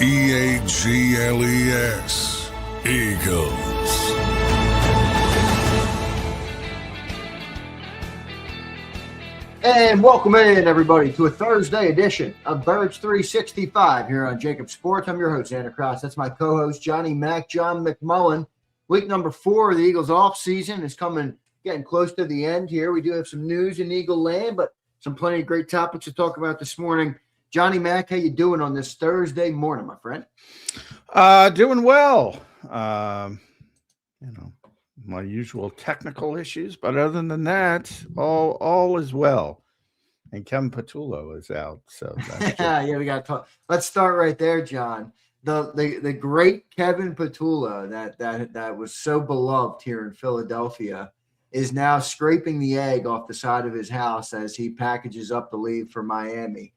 Eagles. Eagles. And welcome in, everybody, to a Thursday edition of Birds 365 here on JAKIB Sports. I'm your host, Zander Krause. That's my co-host, John McMullen. Week number 4 of the Eagles offseason is getting close to the end here. We do have some news in Eagle land, but plenty of great topics to talk about this morning. Johnny Mac, how you doing on this Thursday morning, my friend? Doing well. My usual technical issues, but other than that, all is well. And Kevin Patullo is out, so that's yeah, we got to talk. Let's start right there, John. The great Kevin Patullo that was so beloved here in Philadelphia is now scraping the egg off the side of his house as he packages up to leave for Miami.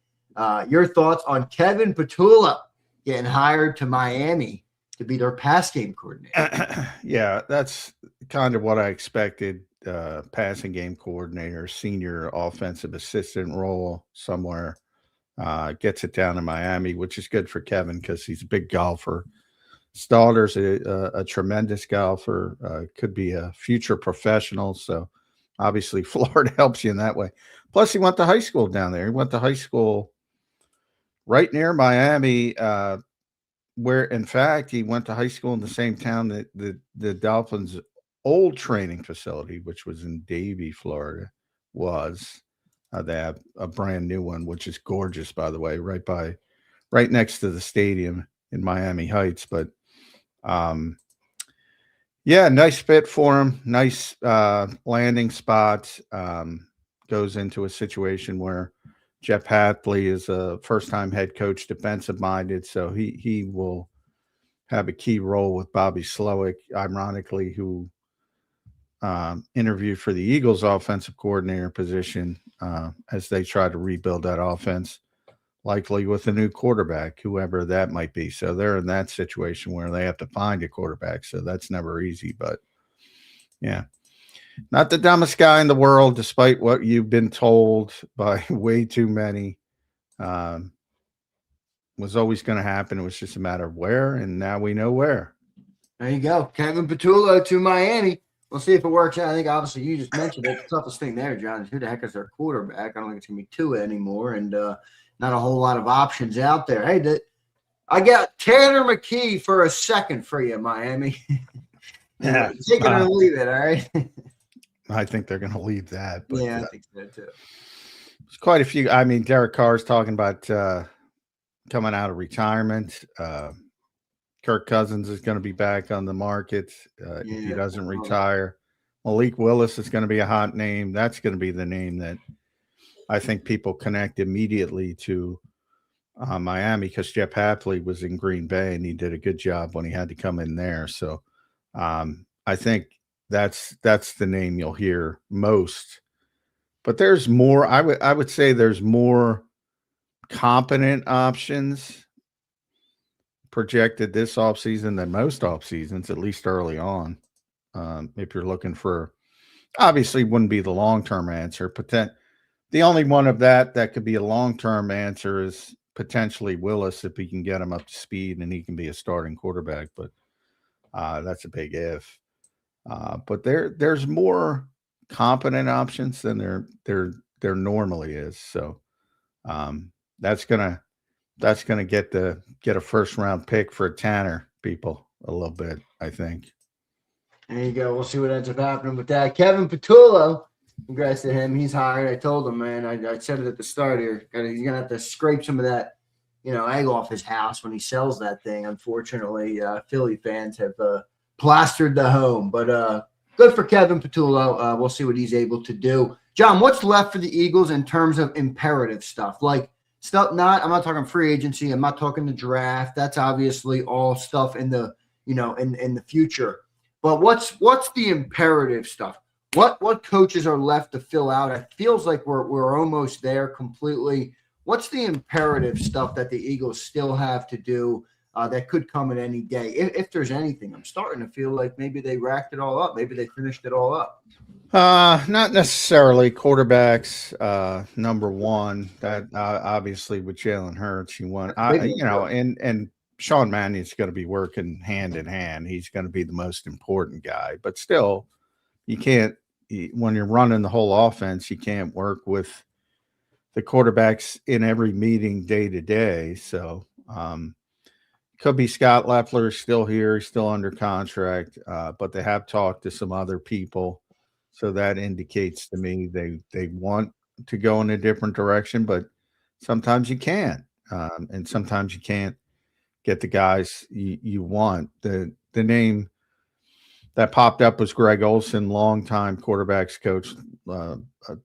Your thoughts on Kevin Patullo getting hired to Miami to be their pass game coordinator? Yeah, that's kind of what I expected. Passing game coordinator, senior offensive assistant role somewhere. Gets it down in Miami, which is good for Kevin because he's a big golfer. Stalder's a tremendous golfer, could be a future professional. So obviously Florida helps you in that way. Plus he went to high school down there. He went to high school right near Miami, where in fact he went to high school in the same town that the Dolphins' old training facility, which was in Davie, Florida, was. They have a brand new one, which is gorgeous, by the way, right next to the stadium in Miami Heights. But yeah, nice fit for him. Nice landing spot. Goes into a situation where Jeff Hadley is a first-time head coach, defensive-minded, so he will have a key role with Bobby Slowick, ironically, who interviewed for the Eagles offensive coordinator position as they try to rebuild that offense, likely with a new quarterback, whoever that might be. So they're in that situation where they have to find a quarterback. So that's never easy, but yeah, not the dumbest guy in the world, despite what you've been told by way too many. Was always going to happen. It was just a matter of where, and now we know where. There you go. Kevin Patullo to Miami. We'll see if it works out. I think obviously you just mentioned it. The toughest thing there, John, is who the heck is their quarterback? I don't think it's going to be Tua anymore, and not a whole lot of options out there. Hey, I got Tanner McKee for a second for you, Miami. Yeah, take it or leave it, all right? I think they're going to leave that. But, yeah, I think so too. There's quite a few. I mean, Derek Carr's talking about coming out of retirement. Kirk Cousins is going to be back on the market if he doesn't retire. Malik Willis is going to be a hot name. That's going to be the name that I think people connect immediately to Miami because Jeff Hadley was in Green Bay and he did a good job when he had to come in there. So I think that's the name you'll hear most. But there's more. I would say there's more competent options projected this offseason than most off seasons, at least early on. If you're looking for, obviously wouldn't be the long-term answer. The only one of that could be a long-term answer is potentially Willis if he can get him up to speed and he can be a starting quarterback. But that's a big if. But there's more competent options than there normally is. So that's gonna get a first round pick for Tanner people a little bit, I think. There you go. We'll see what ends up happening with that. Kevin Patullo, congrats to him. He's hired. I told him, man. I said it at the start here. He's gonna have to scrape some of that, egg off his house when he sells that thing. Unfortunately, Philly fans have plastered the home, but good for Kevin Patullo. We'll see what he's able to do. John, what's left for the Eagles in terms of imperative stuff? Like stuff, I'm not talking free agency. I'm not talking the draft. That's obviously all stuff in the, in the future. But what's the imperative stuff? What coaches are left to fill out? It feels like we're almost there completely. What's the imperative stuff that the Eagles still have to do that could come at any day, if there's anything? I'm starting to feel like maybe they racked it all up. Maybe they finished it all up. Not necessarily. Quarterbacks, number one. That obviously with Jalen Hurts, you want, and Sean Mannion's going to be working hand in hand. He's going to be the most important guy. But still, you can't when you're running the whole offense, you can't work with the quarterbacks in every meeting day to day. So could be Scott Leffler still here, he's still under contract, but they have talked to some other people. So that indicates to me they want to go in a different direction, but sometimes you can't. And sometimes you can't get the guys you want. The name that popped up was Greg Olson, longtime quarterbacks coach,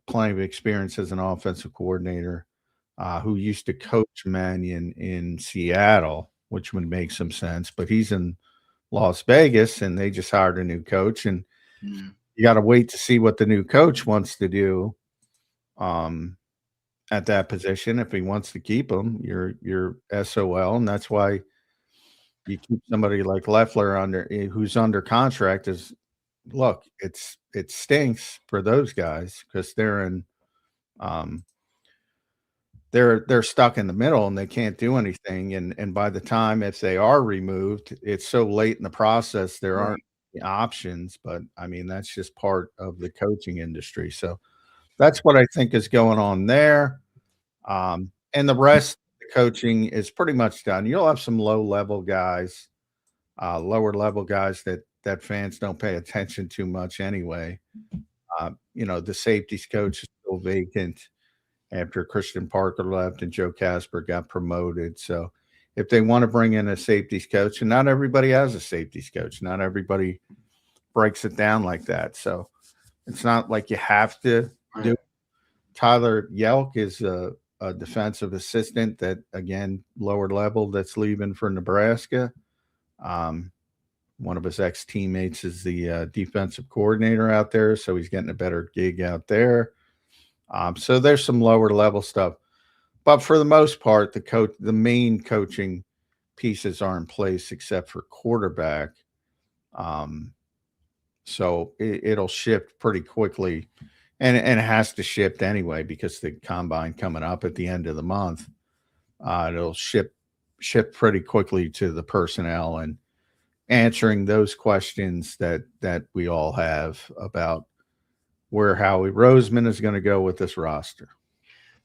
plenty of experience as an offensive coordinator, who used to coach Mannion in Seattle, which would make some sense. But he's in Las Vegas, and they just hired a new coach, and you got to wait to see what the new coach wants to do at that position. If he wants to keep him, you're SOL, and that's why you keep somebody like Leffler who's under contract. Look, it stinks for those guys because they're in they're stuck in the middle and they can't do anything. And by the time, if they are removed, it's so late in the process, there aren't options. But I mean, that's just part of the coaching industry. So that's what I think is going on there. And the rest of the coaching is pretty much done. You'll have some lower level guys that fans don't pay attention to much anyway. The safeties coach is still vacant after Christian Parker left and Joe Casper got promoted. So if they want to bring in a safeties coach, and not everybody has a safeties coach, not everybody breaks it down like that. So it's not like you have to do it. Tyler Yelk is a defensive assistant that, again, lower level, that's leaving for Nebraska. One of his ex-teammates is the defensive coordinator out there, so he's getting a better gig out there. So there's some lower level stuff. But for the most part, the main coaching pieces are in place except for quarterback. So it'll shift pretty quickly. And it has to shift anyway because the combine coming up at the end of the month. It'll shift pretty quickly to the personnel and answering those questions that we all have about where Howie Roseman is going to go with this roster.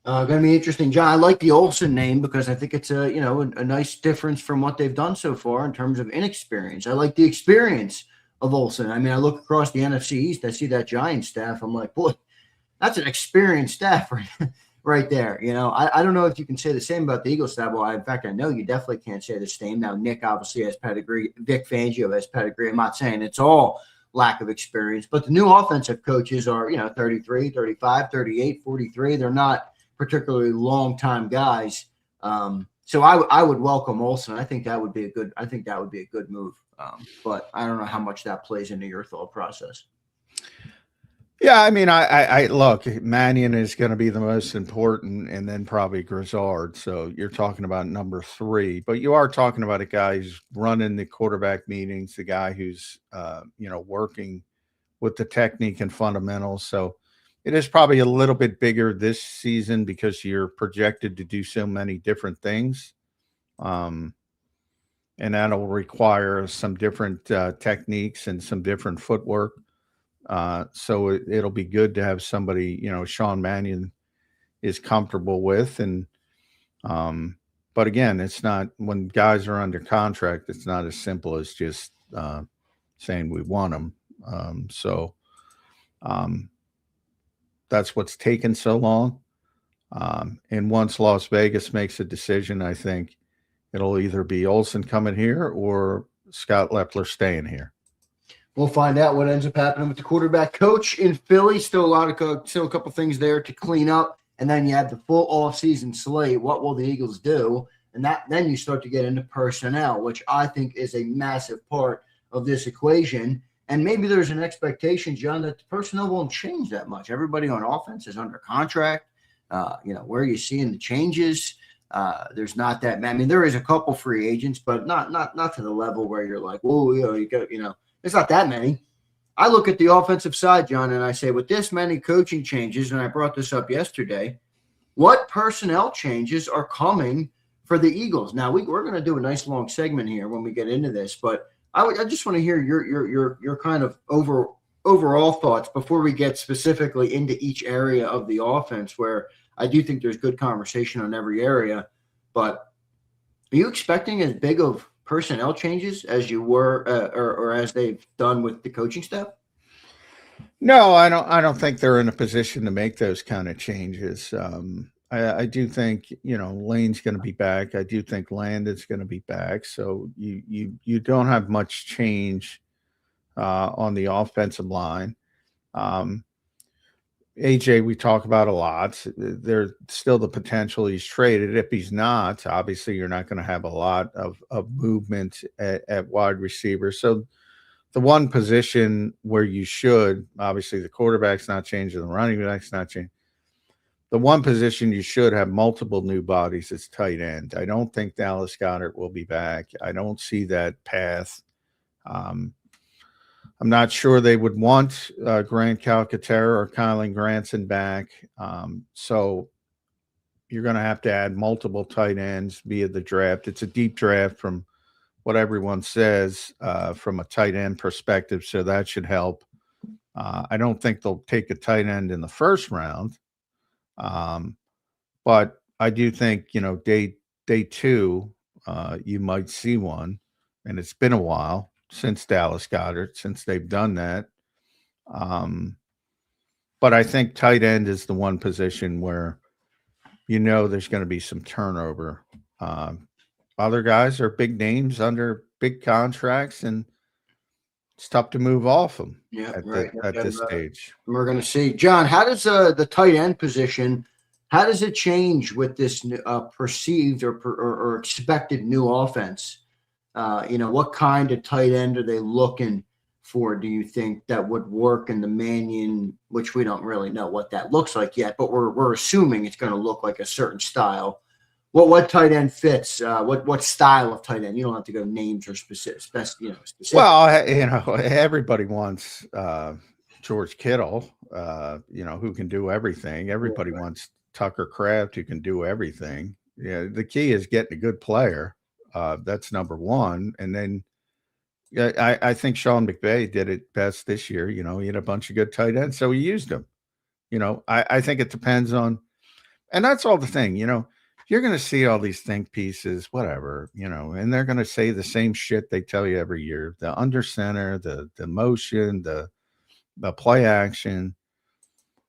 Going to be interesting, John. I like the Olsen name because I think it's a nice difference from what they've done so far in terms of inexperience. I like the experience of Olsen. I mean, I look across the NFC East, I see that Giants staff. I'm like, boy, that's an experienced staff right there. I don't know if you can say the same about the Eagles staff. Well, in fact, I know you definitely can't say the same. Now, Nick obviously has pedigree. Vic Fangio has pedigree. I'm not saying it's all lack of experience, but the new offensive coaches are, 33, 35, 38, 43. They're not particularly long-time guys. So I would welcome Olsen. I think that would be a good move. But I don't know how much that plays into your thought process. Yeah, I mean, I look, Mannion is going to be the most important, and then probably Grizzard. So you're talking about number 3, but you are talking about a guy who's running the quarterback meetings, the guy who's, working with the technique and fundamentals. So it is probably a little bit bigger this season because you're projected to do so many different things. And that'll require some different techniques and some different footwork. So it'll be good to have somebody, Sean Mannion is comfortable with. And, but again, it's not, when guys are under contract, it's not as simple as just saying we want them. That's what's taken so long. And once Las Vegas makes a decision, I think it'll either be Olsen coming here or Scott Leffler staying here. We'll find out what ends up happening with the quarterback coach in Philly. Still a couple things there to clean up, and then you have the full offseason slate. What will the Eagles do? And then you start to get into personnel, which I think is a massive part of this equation. And maybe there's an expectation, John, that the personnel won't change that much. Everybody on offense is under contract. Where are you seeing the changes? There's not that. I mean, there is a couple free agents, but not to the level where you're like, whoa, it's not that many. I look at the offensive side, John, and I say, with this many coaching changes, and I brought this up yesterday, what personnel changes are coming for the Eagles. Now we're going to do a nice long segment here when we get into this, but I just want to hear your kind of overall thoughts before we get specifically into each area of the offense, where I do think there's good conversation on every area. But are you expecting as big of personnel changes as you were, or as they've done with the coaching staff? No, I don't think they're in a position to make those kind of changes. I do think, Lane's going to be back. I do think Landon's going to be back. So you don't have much change on the offensive line. AJ, we talk about a lot. There's still the potential he's traded. If he's not, obviously you're not going to have a lot of movement at wide receiver. So the one position where you should, obviously the quarterback's not changing, the running back's not changing. The one position you should have multiple new bodies is tight end. I don't think Dallas Goedert will be back. I don't see that path. I'm not sure they would want Grant Calcaterra or Kylan Granson back. So you're going to have to add multiple tight ends via the draft. It's a deep draft from what everyone says from a tight end perspective, so that should help. I don't think they'll take a tight end in the first round. But I do think, day two, you might see one, and it's been a while since Dallas Goedert, since they've done that. But I think tight end is the one position where, there's going to be some turnover. Other guys are big names under big contracts, and it's tough to move off them at this stage. We're going to see. John, how does the tight end position, how does it change with this perceived or expected new offense? What kind of tight end are they looking for, do you think, that would work in the Mannion, which we don't really know what that looks like yet, but we're assuming it's going to look like a certain style. What tight end fits? What style of tight end? You don't have to go names or specific. Well, everybody wants George Kittle, who can do everything. Everybody wants Tucker Kraft, who can do everything. Yeah, the key is getting a good player. That's number one. And then I think Sean McVay did it best this year. He had a bunch of good tight ends, so he used them. I think it depends on, and that's all the thing, you're going to see all these think pieces, whatever, and they're going to say the same shit they tell you every year. The under center, the motion, the play action.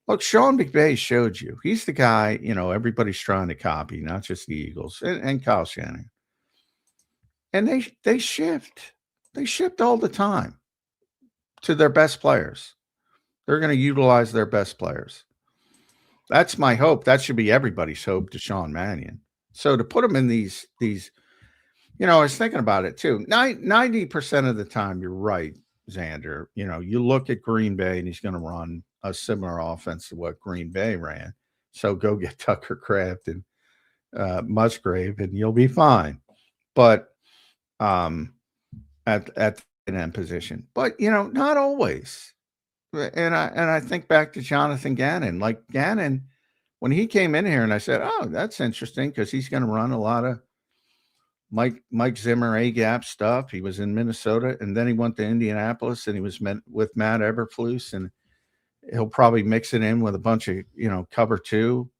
Look, Sean McVay showed you. He's the guy, everybody's trying to copy, not just the Eagles and Kyle Shanahan. And they shift. They shift all the time to their best players. They're going to utilize their best players. That's my hope. That should be everybody's hope to Sean Mannion. So to put him in these, I was thinking about it too. 90% of the time, you're right, Zander. You look at Green Bay and he's going to run a similar offense to what Green Bay ran. So go get Tucker Kraft and Musgrave and you'll be fine. But at the end position, but not always. And I think back to Jonathan Gannon. Like Gannon, when he came in here, and I said, "Oh, that's interesting," because he's going to run a lot of Mike Zimmer A-gap stuff. He was in Minnesota, and then he went to Indianapolis, and he was met with Matt Eberflus, and he'll probably mix it in with a bunch of cover two,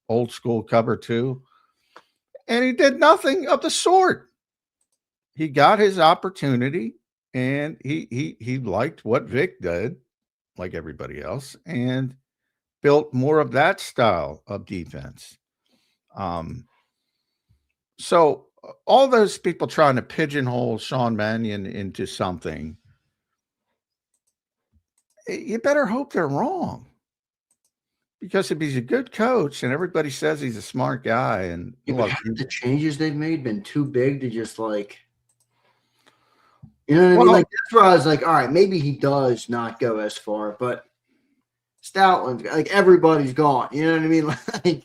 old school cover two, and he did nothing of the sort. He got his opportunity, and he liked what Vic did, like everybody else, and built more of that style of defense. So all those people trying to pigeonhole Sean Mannion into something, you better hope they're wrong. Because if he's a good coach and everybody says he's a smart guy, and the changes they've made been too big to just like, you know what I mean? Like that's where I was like, all right, maybe he does not go as far, but Stoutland, like everybody's gone. You know what I mean?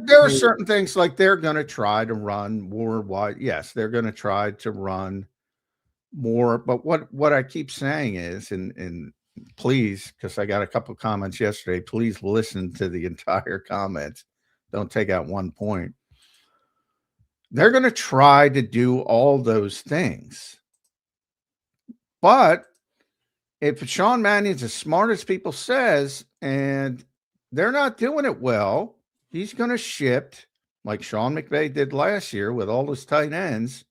There are certain things like they're going to try to run more wide. Yes, they're going to try to run more. But what I keep saying is, and please, because I got a couple of comments yesterday, please listen to the entire comments. Don't take out one point. They're going to try to do all those things. But if Sean Mannion's as smart as people says, and they're not doing it well, he's going to shift like Sean McVay did last year with all his tight ends,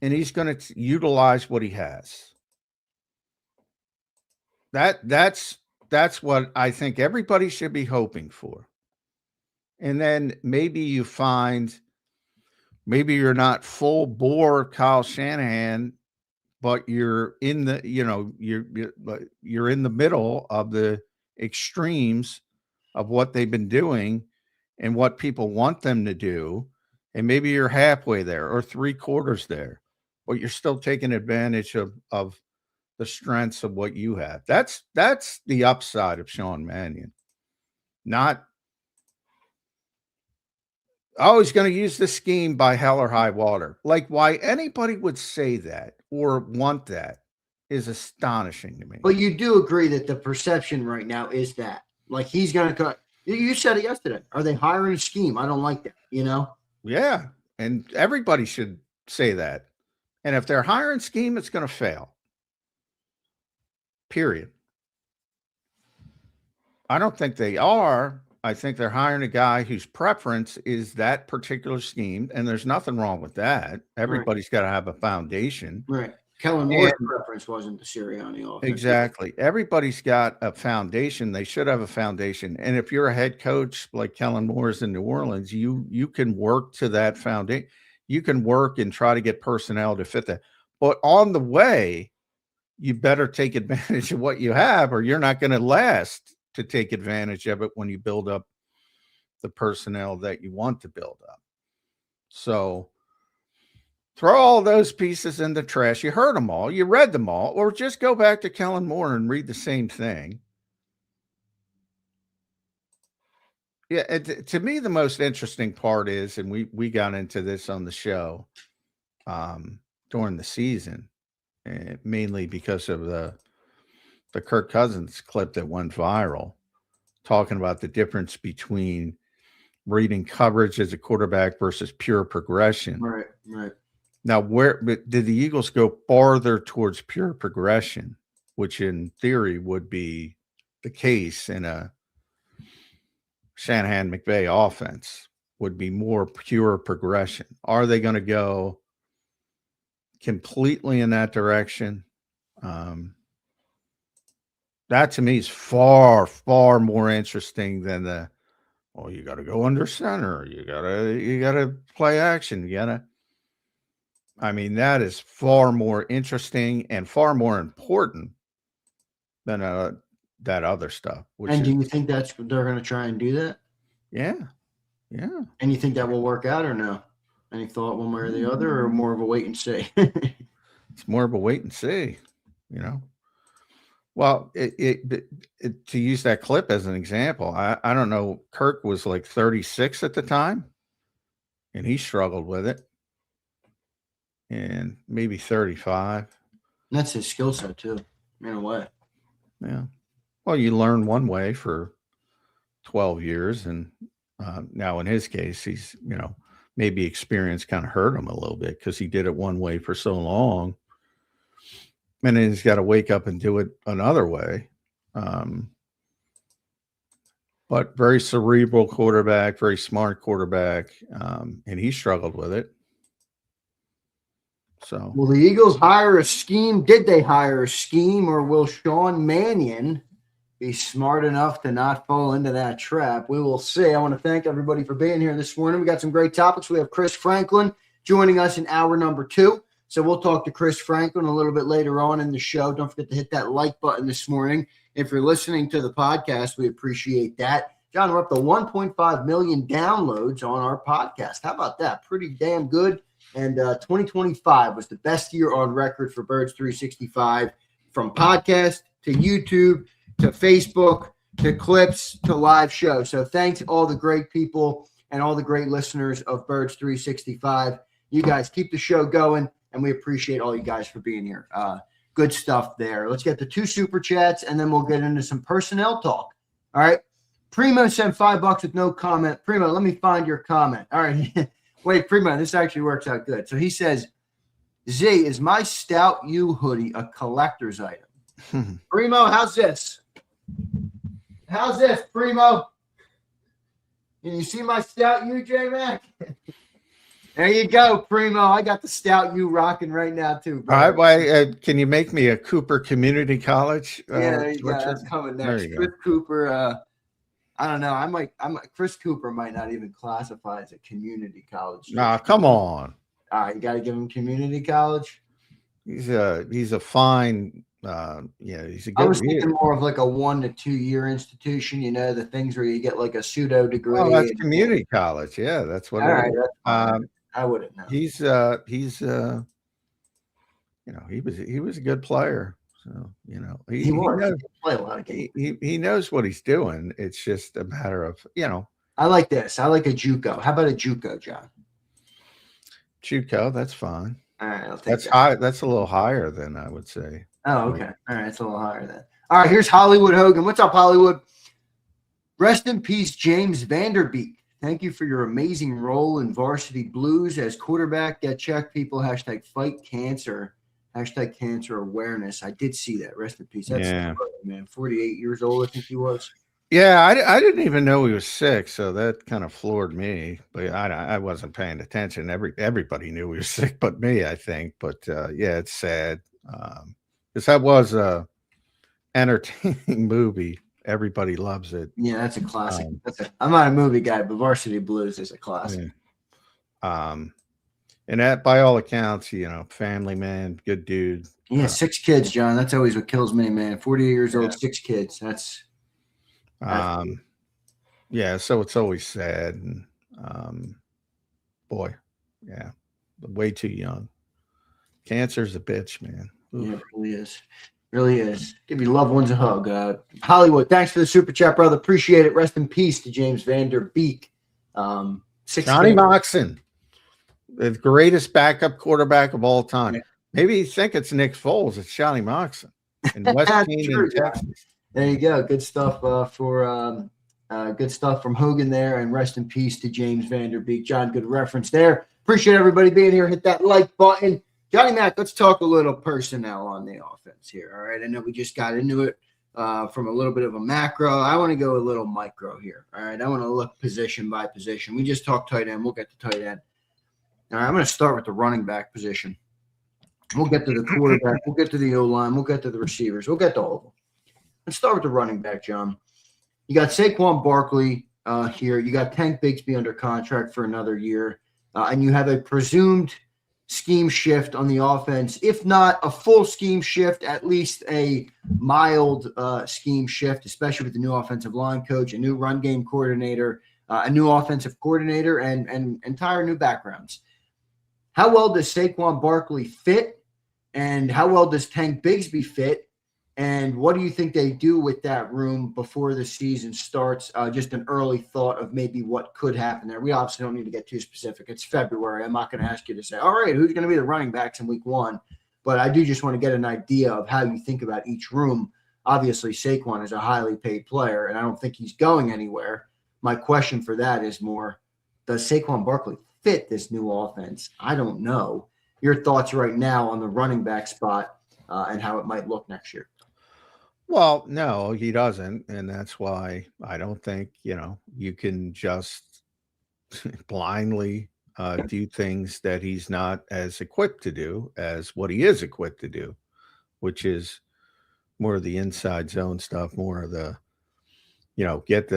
and he's going to utilize what he has. That's what I think everybody should be hoping for. And then maybe you find maybe you're not full bore Kyle Shanahan, but you're in the, you're in the middle of the extremes of what they've been doing and what people want them to do. And maybe you're halfway there or 3/4 there, but you're still taking advantage of the strengths of what you have. That's the upside of Sean Mannion. Not always going to use the scheme by hell or high water. Like, why anybody would say that or want that is astonishing to me. But you do agree that the perception right now is that, like, he's going to cut. You said it yesterday. Are they hiring a scheme? I don't like that, Yeah, and everybody should say that. And if they're hiring scheme, it's going to fail. Period. I don't think they are. I think they're hiring a guy whose preference is that particular scheme, and there's nothing wrong with that. Everybody's got to have a foundation. Right. Kellen Moore's preference wasn't the Sirianni offense. Exactly. Everybody's got a foundation. They should have a foundation. And if you're a head coach like Kellen Moore's in New Orleans, you can work to that foundation. You can work and try to get personnel to fit that. But on the way, you better take advantage of what you have, or you're not going to last to take advantage of it when you build up the personnel that you want to build up. So throw all those pieces in the trash. You heard them all. You read them all. Or just go back to Kellen Moore and read the same thing. Yeah, to me, the most interesting part is, and we got into this on the show during the season, mainly because of the Kirk Cousins clip that went viral, talking about the difference between reading coverage as a quarterback versus pure progression. Right. Now, did the Eagles go farther towards pure progression, which in theory would be the case in a Shanahan McVay offense, would be more pure progression? Are they going to go completely in that direction? That to me is far, far more interesting than you got to go under center. You gotta play action. That is far more interesting and far more important than that other stuff. And do you think they're going to try and do that? Yeah. And you think that will work out or no? Any thought one way or the other, or more of a wait and see? It's more of a wait and see, Well, to use that clip as an example, I don't know. Kirk was like 36 at the time, and he struggled with it, and maybe 35. That's his skill set too, in a way. Yeah. Well, you learn one way for 12 years, and now in his case, he's maybe experience kind of hurt him a little bit because he did it one way for so long. And then he's got to wake up and do it another way. But very cerebral quarterback, very smart quarterback, and he struggled with it. So, will the Eagles hire a scheme? Did they hire a scheme, or will Sean Mannion be smart enough to not fall into that trap? We will see. I want to thank everybody for being here this morning. We got some great topics. We have Chris Franklin joining us in hour number 2. So we'll talk to Chris Franklin a little bit later on in the show. Don't forget to hit that like button this morning. If you're listening to the podcast, we appreciate that. John, we're up to 1.5 million downloads on our podcast. How about that? Pretty damn good. And 2025 was the best year on record for Birds 365, from podcast to YouTube to Facebook to clips to live show. So thanks to all the great people and all the great listeners of Birds 365. You guys keep the show going. And we appreciate all you guys for being here. Good stuff there. Let's get the 2 super chats, and then we'll get into some personnel talk. All right. Primo sent $5 with no comment. Primo, let me find your comment. All right. Wait, Primo, this actually works out good. So he says, Z, is my Stout U hoodie a collector's item? Primo, how's this? How's this, Primo? Can you see my Stout U, J-Mac? There you go, Primo. I got the Stout U rocking right now, too, bro. All right, can you make me a Cooper Community College? Yeah, there you go. That's coming next. Chris Cooper, I don't know. Chris Cooper might not even classify as a community college. Nah, come on. All right, you got to give him community college. He's a fine. He's a good. I was thinking more of like a 1 to 2 year institution. You know, the things where you get like a pseudo degree. Oh, that's community college. Yeah, that's what. All right, I wouldn't know. He's he was a good player. So he knows, play a lot of games. He knows what he's doing. It's just a matter of I like this. I like a JUCO. How about a JUCO, John? JUCO, that's fine. All right, I'll take that's high. That's a little higher than I would say. Oh, okay. All right, it's a little higher then. All right, here's Hollywood Hogan. What's up, Hollywood? Rest in peace, James Vanderbeek. Thank you for your amazing role in Varsity Blues as quarterback. Get checked, people. # fight cancer. # cancer awareness. I did see that. Rest in peace. That's man. 48 years old, I think he was. Yeah, I didn't even know he was sick, so that kind of floored me. But I wasn't paying attention. Everybody knew he was sick, but me, I think. But yeah, it's sad because that was a entertaining movie. Everybody loves it. Yeah, that's a classic. I'm not a movie guy, but Varsity Blues is a classic. Yeah. And that, by all accounts, family man, good dude. Yeah, 6 kids, John. That's always what kills me, man. 48 years old, 6 kids. That's yeah. So it's always sad, and boy, yeah, way too young. Cancer's a bitch, man. Oof. Yeah, it really is. Really is. Give your loved ones a hug. Hollywood, thanks for the super chat, brother. Appreciate it. Rest in peace to James Vanderbeek. Johnny Moxon, the greatest backup quarterback of all time. Yeah. Maybe you think it's Nick Foles. It's Johnny Moxon in West Canaan, Texas. There you go. Good stuff good stuff from Hogan there. And rest in peace to James Vanderbeek. John, good reference there. Appreciate everybody being here. Hit that like button. Johnny Mac, let's talk a little personnel on the offense here. All right. I know we just got into it from a little bit of a macro. I want to go a little micro here. All right. I want to look position by position. We just talked tight end. We'll get to tight end. All right. I'm going to start with the running back position. We'll get to the quarterback. We'll get to the O-line. We'll get to the receivers. We'll get to all of them. Let's start with the running back, John. You got Saquon Barkley here. You got Tank Bigsby under contract for another year. And you have a presumed scheme shift on the offense. If not a full scheme shift, at least a mild scheme shift, especially with the new offensive line coach, a new run game coordinator, a new offensive coordinator, and entire new backgrounds. How well does Saquon Barkley fit? And how well does Tank Bigsby fit? And what do you think they do with that room before the season starts? Just an early thought of maybe what could happen there. We obviously don't need to get too specific. It's February. I'm not going to ask you to say, all right, who's going to be the running backs in week 1? But I do just want to get an idea of how you think about each room. Obviously, Saquon is a highly paid player, and I don't think he's going anywhere. My question for that is more, does Saquon Barkley fit this new offense? I don't know. Your thoughts right now on the running back spot and how it might look next year. Well, no, he doesn't. And that's why I don't think, you can just blindly do things that he's not as equipped to do as what he is equipped to do, which is more of the inside zone stuff, more of the, get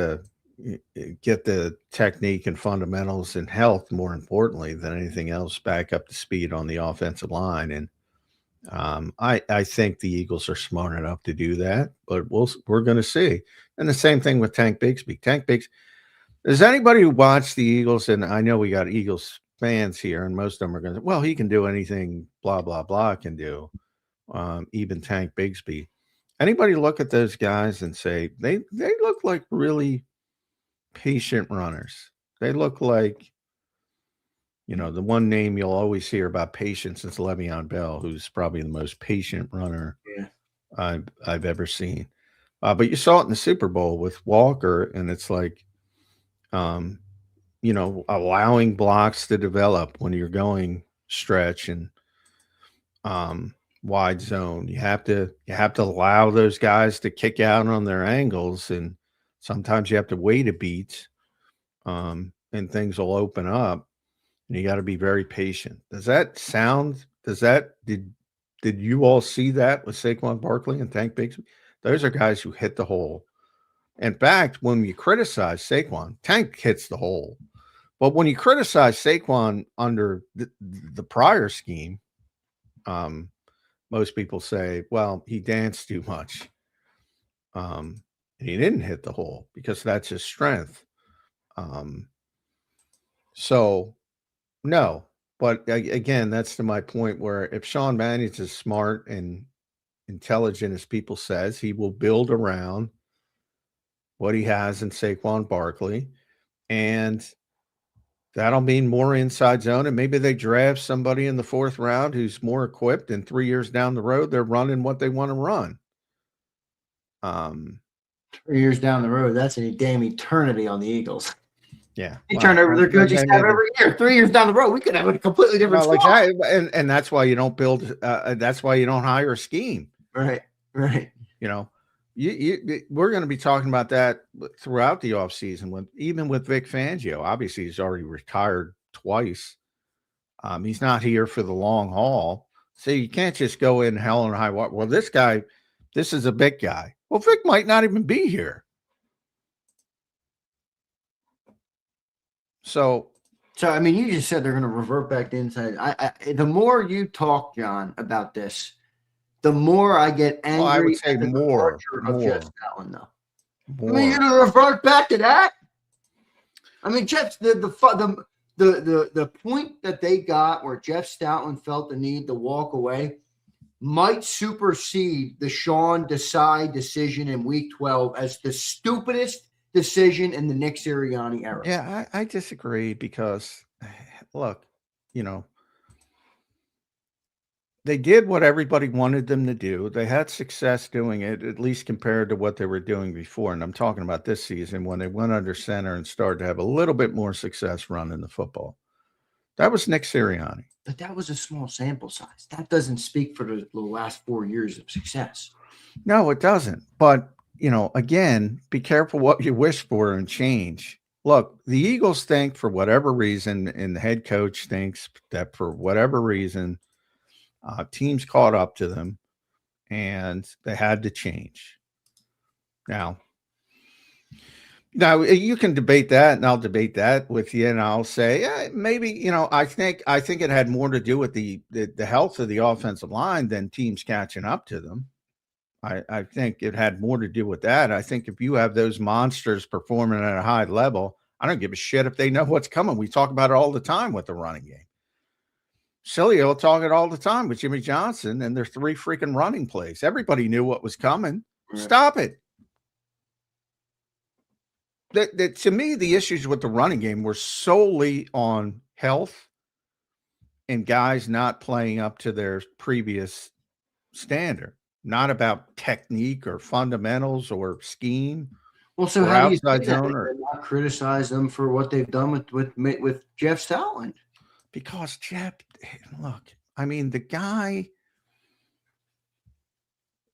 the technique and fundamentals and health, more importantly than anything else, back up to speed on the offensive line. And I think the Eagles are smart enough to do that, but we're going to see. And the same thing with Tank Bigsby. Does anybody who watched the Eagles, and I know we got Eagles fans here, and most of them are going to say, well, he can do anything, blah, blah, blah can do, even Tank Bigsby. Anybody look at those guys and say, they look like really patient runners. They look like, the one name you'll always hear about patience is Le'Veon Bell, who's probably the most patient runner I've ever seen. But you saw it in the Super Bowl with Walker, and it's like allowing blocks to develop when you're going stretch and wide zone. You have to allow those guys to kick out on their angles, and sometimes you have to wait a beat, and things will open up. And you got to be very patient. Did you all see that with Saquon Barkley and Tank Bigsby? Those are guys who hit the hole. In fact, when you criticize Saquon, Tank hits the hole. But when you criticize Saquon under the prior scheme, most people say, well, he danced too much. And he didn't hit the hole because that's his strength. So, no. But again, that's to my point where if Sean Manning's as smart and intelligent as people says, he will build around what he has in Saquon Barkley, and that'll mean more inside zone. And maybe they draft somebody in the 4th round who's more equipped, and 3 years down the road, they're running what they want to run. 3 years down the road, that's a damn eternity on the Eagles. Yeah, they turn over their coaching staff every year. 3 years down the road, we could have a completely different squad. And that's why you don't build. That's why you don't hire a scheme. Right. We're going to be talking about that throughout the offseason. Even with Vic Fangio, obviously he's already retired twice. He's not here for the long haul, so you can't just go in hell and high water. Well, this is a big guy. Well, Vic might not even be here. So I mean, you just said they're going to revert back to inside. The more you talk, John, about this, the more I get angry. Well, I would say more. Of Jeff Stoutland, though. More. I mean, you're going to revert back to that? I mean, Jeff, the point that they got where Jeff Stoutland felt the need to walk away might supersede the Sean Desai decision in Week 12 as the stupidest decision in the Nick Sirianni era. Yeah, I disagree because, look, they did what everybody wanted them to do. They had success doing it, at least compared to what they were doing before. And I'm talking about this season when they went under center and started to have a little bit more success running the football. That was Nick Sirianni. But that was a small sample size. That doesn't speak for the last 4 years of success. No, it doesn't. But again, be careful what you wish for and change. Look, the Eagles think for whatever reason, and the head coach thinks that for whatever reason, teams caught up to them and they had to change. Now you can debate that, and I'll debate that with you, and I'll say, maybe, I think it had more to do with the health of the offensive line than teams catching up to them. I think it had more to do with that. I think if you have those monsters performing at a high level, I don't give a shit if they know what's coming. We talk about it all the time with the running game. Silly will talk it all the time with Jimmy Johnson and their 3 freaking running plays. Everybody knew what was coming. Right. Stop it. To me, the issues with the running game were solely on health and guys not playing up to their previous standard. Not about technique or fundamentals or scheme. Well, so how do you not criticize them for what they've done with Jeff Stoutland? Because Jeff, look, I mean, the guy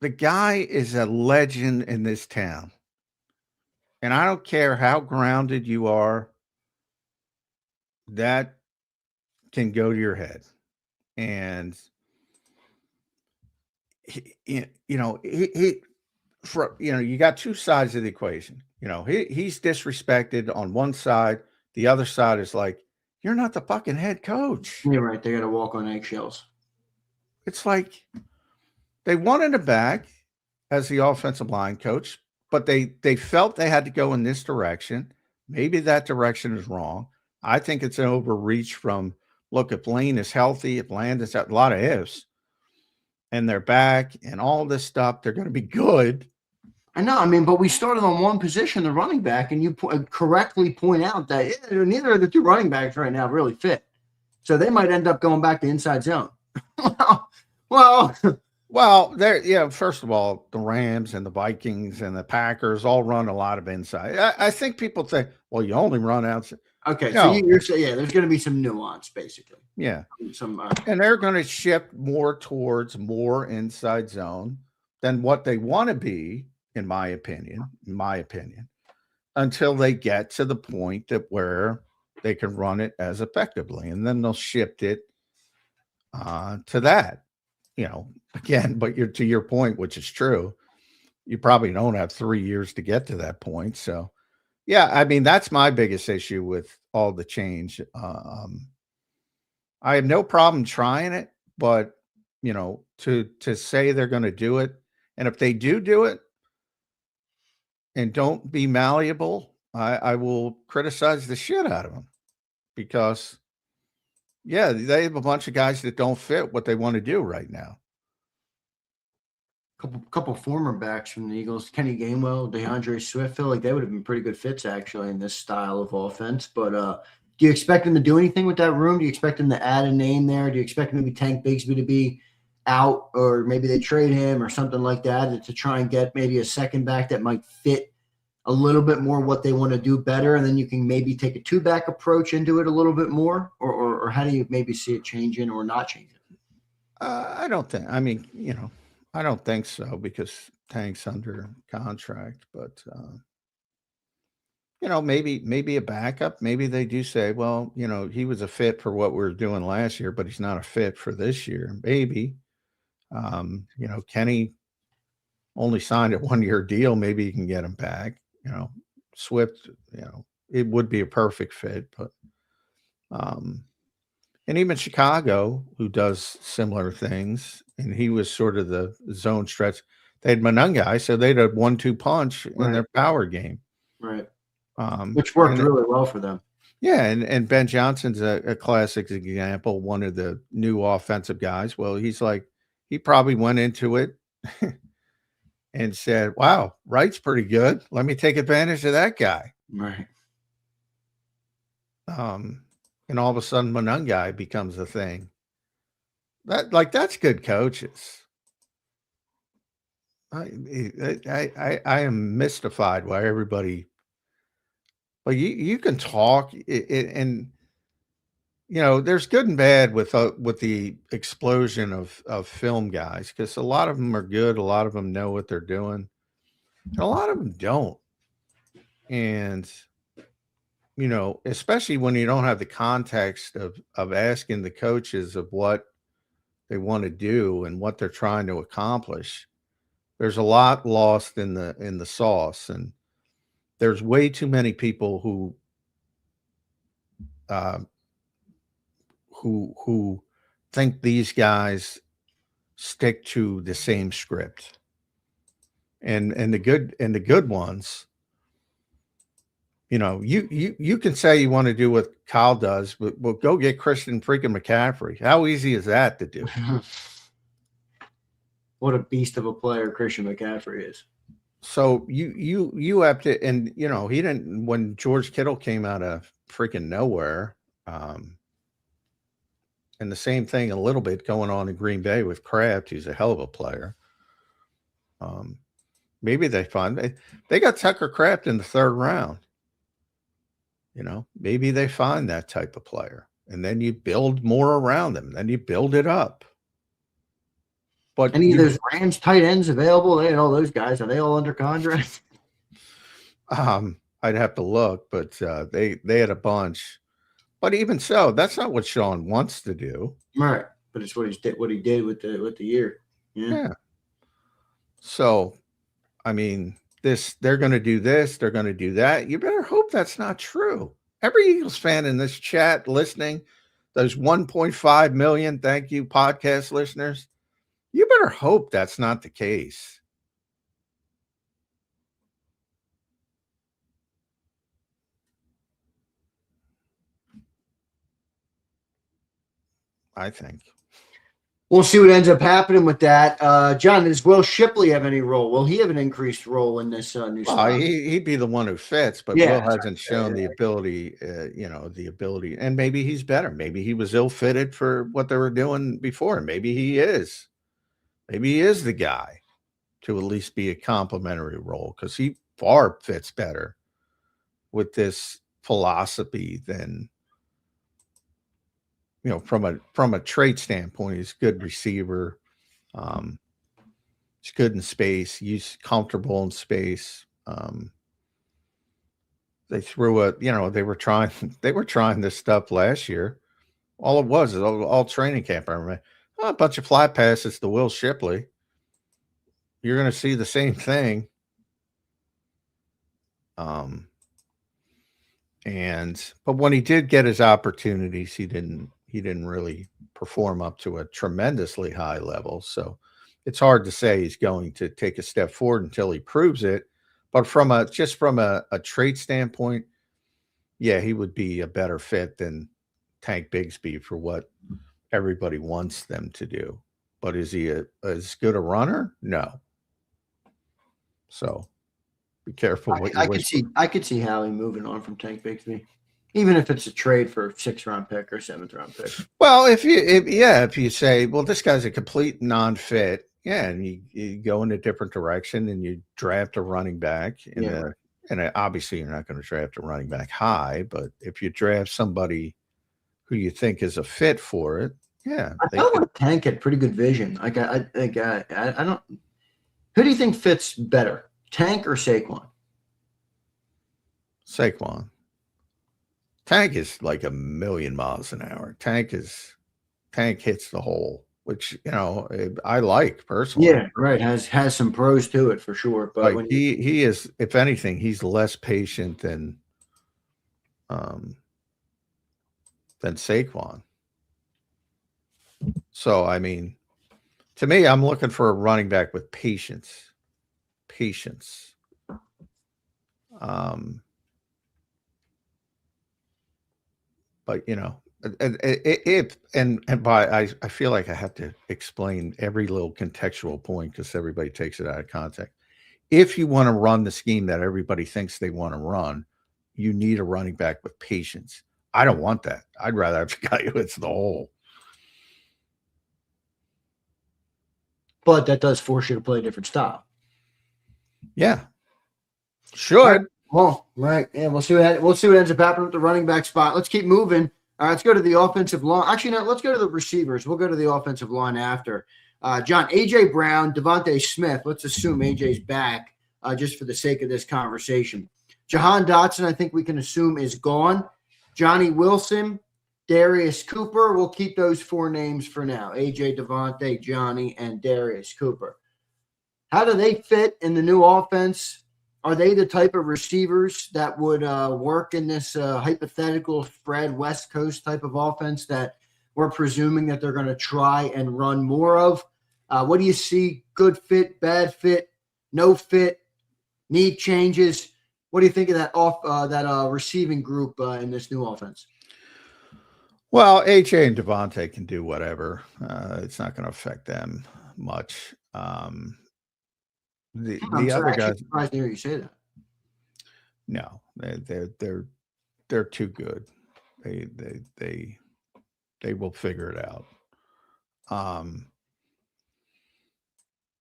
is a legend in this town. And I don't care how grounded you are, that can go to your head. And you got two sides of the equation. He's disrespected on one side. The other side is like, you're not the fucking head coach. You're right. They got to walk on eggshells. It's like they wanted him back as the offensive line coach, but they felt they had to go in this direction. Maybe that direction is wrong. I think it's an overreach from, look, if Lane is healthy, if Landon's a lot of ifs, and they're back and all this stuff, they're going to be good. I know. But we started on one position, the running back, and you correctly point out that neither of the two running backs right now really fit. So they might end up going back to inside zone. well, first of all, the Rams and the Vikings and the Packers all run a lot of inside. I think people say, well, you only run outside. Okay, so No. you're saying, yeah, there's going to be some nuance, basically. Yeah. Some, And they're going to shift more towards more inside zone than what they want to be, in my opinion, until they get to the point that where they can run it as effectively. And then they'll shift it to that, again, but to your point, which is true, you probably don't have 3 years to get to that point. So, yeah, I mean, that's my biggest issue with all the change. I have no problem trying it, but to say they're going to do it, and if they do it and don't be malleable, I will criticize the shit out of them because, yeah, they have a bunch of guys that don't fit what they want to do right now. Couple former backs from the Eagles, Kenny Gainwell, DeAndre Swift, feel like they would have been pretty good fits actually in this style of offense. But do you expect them to do anything with that room? Do you expect them to add a name there? Do you expect maybe Tank Bigsby to be out, or maybe they trade him or something like that to try and get maybe a second back that might fit a little bit more what they want to do better, and then you can maybe take a two-back approach into it a little bit more, or how do you maybe see it changing or not changing? I don't think. I mean, I don't think so because Tank's under contract, but maybe a backup. Maybe they do say, well, he was a fit for what we were doing last year, but he's not a fit for this year. Maybe, Kenny only signed a 1-year deal. Maybe you can get him back. Swift, it would be a perfect fit, but and even Chicago, who does similar things, and he was sort of the zone stretch. They had Monungai, so they'd a 1-2 punch in their power game. Right. Which worked really well for them. Yeah, and Ben Johnson's a classic example, one of the new offensive guys. Well, he probably went into it and said, wow, Wright's pretty good. Let me take advantage of that guy. Right. And all of a sudden, Monungai becomes a thing. That's good coaches. I am mystified why everybody. But you can talk, and there's good and bad with the explosion of film guys, because a lot of them are good, a lot of them know what they're doing, and a lot of them don't. And especially when you don't have the context of asking the coaches of what they want to do and what they're trying to accomplish, there's a lot lost in the sauce, and there's way too many people who think these guys stick to the same script, and the good ones. You can say you want to do what Kyle does, but well, go get Christian freaking McCaffrey. How easy is that to do? What a beast of a player Christian McCaffrey is. So you have to, and he didn't, when George Kittle came out of freaking nowhere, and the same thing a little bit going on in Green Bay with Kraft, who's a hell of a player. Maybe they got Tucker Kraft in the 3rd round. Maybe they find that type of player, and then you build more around them. Then you build it up. But any of those Rams tight ends available? They had all those guys. Are they all under contract? I'd have to look, but they had a bunch. But even so, that's not what Sean wants to do. Right. But it's what he did with the year. Yeah. So, I mean, they're going to do this, they're going to do that. You better hope that's not true. Every Eagles fan in this chat listening, those 1.5 million, thank you, podcast listeners, you better hope that's not the case. I think. We'll see what ends up happening with that. John, does Will Shipley have any role? Will he have an increased role in this new style? He'd be the one who fits, but Will hasn't shown the ability, and maybe he's better. Maybe he was ill-fitted for what they were doing before. Maybe he is. Maybe he is the guy to at least be a complimentary role, because he far fits better with this philosophy than, from a trait standpoint. He's a good receiver. He's good in space. He's comfortable in space. They threw they were trying this stuff last year. All it was is all training camp. I remember a bunch of flat passes to Will Shipley. You're going to see the same thing. But when he did get his opportunities, he didn't really perform up to a tremendously high level. So it's hard to say he's going to take a step forward until he proves it. But from a trait standpoint, yeah, he would be a better fit than Tank Bigsby for what everybody wants them to do. But is he as good a runner? No. So be careful what you wish. I could see Howie moving on from Tank Bigsby, even if it's a trade for a 6th-round pick or 7th-round pick. Well, if you say, well, this guy's a complete non-fit, yeah, and you go in a different direction and you draft a running back, and obviously you're not going to draft a running back high, but if you draft somebody who you think is a fit for it, yeah. I felt like Tank had pretty good vision. Like I don't. Who do you think fits better, Tank or Saquon? Saquon. Tank is like a million miles an hour. Tank hits the hole, which I like personally. Yeah, right. Has some pros to it for sure. But like he is, if anything, he's less patient than Saquon. So I mean, to me, I'm looking for a running back with patience. But I feel like I have to explain every little contextual point because everybody takes it out of context. If you want to run the scheme that everybody thinks they want to run, you need a running back with patience. I don't want that. I'd rather have a guy who hits the hole. But that does force you to play a different style. Yeah. Should. Right. Well, right. Yeah, we'll see what ends up happening with the running back spot. Let's keep moving. All right, let's go to the offensive line. Actually, no, let's go to the receivers. We'll go to the offensive line after. John, A.J. Brown, DeVonta Smith. Let's assume A.J.'s back just for the sake of this conversation. Jahan Dotson, I think we can assume, is gone. Johnny Wilson, Darius Cooper. We'll keep those 4 names for now. A.J., DeVonta, Johnny, and Darius Cooper. How do they fit in the new offense? Are they the type of receivers that would work in this hypothetical spread West Coast type of offense that we're presuming that they're going to try and run more of? What do you see? Good fit, bad fit, no fit, need changes? What do you think of that receiving group in this new offense? Well, AJ and DeVonta can do whatever. It's not going to affect them much. The other guys. Surprised to hear you say that. No, they're too good. They will figure it out.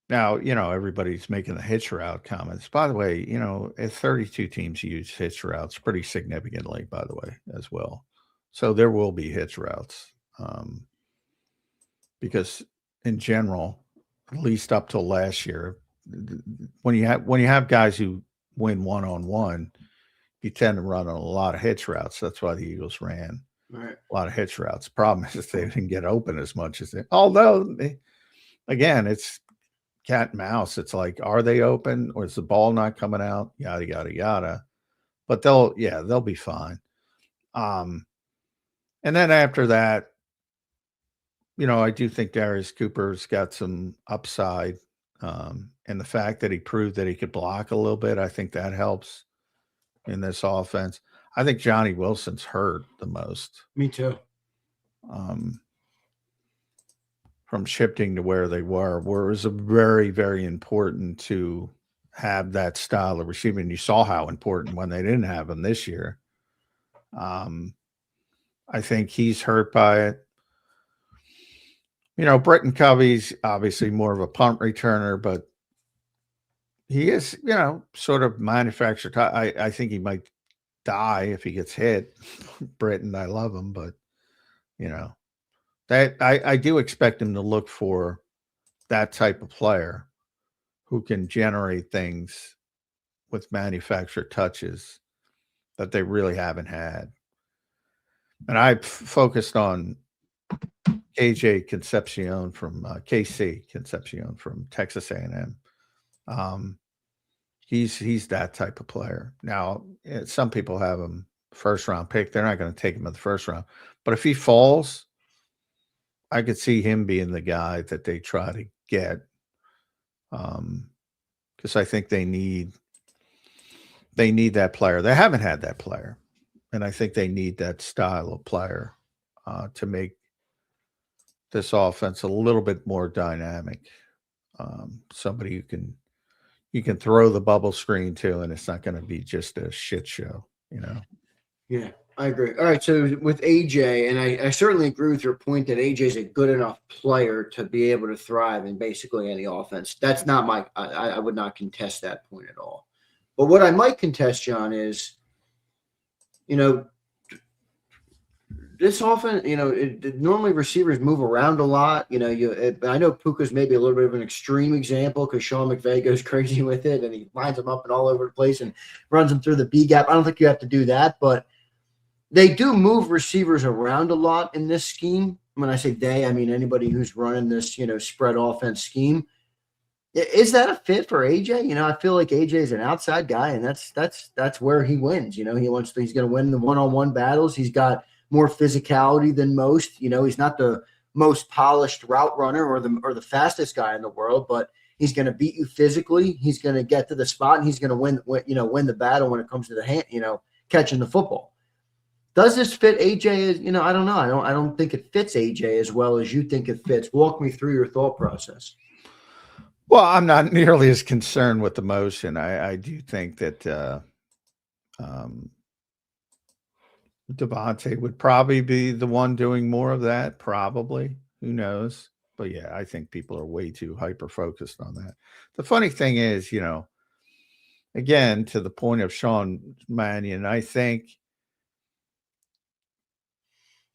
Now everybody's making the hitch route comments. By the way, 32 teams use hitch routes pretty significantly. By the way, as well, so there will be hitch routes because in general, at least up till last year. When you have guys who win one-on-one, you tend to run on a lot of hitch routes. That's why the Eagles ran a lot of hitch routes. Problem is they didn't get open as much as they. Although, again, it's cat and mouse. It's like, are they open or is the ball not coming out? Yada yada yada. But they'll be fine. And then after that, I do think Darius Cooper's got some upside. And the fact that he proved that he could block a little bit, I think that helps in this offense. I think Johnny Wilson's hurt the most. Me too. From shifting to where they were, where it was very, very important to have that style of receiving. You saw how important when they didn't have him this year. I think he's hurt by it. Britton Covey's obviously more of a punt returner, but he is, sort of manufactured. I think he might die if he gets hit. Britton, I love him, but that I do expect him to look for that type of player who can generate things with manufactured touches that they really haven't had. And I focused on KJ Concepcion from KC Concepcion from Texas A&M. He's that type of player. Now, some people have him first round pick. They're not going to take him in the first round. But if he falls, I could see him being the guy that they try to get. Because I think they need that player. They haven't had that player. And I think they need that style of player to make this offense a little bit more dynamic. Somebody you can throw the bubble screen to, and it's not going to be just a shit show, Yeah, I agree. All right, so with AJ, and I certainly agree with your point that AJ is a good enough player to be able to thrive in basically any offense. That's not I would not contest that point at all. But what I might contest, John, is, this offense, normally receivers move around a lot. I know Puka's maybe a little bit of an extreme example because Sean McVay goes crazy with it and he lines them up and all over the place and runs them through the B gap. I don't think you have to do that, but they do move receivers around a lot in this scheme. When I say they, I mean anybody who's running this, spread offense scheme. Is that a fit for AJ? I feel like AJ is an outside guy, and that's where he wins. He's going to win the one-on-one battles. He's got more physicality than most. He's not the most polished route runner or the fastest guy in the world, but he's going to beat you physically. He's going to get to the spot, and he's going to win the battle when it comes to the hand, catching the football. Does this fit AJ? I don't know. I don't think it fits AJ as well as you think it fits. Walk me through your thought process. Well, I'm not nearly as concerned with the motion. I do think that DeVonta would probably be the one doing more of that. Probably. Who knows? But yeah, I think people are way too hyper-focused on that. The funny thing is, again, to the point of Sean Mannion, I think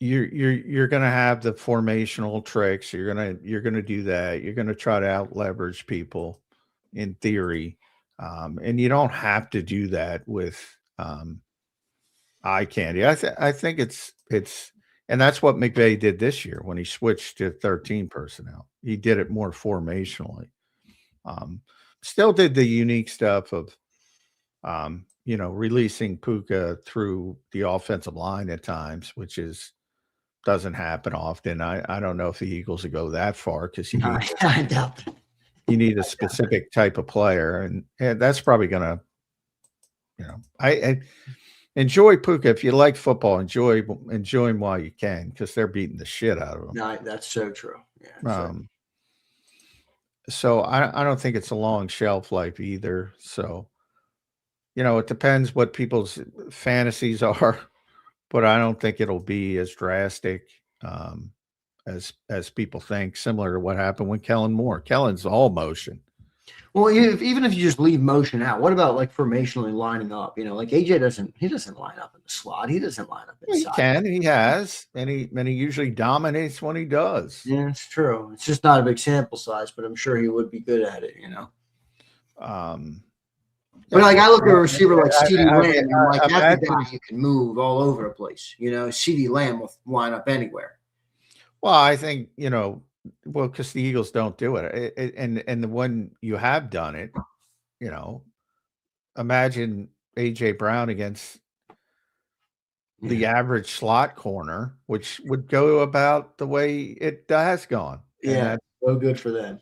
you're going to have the formational tricks. You're going to do that. You're going to try to out leverage people in theory. And you don't have to do that with eye candy. I think it's and that's what McVay did this year when he switched to 13 personnel. He did it more formationally. Still did the unique stuff of releasing Puka through the offensive line at times, which doesn't happen often. I don't know if the Eagles would go that far because you need a specific type of player, and that's probably going to, I enjoy Puka. If you like football, enjoy him while you can because they're beating the shit out of him. No, that's so true. Yeah. So I don't think it's a long shelf life either. So, it depends what people's fantasies are. But I don't think it'll be as drastic as people think, similar to what happened with Kellen Moore. Kellen's all motion. Well, even if you just leave motion out, what about like formationally lining up? Like AJ doesn't line up in the slot. He doesn't line up inside. He can, he has, and he usually dominates when he does. Yeah, it's true. It's just not a big sample size, but I'm sure he would be good at it. But like I look at a receiver like CeeDee Lamb, and like that's the guy you can move all over the place. CeeDee Lamb will line up anywhere. Well, I think because the Eagles don't do it, and the one you have done it, imagine AJ Brown against the average slot corner, which would go about the way it has gone. Yeah, so good for them.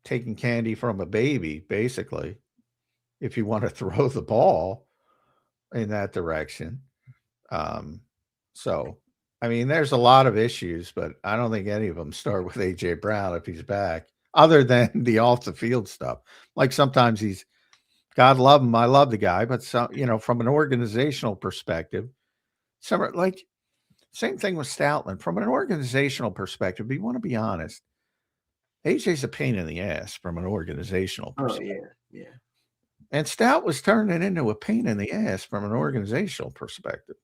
Taking candy from a baby, basically, if you want to throw the ball in that direction. So, I mean, there's a lot of issues, but I don't think any of them start with AJ Brown if he's back, other than the off the field stuff. Like sometimes God love him, I love the guy, but from an organizational perspective, same thing with Stoutland. From an organizational perspective, we want to be honest. AJ's a pain in the ass from an organizational perspective. Oh, yeah. And Stout was turning into a pain in the ass from an organizational perspective.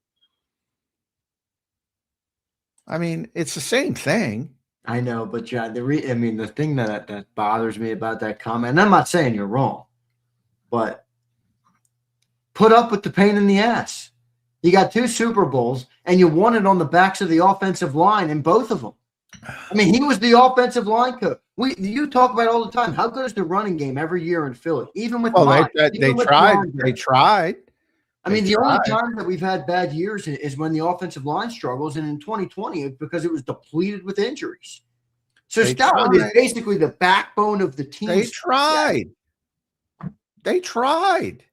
I mean, it's the same thing. I know, but John, the thing that bothers me about that comment, and I'm not saying you're wrong, but put up with the pain in the ass. You got 2 Super Bowls, and you won it on the backs of the offensive line in both of them. I mean, he was the offensive line coach. You talk about it all the time. How good is the running game every year in Philly? Even with they tried. I mean, the only time that we've had bad years is when the offensive line struggles, and in 2020, because it was depleted with injuries. So Stoutland is basically the backbone of the team. They tried. They tried.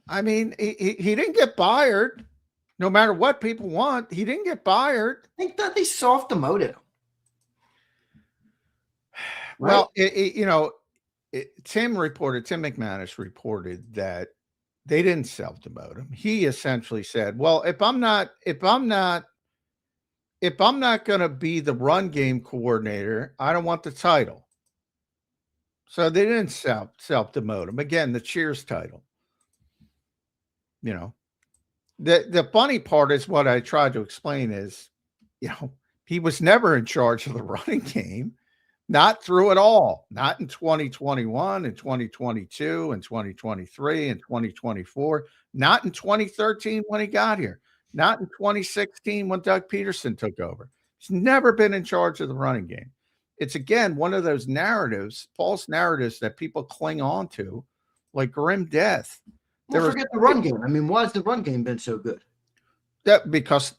I mean, he didn't get fired. No matter what people want, he didn't get fired. I think that they soft demoted him. Right? Well, Tim McManus reported that they didn't self-demote him. He essentially said, well, if I'm not going to be the run game coordinator, I don't want the title. So they didn't self-demote him. Again, the Cheers title. The funny part is what I tried to explain is, he was never in charge of the running game. Not through it all. Not in 2021 and 2022 and 2023 and 2024. Not in 2013 when he got here. Not in 2016 when Doug Peterson took over. He's never been in charge of the running game. It's, again, one of those narratives, false narratives that people cling on to like grim death. Forget the run game. I mean, why has the run game been so good? Because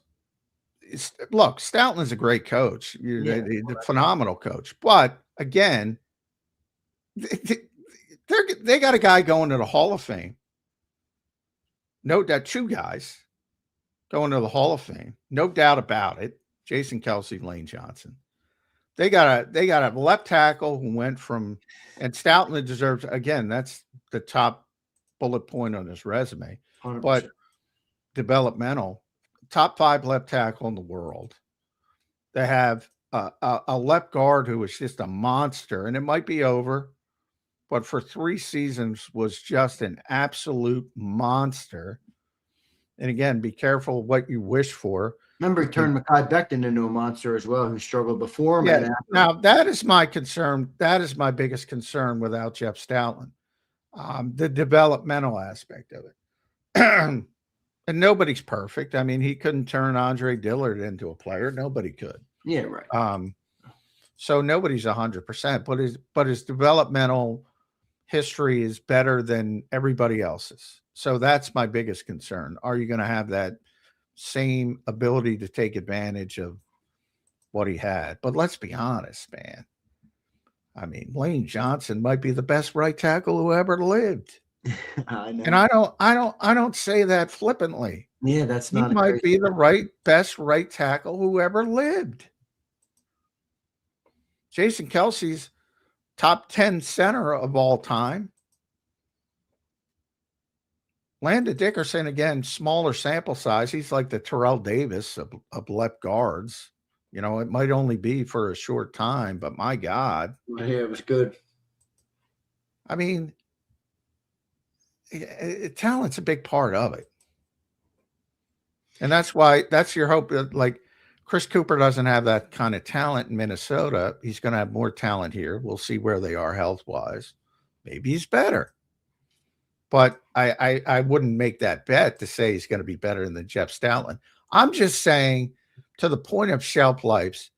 Stoutland's a great coach. A phenomenal coach. But again, they got a guy going to the Hall of Fame. Note that 2 guys going to the Hall of Fame. No doubt about it. Jason Kelce, Lane Johnson. They got a left tackle who went from, and Stoutland deserves, again, that's the top bullet point on his resume. 100%. But developmental. Top 5 left tackle in the world. They have a left guard who is just a monster, and it might be over, but for 3 seasons was just an absolute monster. And again, be careful what you wish for. Remember, he turned Mekhi Becton into a monster as well, who struggled before him. Yeah. Now, that is my concern. That is my biggest concern without Jeff Stoutland. The developmental aspect of it. And nobody's perfect. I mean, he couldn't turn Andre Dillard into a player. Nobody could. Yeah, right. So nobody's 100%, but his developmental history is better than everybody else's. So that's my biggest concern. Are you going to have that same ability to take advantage of what he had? But let's be honest, man. I mean, Lane Johnson might be the best right tackle who ever lived. I know. And I don't say that flippantly. Yeah, that's not. He might be the best right tackle who ever lived. Jason Kelce's top 10 center of all time. Landon Dickerson, again, smaller sample size. He's like the Terrell Davis of left guards. It might only be for a short time, but my God. Yeah, it was good. I mean, talent's a big part of it. And that's your hope. Like Chris Cooper doesn't have that kind of talent in Minnesota. He's going to have more talent here. We'll see where they are health-wise. Maybe he's better. But I wouldn't make that bet to say he's going to be better than Jeff Stoutland. I'm just saying, to the point of shelf lives,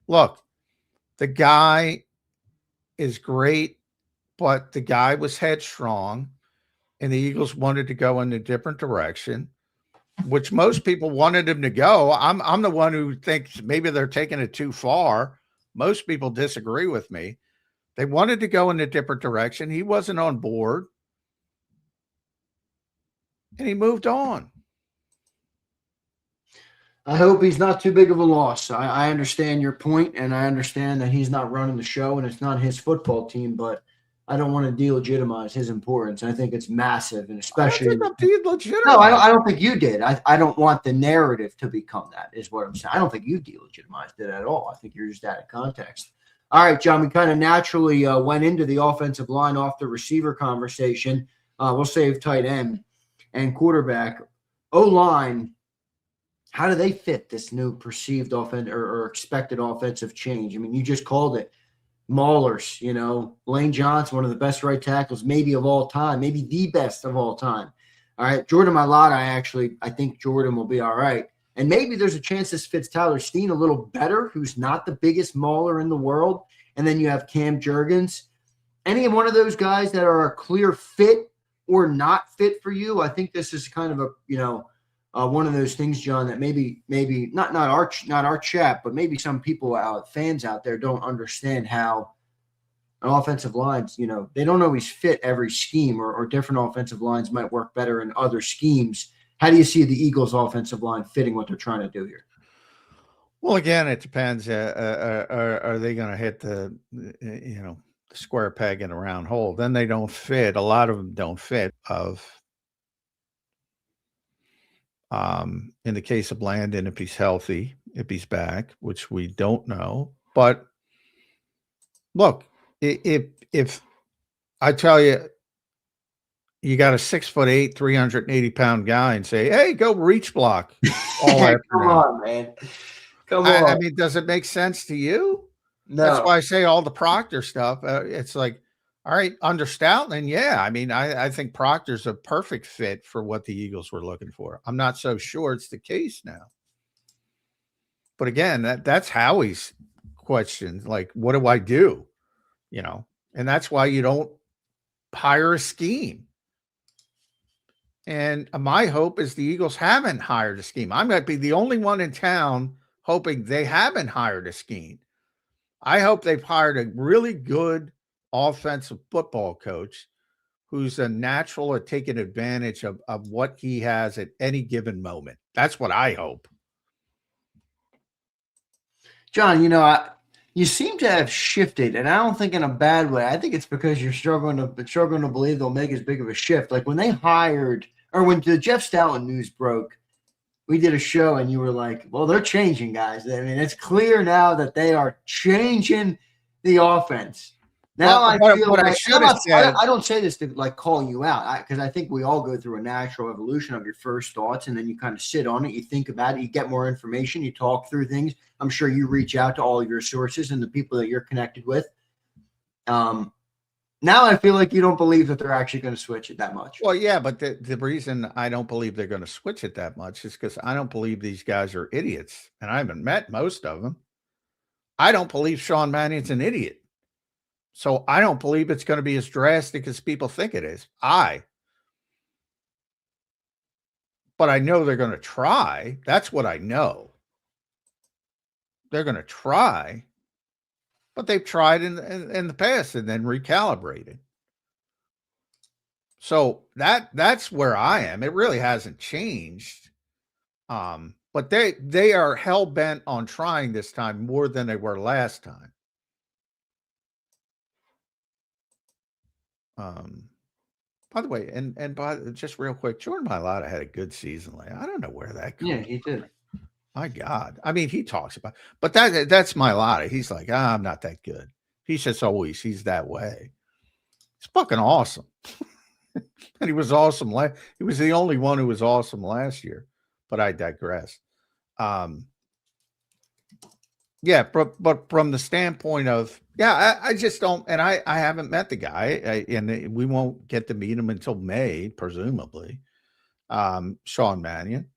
look, the guy is great, but the guy was headstrong. And the Eagles wanted to go in a different direction, which most people wanted him to go. I'm the one who thinks maybe they're taking it too far. Most people disagree with me. They wanted to go in a different direction. He wasn't on board. And he moved on. I hope he's not too big of a loss. I understand your point, and I understand that he's not running the show and it's not his football team, but I don't want to delegitimize his importance. I think it's massive, and especially. I don't think I'm delegitimising. No, I don't think you did. I don't want the narrative to become that, is what I'm saying. I don't think you delegitimized it at all. I think you're just out of context. All right, John, we kind of naturally went into the offensive line off the receiver conversation. We'll save tight end and quarterback. O-line, how do they fit this new perceived offense or expected offensive change? I mean, you just called it. Maulers, Lane Johnson, one of the best right tackles maybe of all time, maybe the best of all time. All right, Jordan Mailata, I think Jordan will be all right. And maybe there's a chance this fits Tyler Steen a little better, who's not the biggest mauler in the world. And then you have Cam Jurgens. Any one of those guys that are a clear fit or not fit for you? I think this is kind of a one of those things, John, that maybe not our chat, but maybe some people fans out there don't understand how an offensive lines, they don't always fit every scheme, or different offensive lines might work better in other schemes. How do you see the Eagles' offensive line fitting what they're trying to do here? Well, again, it depends. Are they going to hit the square peg in a round hole? Then they don't fit. A lot of them don't fit. In the case of Landon, if he's healthy, if he's back, which we don't know. But look, if I tell you, you got a 6'8", 380-pound guy and say, "Hey, go reach block all afternoon." Come on, man. Come on. I mean, does it make sense to you? No. That's why I say all the Proctor stuff. It's like, all right, under Stoutland, yeah. I mean, I think Proctor's a perfect fit for what the Eagles were looking for. I'm not so sure it's the case now. But again, that's Howie's question. Like, what do I do? And that's why you don't hire a scheme. And my hope is the Eagles haven't hired a scheme. I might be the only one in town hoping they haven't hired a scheme. I hope they've hired a really good offensive football coach who's a natural at taking advantage of what he has at any given moment. That's what I hope. John, you seem to have shifted, and I don't think in a bad way. I think it's because you're struggling to believe they'll make as big of a shift. Like when they hired, or when the Jeff Stoutland news broke, we did a show and you were like, well, they're changing, guys. I mean, it's clear now that they are changing the offense. Now I don't say this to like call you out, because I think we all go through a natural evolution of your first thoughts, and then you kind of sit on it, you think about it, you get more information, you talk through things. I'm sure you reach out to all of your sources and the people that you're connected with. Now I feel like you don't believe that they're actually going to switch it that much. Well, yeah, but the reason I don't believe they're going to switch it that much is because I don't believe these guys are idiots, and I haven't met most of them. I don't believe Sean Mannion's an idiot. So I don't believe it's going to be as drastic as people think it is. But I know they're going to try. That's what I know. They're going to try, but they've tried in the past and then recalibrated. So that's where I am. It really hasn't changed. But they are hell-bent on trying this time more than they were last time. By the way, just real quick, Jordan Mailata had a good season. I don't know where that comes. Yeah, he did. My God. I mean, he talks about, but that's Mailata. He's like, I'm not that good. He's he's that way. He's fucking awesome. And he was awesome. He was the only one who was awesome last year, but I digress. Yeah, but from the standpoint of, I just don't, and I haven't met the guy, and we won't get to meet him until May, presumably. Sean Mannion.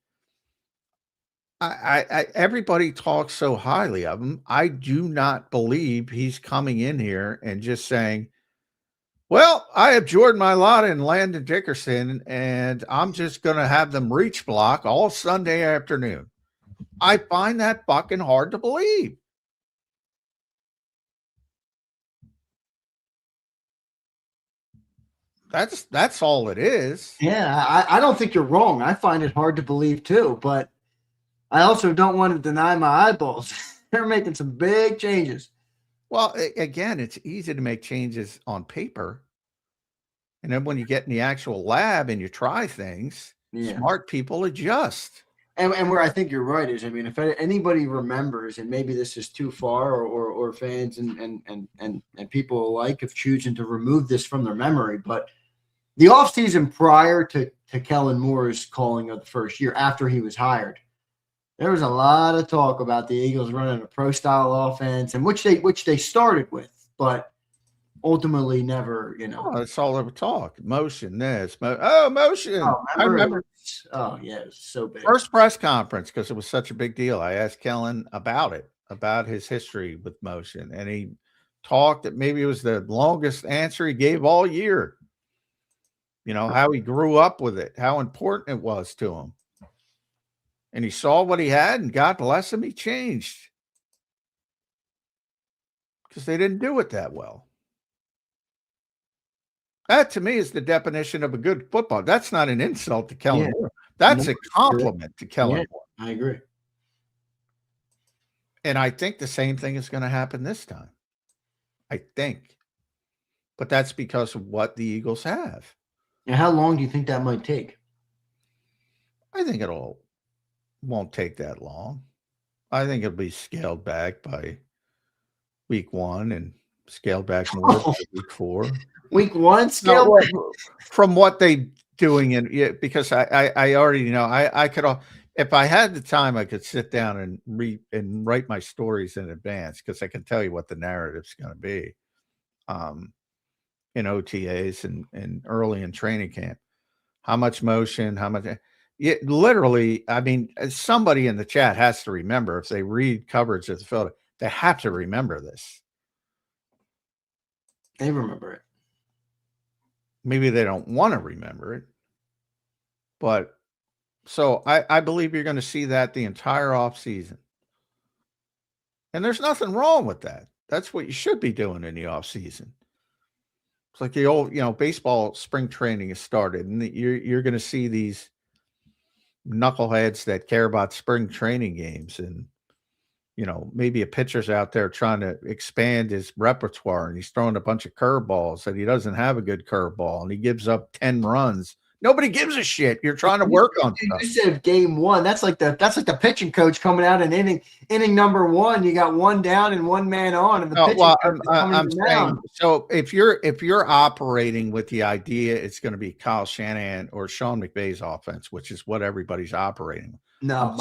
Everybody talks so highly of him. I do not believe he's coming in here and just saying, well, I have Jordan Mailata and Landon Dickerson, and I'm just going to have them reach block all Sunday afternoon. I find that fucking hard to believe. That's all it is. Yeah, I don't think you're wrong. I find it hard to believe too, but I also don't want to deny my eyeballs. They're making some big changes. Well, again, it's easy to make changes on paper. And then when you get in the actual lab and you try things, smart people adjust. And where I think you're right is, I mean, if anybody remembers, and maybe this is too far, or fans and people alike have choosing to remove this from their memory, but the offseason prior to Kellen Moore's calling of the first year after he was hired, there was a lot of talk about the Eagles running a pro style offense, and which they started with, but ultimately never, Oh, it's all over talk. Motion, motion. Oh, I remember. Oh, yeah, it was so big. First press conference, because it was such a big deal. I asked Kellen about it, about his history with motion, and he talked that maybe it was the longest answer he gave all year. How he grew up with it, how important it was to him. And he saw what he had, and God bless him, he changed. Because they didn't do it that well. That, to me, is the definition of a good football. That's not an insult to Kellen Moore. That's a compliment to Kellen Moore. I agree. And I think the same thing is going to happen this time. I think. But that's because of what the Eagles have. Now, how long do you think that might take? I think won't take that long. I think it'll be scaled back by week 1 and scaled back more by week 4. Week 1 scale from what they doing because I already know I could, if I had the time, I could sit down and read and write my stories in advance, because I can tell you what the narrative's going to be in OTAs and early in training camp. How much motion, how much literally, I mean, somebody in the chat has to remember, if they read coverage of the field, they have to remember this. They remember it. Maybe they don't want to remember it. But so I believe you're going to see that the entire offseason. And there's nothing wrong with that. That's what you should be doing in the offseason. It's like the old, baseball spring training has started, and you're going to see these knuckleheads that care about spring training games, and maybe a pitcher's out there trying to expand his repertoire, and he's throwing a bunch of curveballs, and he doesn't have a good curveball, and he gives up 10 runs. Nobody gives a shit. You're trying to work on stuff. You said game 1. That's like the pitching coach coming out in inning number 1. You got 1 down and 1 man on, and the pitching coach I'm saying, so if you're operating with the idea it's going to be Kyle Shanahan or Sean McVay's offense, which is what everybody's operating. No,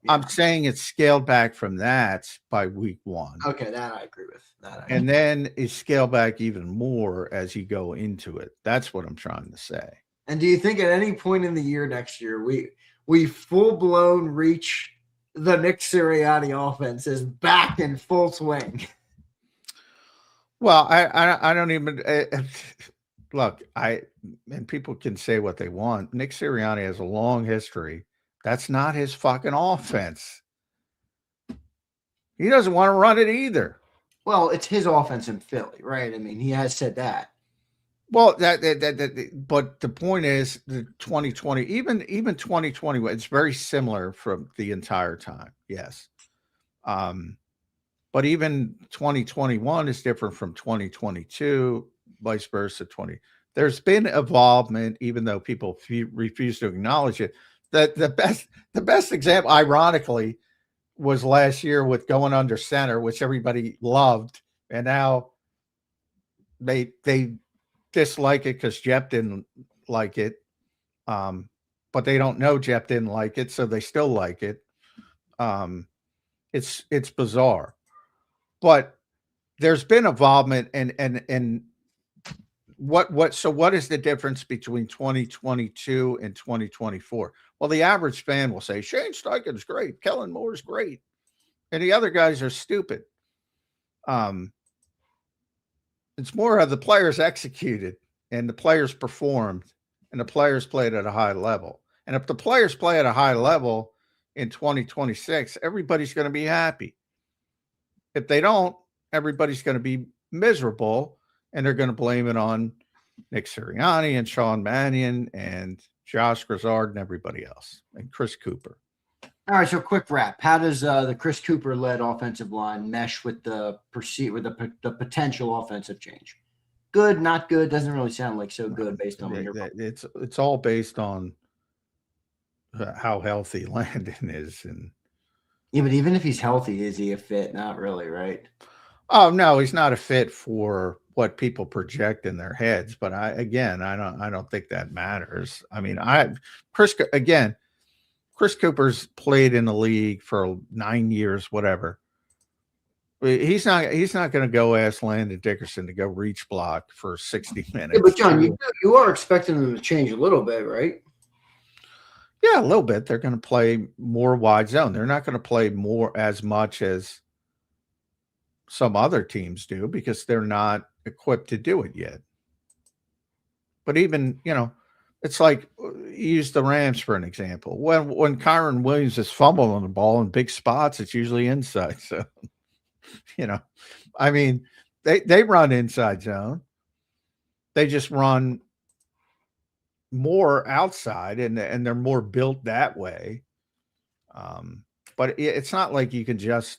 I'm saying it's scaled back from that by week 1. Okay, that I agree with. And then it's scaled back even more as you go into it. That's what I'm trying to say. And do you think at any point in the year next year we full-blown reach the Nick Sirianni offense is back in full swing? Well, I don't even look. And people can say what they want. Nick Sirianni has a long history. That's not his fucking offense. He doesn't want to run it either. Well, it's his offense in Philly, right? I mean, he has said that. Well, but the point is, the 2020, even 2020, it's very similar from the entire time. Yes. But even 2021 is different from 2022, vice versa. There's been involvement, even though people refuse to acknowledge it. That the best example, ironically, was last year with going under center, which everybody loved, and now they dislike it because Jep didn't like it, but they don't know Jep didn't like it, so they still like it. It's bizarre, but there's been involvement, and what is the difference between 2022 and 2024? Well, the average fan will say Shane Steichen's great, Kellen Moore's great, and the other guys are stupid. It's more of the players executed and the players performed and the players played at a high level. And if the players play at a high level in 2026, everybody's going to be happy. If they don't, everybody's going to be miserable, and they're going to blame it on Nick Sirianni and Sean Mannion and Josh Grizzard and everybody else, and Chris Cooper. All right, so quick wrap. How does the Chris Cooper-led offensive line mesh with the potential offensive change? Good, not good? Doesn't really sound like so good based on what you're. It's all based on how healthy Landon is. And Yeah, but even if he's healthy, is he a fit? Not really, right? oh no, he's not a fit for what people project in their heads. But I don't think that matters. I mean, Chris Cooper's played in the league for 9 years, whatever. He's not going to go ask Landon Dickerson to go reach block for 60 minutes. Yeah, but John, you are expecting them to change a little bit, right? Yeah, a little bit. They're going to play more wide zone. They're not going to play as much as some other teams do because they're not equipped to do it yet. But even, it's like use the Rams for an example. When Kyron Williams is fumbling the ball in big spots, it's usually inside. So, I mean, they run inside zone. They just run more outside, and they're more built that way. But it's not like you can just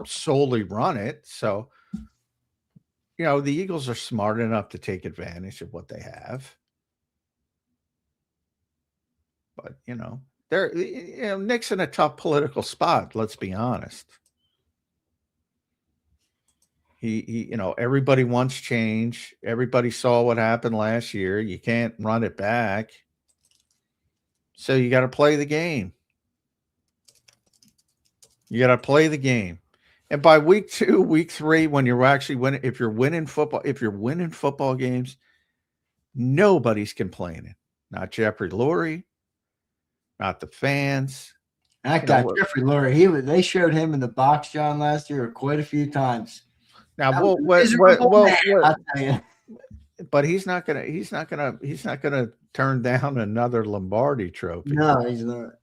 solely run it. So, the Eagles are smart enough to take advantage of what they have. But, they're, Nick's in a tough political spot. Let's be honest. He everybody wants change. Everybody saw what happened last year. You can't run it back. So you got to play the game. You got to play the game. And by week 2, week 3, when you're actually winning, if you're winning football games, nobody's complaining. Not Jeffrey Lurie, not the fans. That guy, Jeffrey Lurie, they showed him in the box, John, last year quite a few times. Now, but he's not gonna turn down another Lombardi trophy. No, he's not.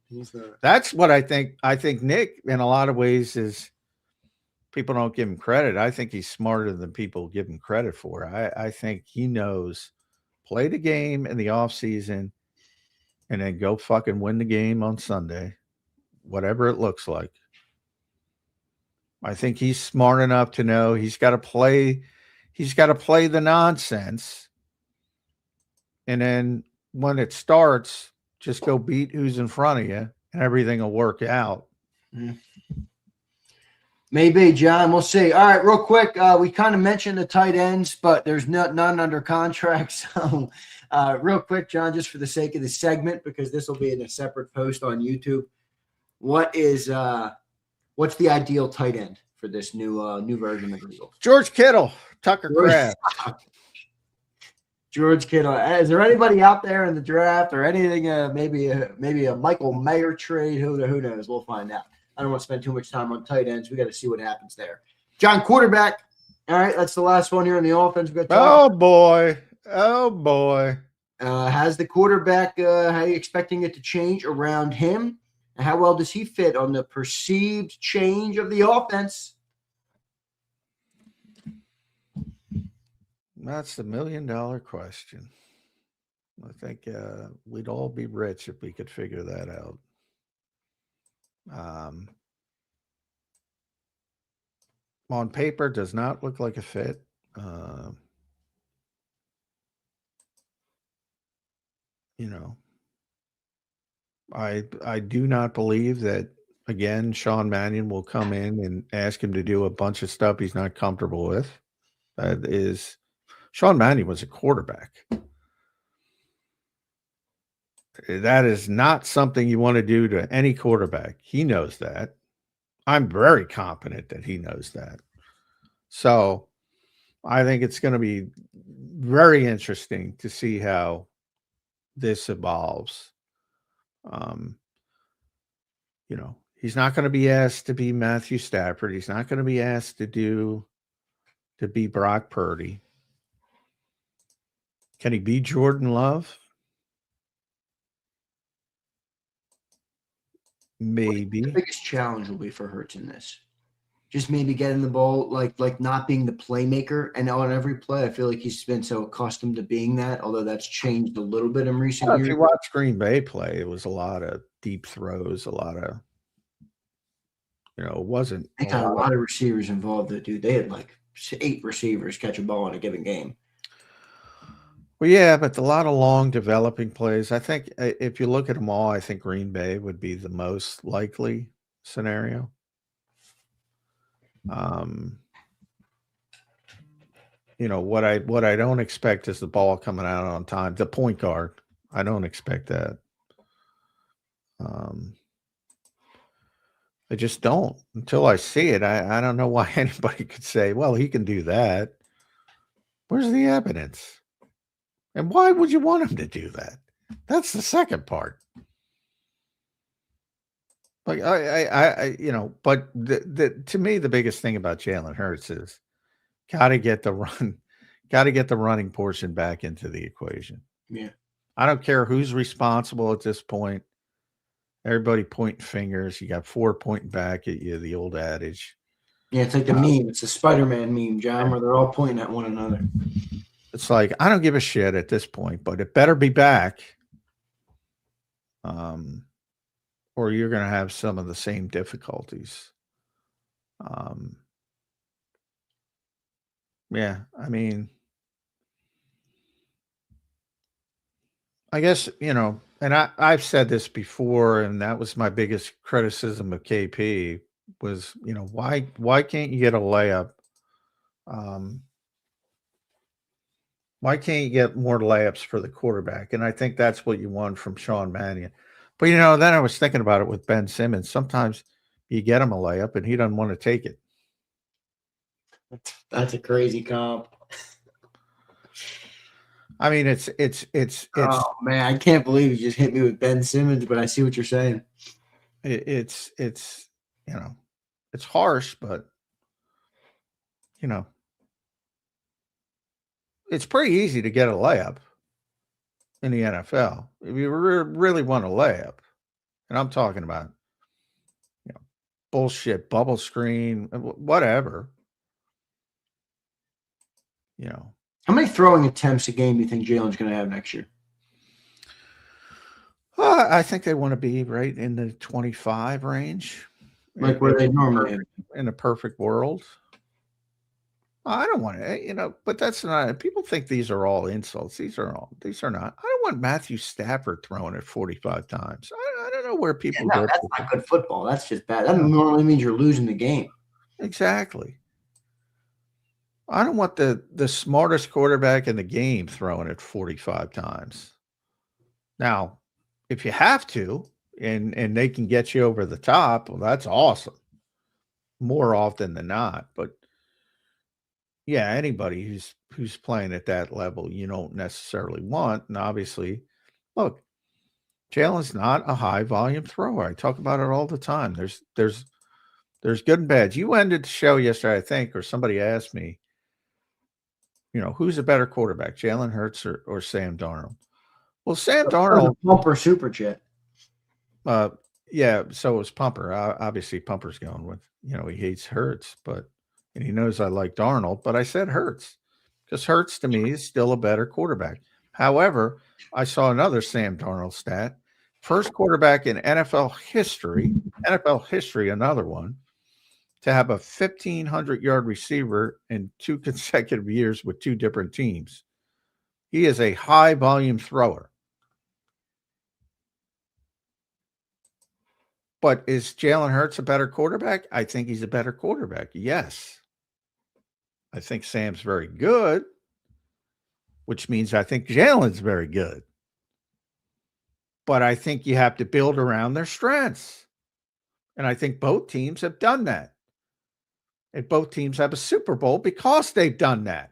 That's what I think. I think Nick, in a lot of ways, is people don't give him credit. I think he's smarter than people give him credit for. I think he knows play the game in the offseason and then go fucking win the game on Sunday, whatever it looks like. I think he's smart enough to know he's got to play the nonsense. And then when it starts, just go beat who's in front of you and everything will work out. Maybe, John. We'll see. All right, real quick. We kind of mentioned the tight ends, but there's none under contract. So real quick, John, just for the sake of the segment, because this will be in a separate post on YouTube. What's the ideal tight end for this new version of the Eagles? George Kittle, Tucker Kraft. George Kittle. Is there anybody out there in the draft or anything? Maybe a Michael Mayer trade. Who knows? We'll find out. I don't want to spend too much time on tight ends. We got to see what happens there. John, quarterback. All right, that's the last one here on the offense. Oh boy. Has the quarterback? How are you expecting it to change around him? And how well does he fit on the perceived change of the offense? That's the $1 million question. I think we'd all be rich if we could figure that out. On paper, does not look like a fit. I do not believe that, again, Sean Mannion will come in and ask him to do a bunch of stuff he's not comfortable with. Sean Mannion was a quarterback. That is not something you want to do to any quarterback. He knows that. I'm very confident that he knows that. So I think it's going to be very interesting to see how this evolves. He's not going to be asked to be Matthew Stafford. He's not going to be asked to be Brock Purdy. Can he be Jordan Love? Maybe. The biggest challenge will be for Hurts in this. Just maybe getting the ball, like not being the playmaker. And on every play, I feel like he's been so accustomed to being that, although that's changed a little bit in recent years. If you watch Green Bay play, it was a lot of deep throws, a lot of, it wasn't. They got a lot of receivers involved, dude. They had like 8 receivers catch a ball in a given game. Well, yeah, but a lot of long developing plays. I think if you look at them all, I think Green Bay would be the most likely scenario. What I don't expect is the ball coming out on time. The point guard, I don't expect that. I just don't until I see it. I don't know why anybody could say, well, he can do that. Where's the evidence? And why would you want him to do that? That's the second part. Like but to me, the biggest thing about Jalen Hurts is got to get the running portion back into the equation. Yeah. I don't care who's responsible at this point. Everybody pointing fingers. You got 4 pointing back at you, the old adage. Yeah, it's like the meme. It's a Spider-Man meme, John, where they're all pointing at one another. It's like, I don't give a shit at this point, but it better be back. Or you're going to have some of the same difficulties. Yeah, I mean, I guess, and I've said this before, and that was my biggest criticism of KP was, why can't you get a layup? Why can't you get more layups for the quarterback? And I think that's what you want from Sean Mannion. But, then I was thinking about it with Ben Simmons. Sometimes you get him a layup and he doesn't want to take it. That's a crazy comp. I mean, it's. Oh man, I can't believe you just hit me with Ben Simmons, but I see what you're saying. It's harsh, but it's pretty easy to get a layup in the NFL if you really want a layup, and I'm talking about bullshit bubble screen, whatever. How many throwing attempts a game do you think Jalen's going to have next year? I think they want to be right in the 25 range. Like where they normally in a perfect world. I don't want to, but that's not. People think these are all insults. These are not. I don't want Matthew Stafford throwing it 45 times. I don't know where people go. That's not good football. That's just bad. That normally means you're losing the game. Exactly. I don't want the smartest quarterback in the game throwing it 45 times. Now, if you have to, and they can get you over the top, well, that's awesome. More often than not, but yeah, anybody who's playing at that level, you don't necessarily want. And obviously, look, Jalen's not a high volume thrower. I talk about it all the time. There's good and bad. You ended the show yesterday, I think, or somebody asked me, who's a better quarterback, Jalen Hurts or Sam Darnold? Well, Sam Darnold. Pumper super chat. Yeah, so it was Pumper. Obviously, Pumper's going with, he hates Hurts, and he knows I like Darnold, but I said Hurts because Hurts to me is still a better quarterback. However, I saw another Sam Darnold stat. First quarterback in NFL history, another one, to have a 1,500-yard receiver in 2 consecutive years with 2 different teams. He is a high-volume thrower. But is Jalen Hurts a better quarterback? I think he's a better quarterback, yes. I think Sam's very good, which means I think Jalen's very good. But I think you have to build around their strengths. And I think both teams have done that. And both teams have a Super Bowl because they've done that.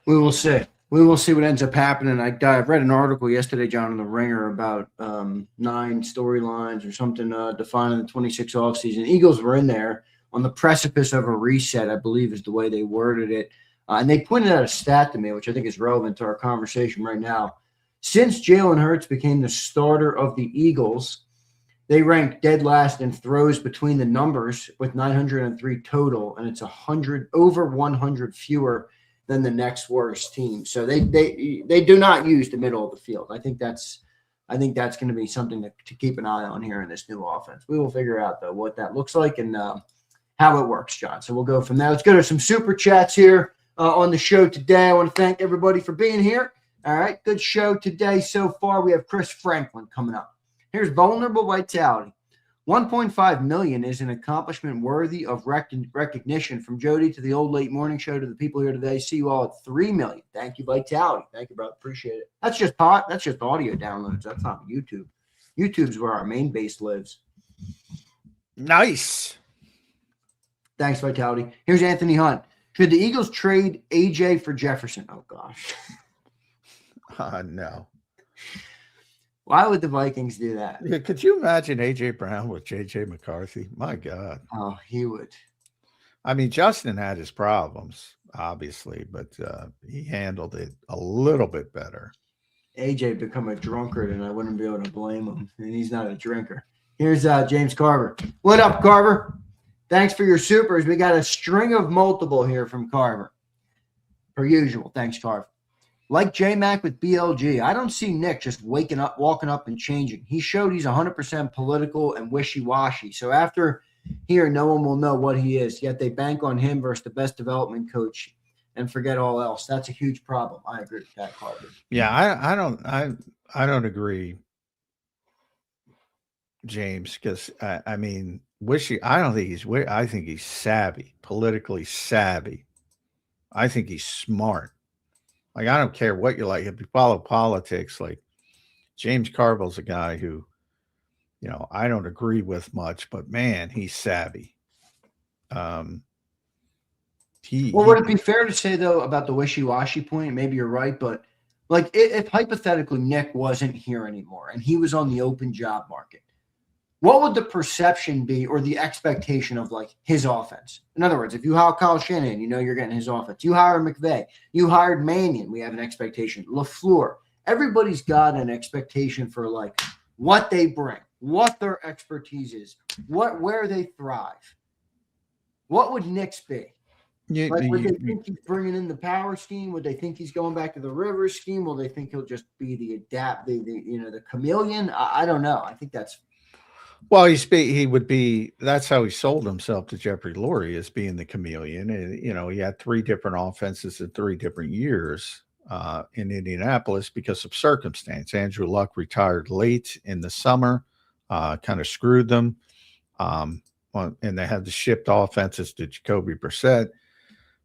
We will see. We will see what ends up happening. I read an article yesterday, John, in the Ringer about 9 storylines or something defining the 26 offseason. Eagles were in there on the precipice of a reset, I believe is the way they worded it. And they pointed out a stat to me, which I think is relevant to our conversation right now. Since Jalen Hurts became the starter of the Eagles, they ranked dead last in throws between the numbers with 903 total, and it's over 100 fewer than the next worst team. So they do not use the middle of the field. I think that's going to be something to keep an eye on here in this new offense. We will figure out though what that looks like and how it works, John. So we'll go from there. Let's go to some super chats here. on the show today. I want to thank everybody for being here. All right, good show today so far. We have Chris Franklin coming up. Here's Vulnerable Vitality. 1.5 million is an accomplishment worthy of recognition. From Jody to the Old Late Morning Show to the people here today. See you all at 3 million. Thank you, Vitality. Thank you, brother. Appreciate it. That's just audio downloads. That's not YouTube. YouTube's where our main base lives. Nice. Thanks, Vitality. Here's Anthony Hunt. Should the Eagles trade AJ for Jefferson? Oh, gosh. No. Why would the Vikings do that? Yeah, could you imagine A.J. Brown with J.J. McCarthy? My God. Oh, he would. I mean, Justin had his problems, obviously, but he handled it a little bit better. AJ become a drunkard, and I wouldn't be able to blame him. And he's not a drinker. Here's James Carver. What up, Carver? Thanks for your supers. We got a string of multiple here from Carver. Per usual. Thanks, Carver. Like J-Mac with BLG, I don't see Nick just walking up and changing. He showed he's 100% political and wishy-washy. So after here, no one will know what he is. Yet they bank on him versus the best development coach and forget all else. That's a huge problem. I agree with that, Carver. Yeah, I don't agree, James, because I mean, I don't think he's. I think he's savvy, politically savvy. I think he's smart. Like, I don't care what you like. If you follow politics, like James Carville's a guy who, I don't agree with much, but man, he's savvy. Would it be fair to say, though, about the wishy-washy point? Maybe you're right, but like if hypothetically Nick wasn't here anymore and he was on the open job market, what would the perception be or the expectation of like his offense? In other words, if you hire Kyle Shanahan, you're getting his offense. You hire McVay. You hired Mannion. We have an expectation. LaFleur. Everybody's got an expectation for like what they bring, what their expertise is, where they thrive. What would Nick's be? Would they think he's bringing in the power scheme? Would they think he's going back to the Rivers scheme? Will they think he'll just be the chameleon? I don't know. I think that's. Well, he would be. That's how he sold himself to Jeffrey Lurie, as being the chameleon. And he had 3 different offenses in 3 different years in Indianapolis because of circumstance. Andrew Luck retired late in the summer, kind of screwed them, and they had to shift offenses to Jacoby Brissett.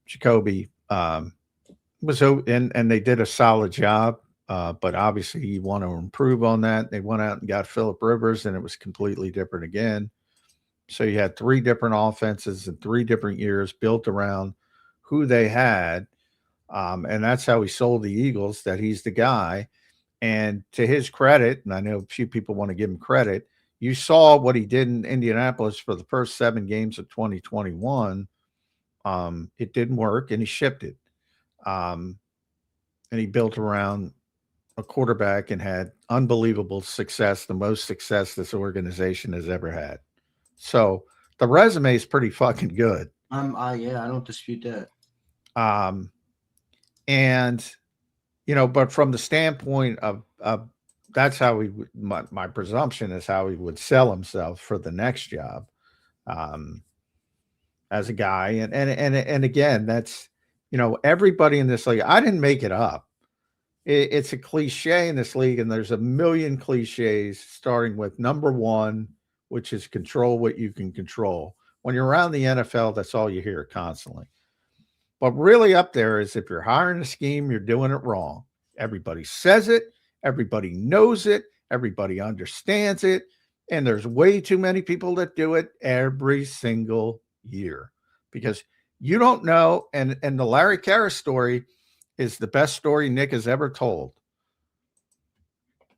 Jacoby was, and they did a solid job. But obviously you want to improve on that. They went out and got Phillip Rivers, and it was completely different again. So you had 3 different offenses in 3 different years built around who they had. And that's how he sold the Eagles, that he's the guy. And to his credit, and I know a few people want to give him credit, you saw what he did in Indianapolis for the first 7 games of 2021. It didn't work, and he shipped it. And he built around a quarterback and had unbelievable success, the most success this organization has ever had. So the resume is pretty fucking good. I don't dispute that. And but from the standpoint of that's how he would, my presumption is how he would sell himself for the next job, as a guy. And again, that's, everybody in this league, I didn't make it up. It's a cliche in this league, and there's a million cliches, starting with number 1, which is control what you can control. When you're around the NFL, that's all you hear constantly. But really up there is, if you're hiring a scheme, you're doing it wrong. Everybody says it. Everybody knows it. Everybody understands it. And there's way too many people that do it every single year, because you don't know. And the Larry Karras story is the best story Nick has ever told,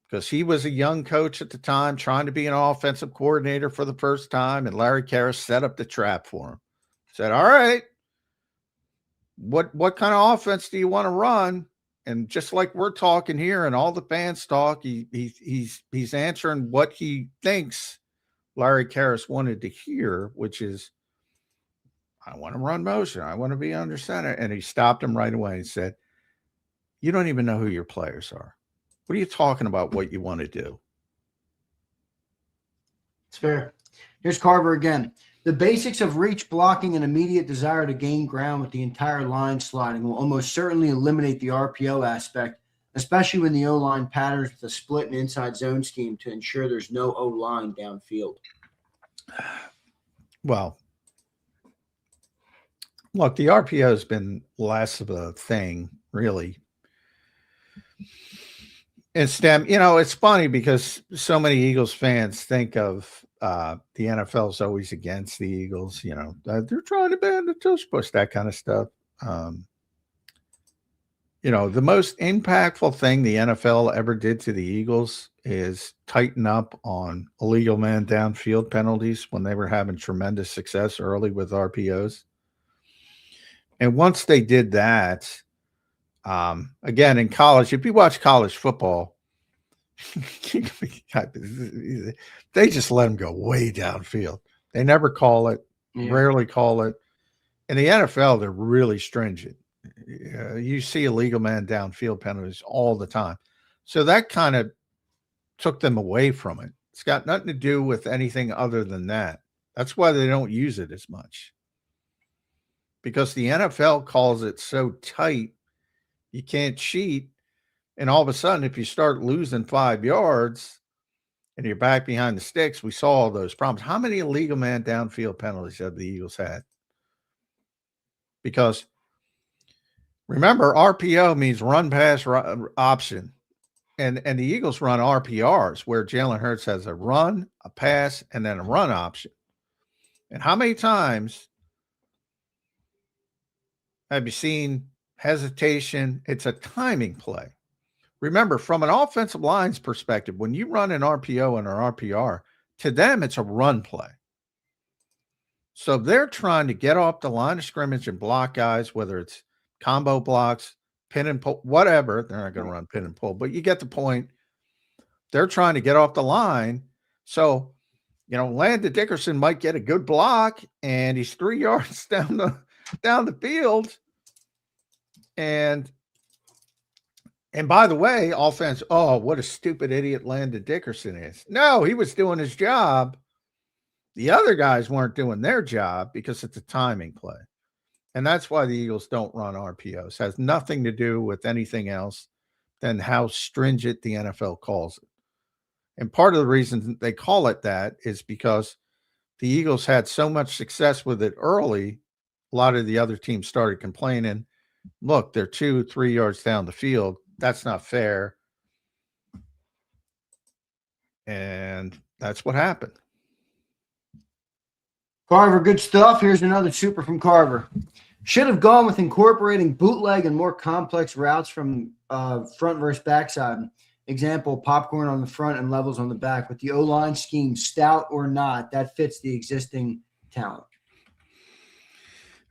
because he was a young coach at the time trying to be an offensive coordinator for the first time, and Larry Karras set up the trap for him. Said, all right, what kind of offense do you want to run? And just like we're talking here and all the fans talk, he's answering what he thinks Larry Karras wanted to hear, which is, I want to run motion. I want to be under center. And he stopped him right away and said, you don't even know who your players are. What are you talking about what you want to do? It's fair. Here's Carver again. The basics of reach, blocking, and immediate desire to gain ground with the entire line sliding will almost certainly eliminate the RPO aspect, especially when the O-line patterns with a split and inside zone scheme to ensure there's no O-line downfield. Well, look, the RPO has been less of a thing, really. It's it's funny because so many Eagles fans think of the NFL is always against the Eagles. They're trying to ban the tush push, that kind of stuff. The most impactful thing the NFL ever did to the Eagles is tighten up on illegal man downfield penalties when they were having tremendous success early with RPOs. And once they did that, again, in college, if you watch college football, they just let them go way downfield. They never call it, rarely call it. In the NFL, they're really stringent. You see illegal man downfield penalties all the time. So that kind of took them away from it. It's got nothing to do with anything other than that. That's why they don't use it as much. Because the NFL calls it so tight, you can't cheat. And all of a sudden, if you start losing 5 yards and you're back behind the sticks, we saw all those problems. How many illegal man downfield penalties have the Eagles had? Because remember, RPO means run pass option. And the Eagles run RPRs where Jalen Hurts has a run, a pass, and then a run option. And how many times have you seen hesitation? It's a timing play. Remember, from an offensive line's perspective, when you run an RPO and an RPR, to them, it's a run play. So they're trying to get off the line of scrimmage and block guys, whether it's combo blocks, pin and pull, whatever. They're not going to run pin and pull, but you get the point. They're trying to get off the line. So, Landon Dickerson might get a good block, and he's 3 yards down the field. And by the way, offense, oh, what a stupid idiot Landon Dickerson is. No, he was doing his job. The other guys weren't doing their job because it's a timing play. And that's why the Eagles don't run RPOs. It has nothing to do with anything else than how stringent the NFL calls it. And part of the reason they call it that is because the Eagles had so much success with it early, a lot of the other teams started complaining, look, they're 2-3 yards down the field. That's not fair. And that's what happened. Carver, good stuff. Here's another super from Carver. Should have gone with incorporating bootleg and more complex routes from front versus backside. Example, popcorn on the front and levels on the back. With the O-line scheme, stout or not, that fits the existing talent.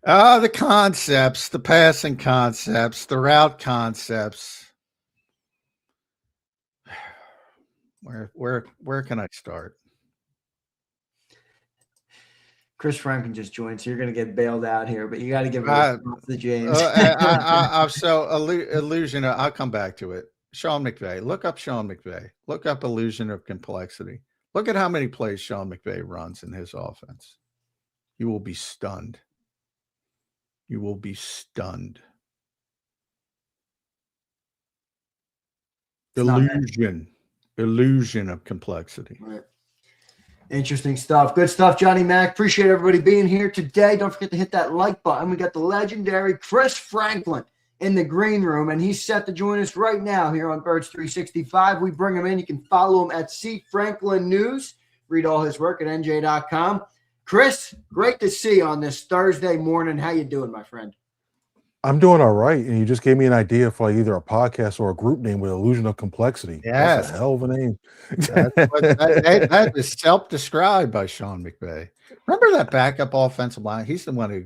The concepts, the passing concepts, the route concepts. Where can I start? Chris Franklin just joined, so you're going to get bailed out here, but you got to give it to the James. I'm so illusion. I'll come back to it. Sean McVay. Look up Sean McVay. Look up illusion of complexity. Look at how many plays Sean McVay runs in his offense. You will be stunned. You will be stunned. Illusion of complexity. Right. Interesting stuff. Good stuff, Johnny Mac. Appreciate everybody being here today. Don't forget to hit that like button. We got the legendary Chris Franklin in the green room, and he's set to join us right now here on Birds 365. We bring him in. You can follow him at C Franklin News. Read all his work at NJ.com. Chris, great to see you on this Thursday morning. How you doing, my friend? I'm doing all right, and you just gave me an idea for either a podcast or a group name with Illusion of Complexity. Yeah, that's a hell of a name. That is self-described by Sean McVay. Remember that backup offensive line? He's the one who,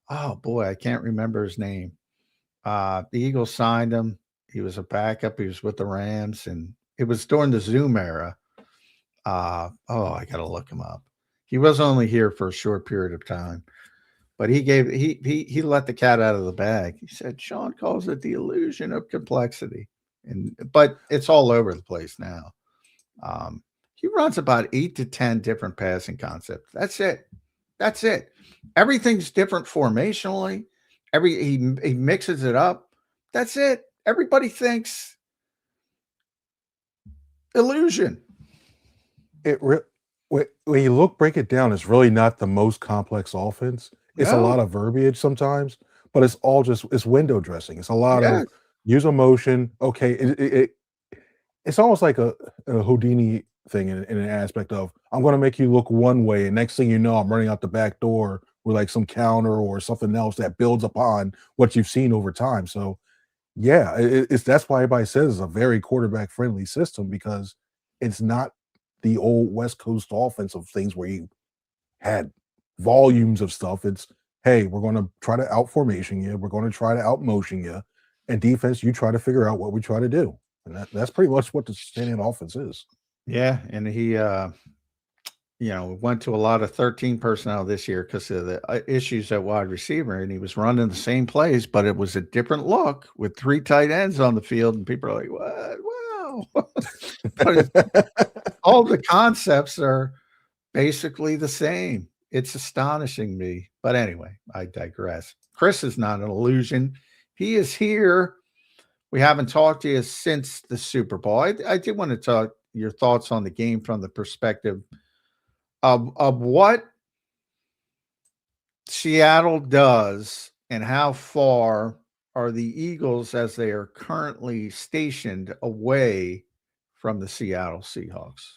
oh boy, I can't remember his name. The Eagles signed him. He was a backup. He was with the Rams, and it was during the Zoom era. I got to look him up. He was only here for a short period of time. But he let the cat out of the bag. He said, Sean calls it the illusion of complexity. But it's all over the place now. He runs about 8 to 10 different passing concepts. That's it. That's it. Everything's different formationally. He mixes it up. That's it. Everybody thinks illusion. When you break it down, it's really not the most complex offense. It's a No. lot of verbiage sometimes, but it's all it's window dressing. It's a lot Yes. of use a motion. Okay, it's almost like a Houdini thing in an aspect of I'm going to make you look one way, and next thing you know, I'm running out the back door with like some counter or something else that builds upon what you've seen over time. So, yeah, it's that's why everybody says it's a very quarterback friendly system, because it's not the old West Coast offensive things where you had volumes of stuff. It's, hey, we're going to try to out formation you, we're going to try to out motion you, and defense, you try to figure out what we try to do. And that's pretty much what the Sirianni offense is. Yeah, and he, went to a lot of 13 personnel this year because of the issues at wide receiver, and he was running the same plays, but it was a different look with 3 tight ends on the field, and people are like, "What? Wow!" But all the concepts are basically the same. It's astonishing me, but anyway, I digress. Chris is not an illusion. He is here. We haven't talked to you since the Super Bowl. I did want to talk your thoughts on the game from the perspective of what Seattle does and how far are the Eagles, as they are currently stationed, away from the Seattle Seahawks.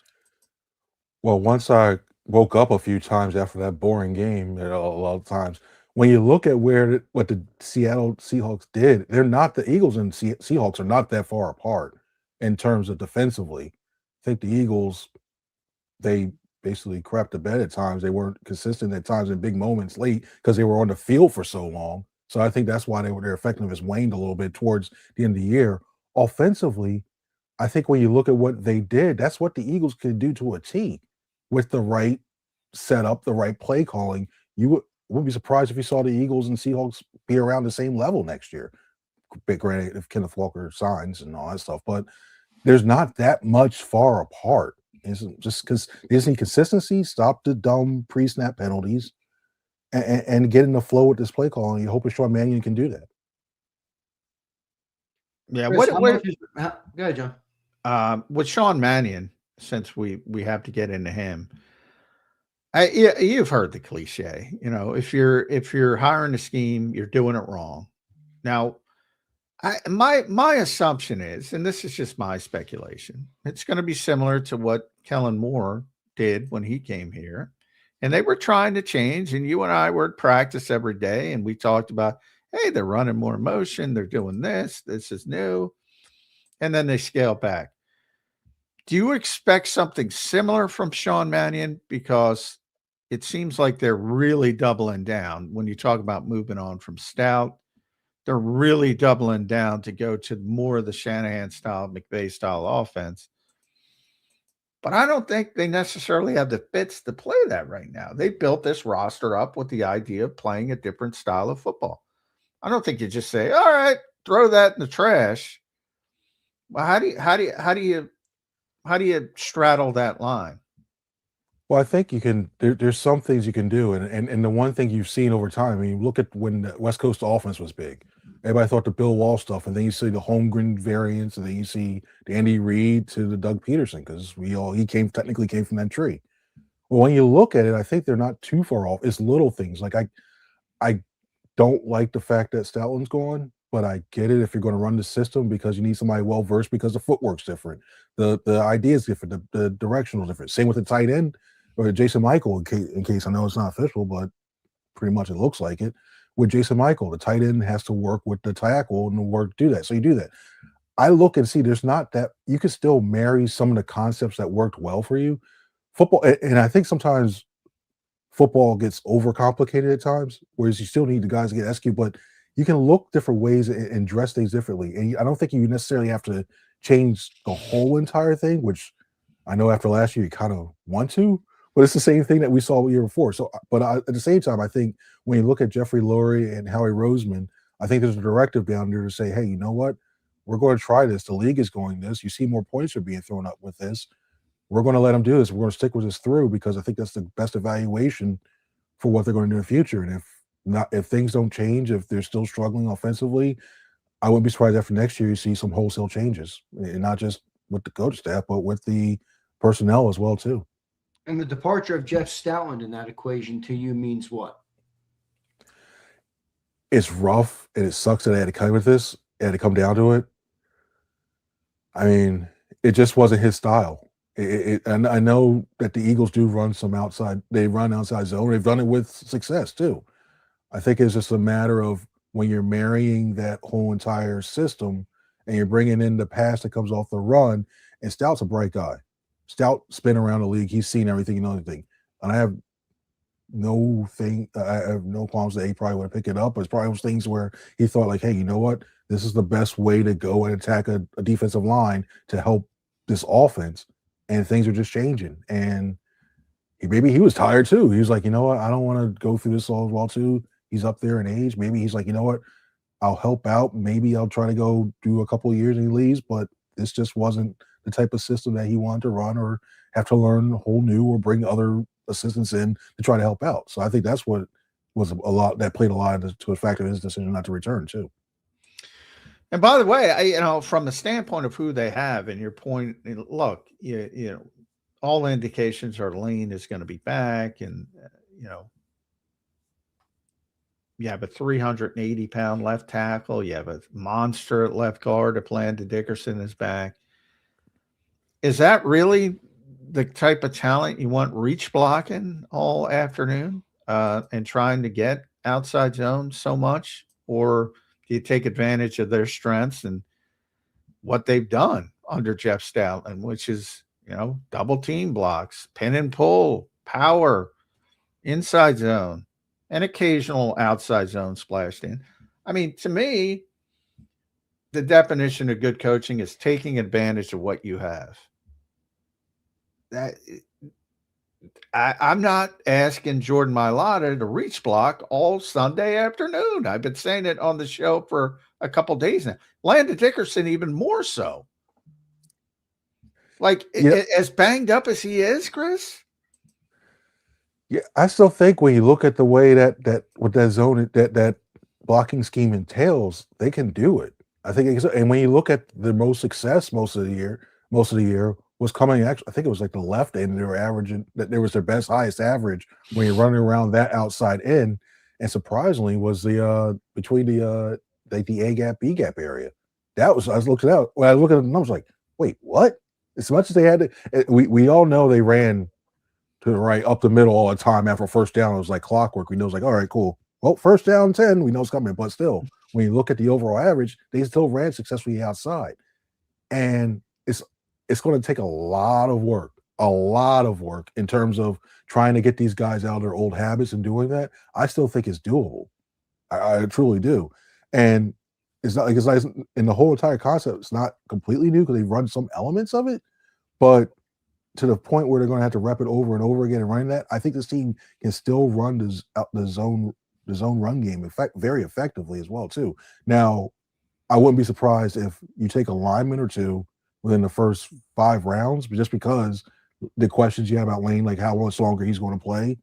Well, once I woke up a few times after that boring game, a lot of times, when you look at what the Seattle Seahawks did, they're not, the Eagles and Seahawks are not that far apart in terms of defensively. I think the Eagles, they basically crapped the bed at times. They weren't consistent at times in big moments late because they were on the field for so long. So I think that's why their effectiveness waned a little bit towards the end of the year. Offensively, I think when you look at what they did, that's what the Eagles could do to a T with the right setup, the right play calling. You wouldn't be surprised if you saw the Eagles and Seahawks be around the same level next year. Granted, if Kenneth Walker signs and all that stuff, but there's not that much far apart. It's just because there's any consistency, stop the dumb pre-snap penalties, and get in the flow with this play calling. You hope Sean Mannion can do that. Yeah, Chris, go ahead, John. With Sean Mannion, since we have to get into him, you've heard the cliche. If you're hiring a scheme, you're doing it wrong. Now, my assumption is, and this is just my speculation, it's going to be similar to what Kellen Moore did when he came here, and they were trying to change. And you and I were at practice every day, and we talked about, hey, they're running more motion, they're doing this is new, and then they scale back. Do you expect something similar from Sean Mannion? Because it seems like they're really doubling down when you talk about moving on from Stout. They're really doubling down to go to more of the Shanahan style, McVay style offense. But I don't think they necessarily have the fits to play that right now. They built this roster up with the idea of playing a different style of football. I don't think you just say, all right, throw that in the trash. Well, how do you straddle that line? Well, I think you can. There's some things you can do, and the one thing you've seen over time. I mean, look at when the West Coast offense was big. Everybody thought the Bill Wall stuff, and then you see the Holmgren variants, and then you see the Andy Reid to the Doug Peterson, because he technically came from that tree. Well, when you look at it, I think they're not too far off. It's little things like I don't like the fact that Stoutland's gone, but I get it if you're going to run the system because you need somebody well versed because the footwork's different, the idea is different, the directional different. Same with the tight end or Jason Michael, in case I know it's not official, but pretty much it looks like it. With Jason Michael, the tight end has to work with the tackle and work do that. So you do that. I look and see there's not that you can still marry some of the concepts that worked well for you. Football, and I think sometimes football gets overcomplicated at times, whereas you still need the guys to get SQ, but you can look different ways and dress things differently. And I don't think you necessarily have to change the whole entire thing, which I know after last year you kind of want to, but it's the same thing that we saw the year before. So, but at the same time, I think when you look at Jeffrey Lurie and Howie Roseman, I think there's a directive down there to say, hey, you know what? We're going to try this. The league is going this. You see more points are being thrown up with this. We're going to let them do this. We're going to stick with this through because I think that's the best evaluation for what they're going to do in the future. And if things don't change, if they're still struggling offensively, I wouldn't be surprised after next year you see some wholesale changes, and not just with the coach staff, but with the personnel as well too. And the departure of Jeff Stoutland in that equation to you means what? It's rough and it sucks that they had to cut with this. It had to come down to it. I mean, it just wasn't his style. And I know that the Eagles do run some outside. They run outside zone. They've done it with success too. I think it's just a matter of when you're marrying that whole entire system and you're bringing in the pass that comes off the run. And Stout's a bright guy. Stout's been around the league. He's seen everything and everything. And I have no qualms that he probably would pick it up. But it's probably those things where he thought like, hey, you know what? This is the best way to go and attack a defensive line to help this offense. And things are just changing. And maybe he was tired too. He was like, you know what? I don't want to go through this all as well too. He's up there in age. Maybe he's like, you know what? I'll help out. Maybe I'll try to go do a couple of years and he leaves. But this just wasn't the type of system that he wanted to run or have to learn a whole new or bring other assistants in to try to help out. So I think that's what was a lot that played a lot to a factor in his decision not to return too. And by the way, from the standpoint of who they have, and your point, look, you know, all indications are Lane is going to be back, and you have a 380-pound left tackle, you have a monster at left guard. Atlanta Dickerson is back. Is that really the type of talent you want reach blocking all afternoon and trying to get outside zone so much, or do you take advantage of their strengths and what they've done under Jeff Stoutland, which is, double team blocks, pin and pull, power, inside zone, and occasional outside zone splashed in? I mean, to me, the definition of good coaching is taking advantage of what you have. I'm not asking Jordan Mailata to reach block all Sunday afternoon. I've been saying it on the show for a couple days now. Landon Dickerson even more so. Like, as banged up as he is, Chris. Yeah, I still think when you look at the way that with that zone that blocking scheme entails, they can do it. I think, and when you look at the most success most of the year was coming. Actually, I think it was like the left end. They were averaging that there was their best, highest average when you're running around that outside end. And surprisingly, was the between the like the A gap, B gap area. That was, I was looking out when I was looking at the numbers, like, wait, what? As much as they had to, we all know they ran to the right up the middle all the time after a first down. It was like clockwork. We know it's like, all right, cool. Well, first down 10, we know it's coming, but still, when you look at the overall average, they still ran successfully outside. And it's going to take a lot of work in terms of trying to get these guys out of their old habits and doing that. I still think it's doable. I truly do. And it's not like it's nice in the whole entire concept. It's not completely new because they run some elements of it, but to the point where they're going to have to rep it over and over again and running that, I think this team can still run the zone run game very effectively as well too. Now, I wouldn't be surprised if you take a lineman or two within the first 5 rounds, but just because the questions you have about Lane, like how much longer he's going to play,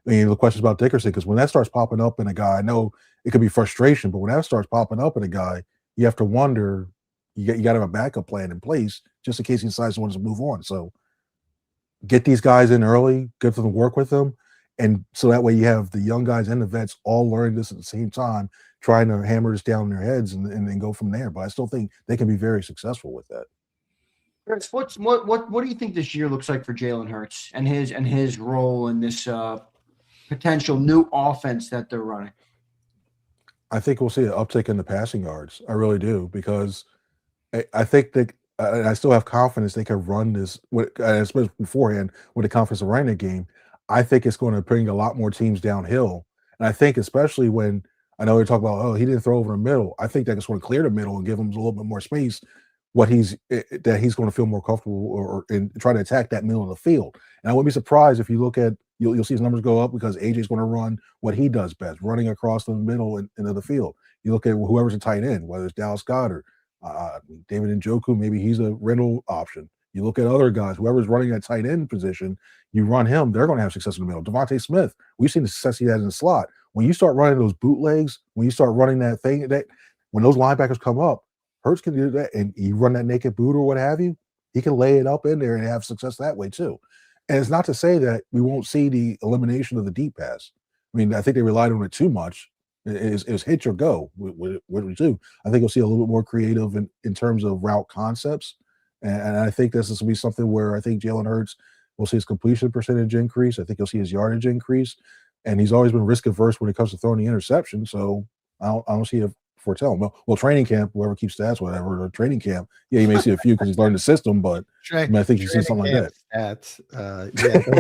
and the questions about Dickerson, because when that starts popping up in a guy, I know it could be frustration, but when that starts popping up in a guy, you have to wonder, you got to have a backup plan in place just in case he decides he wants to move on. So get these guys in early, get them to work with them, and so that way you have the young guys and the vets all learning this at the same time, trying to hammer this down in their heads and then go from there. But I still think they can be very successful with that. Chris, what do you think this year looks like for Jalen Hurts and his role in this potential new offense that they're running? I think we'll see an uptick in the passing yards. I really do, because I think that I still have confidence they can run this, especially beforehand with the conference arena game. I think it's going to bring a lot more teams downhill. And I think especially when I know they're talking about, he didn't throw over the middle. I think that it's going to clear the middle and give him a little bit more space. That he's going to feel more comfortable or try to attack that middle of the field. And I wouldn't be surprised if you look at, you'll see his numbers go up because AJ's going to run what he does best, running across the middle into the field. You look at whoever's a tight end, whether it's Dallas Goedert, David Njoku, maybe he's a rental option. You look at other guys, whoever's running that tight end position, you run him, they're going to have success in the middle. DeVonta Smith, we've seen the success he has in the slot. When you start running those bootlegs, when you start running that thing, that when those linebackers come up, Hurts can do that, and you run that naked boot or what have you, he can lay it up in there and have success that way too. And it's not to say that we won't see the elimination of the deep pass. I mean, I think they relied on it too much. It was hit or go with we do. I think you'll see a little bit more creative in terms of route concepts. And I think this will be something where I think Jalen Hurts will see his completion percentage increase. I think you'll see his yardage increase. And he's always been risk averse when it comes to throwing the interception. So I don't see it foretell. Well, training camp, whoever keeps stats, whatever, or training camp, yeah, you may see a few because he's learned the system, but I think you see something like that. Stats,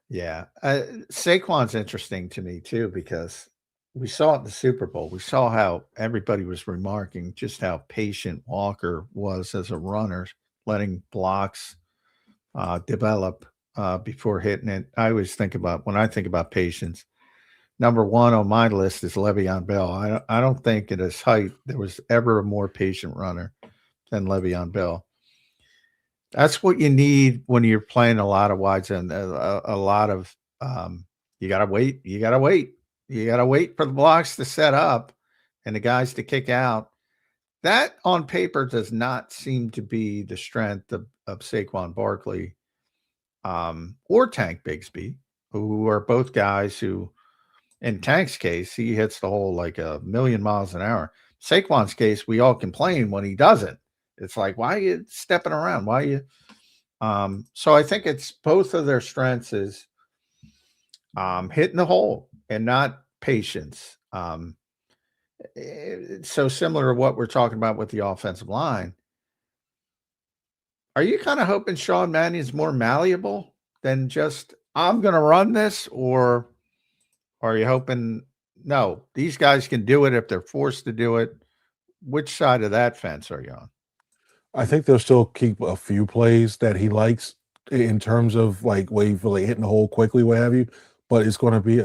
yeah. Saquon's interesting to me too, because we saw it in the Super Bowl. We saw how everybody was remarking just how patient Walker was as a runner, letting blocks develop before hitting it. I always think about, when I think about patience, number one on my list is Le'Veon Bell. I don't think at his height there was ever a more patient runner than Le'Veon Bell. That's what you need when you're playing a lot of wides and a lot of you gotta wait. You gotta wait for the blocks to set up and the guys to kick out. That on paper does not seem to be the strength of Saquon Barkley or Tank Bigsby, who are both guys who, in Tank's case, he hits the hole like a million miles an hour. Saquon's case, we all complain when he doesn't. It's like, why are you stepping around? Why are you? So I think it's both of their strengths is hitting the hole and not patience. It's so similar to what we're talking about with the offensive line. Are you kind of hoping Sean Mannion's more malleable than just, I'm going to run this? Or are you hoping, no, these guys can do it if they're forced to do it? Which side of that fence are you on? I think they'll still keep a few plays that he likes in terms of like wave, really hitting the hole quickly, what have you. But it's going to be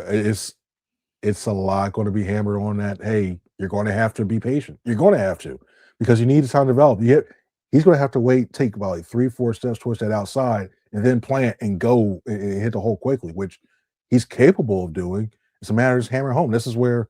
it's a lot going to be hammered on that. Hey, you're going to have to be patient. You're going to have to, because you need time to develop. He's going to have to take about like 3-4 steps towards that outside and then plant and go and hit the hole quickly, which he's capable of doing. It's a matter of just hammering home. This is where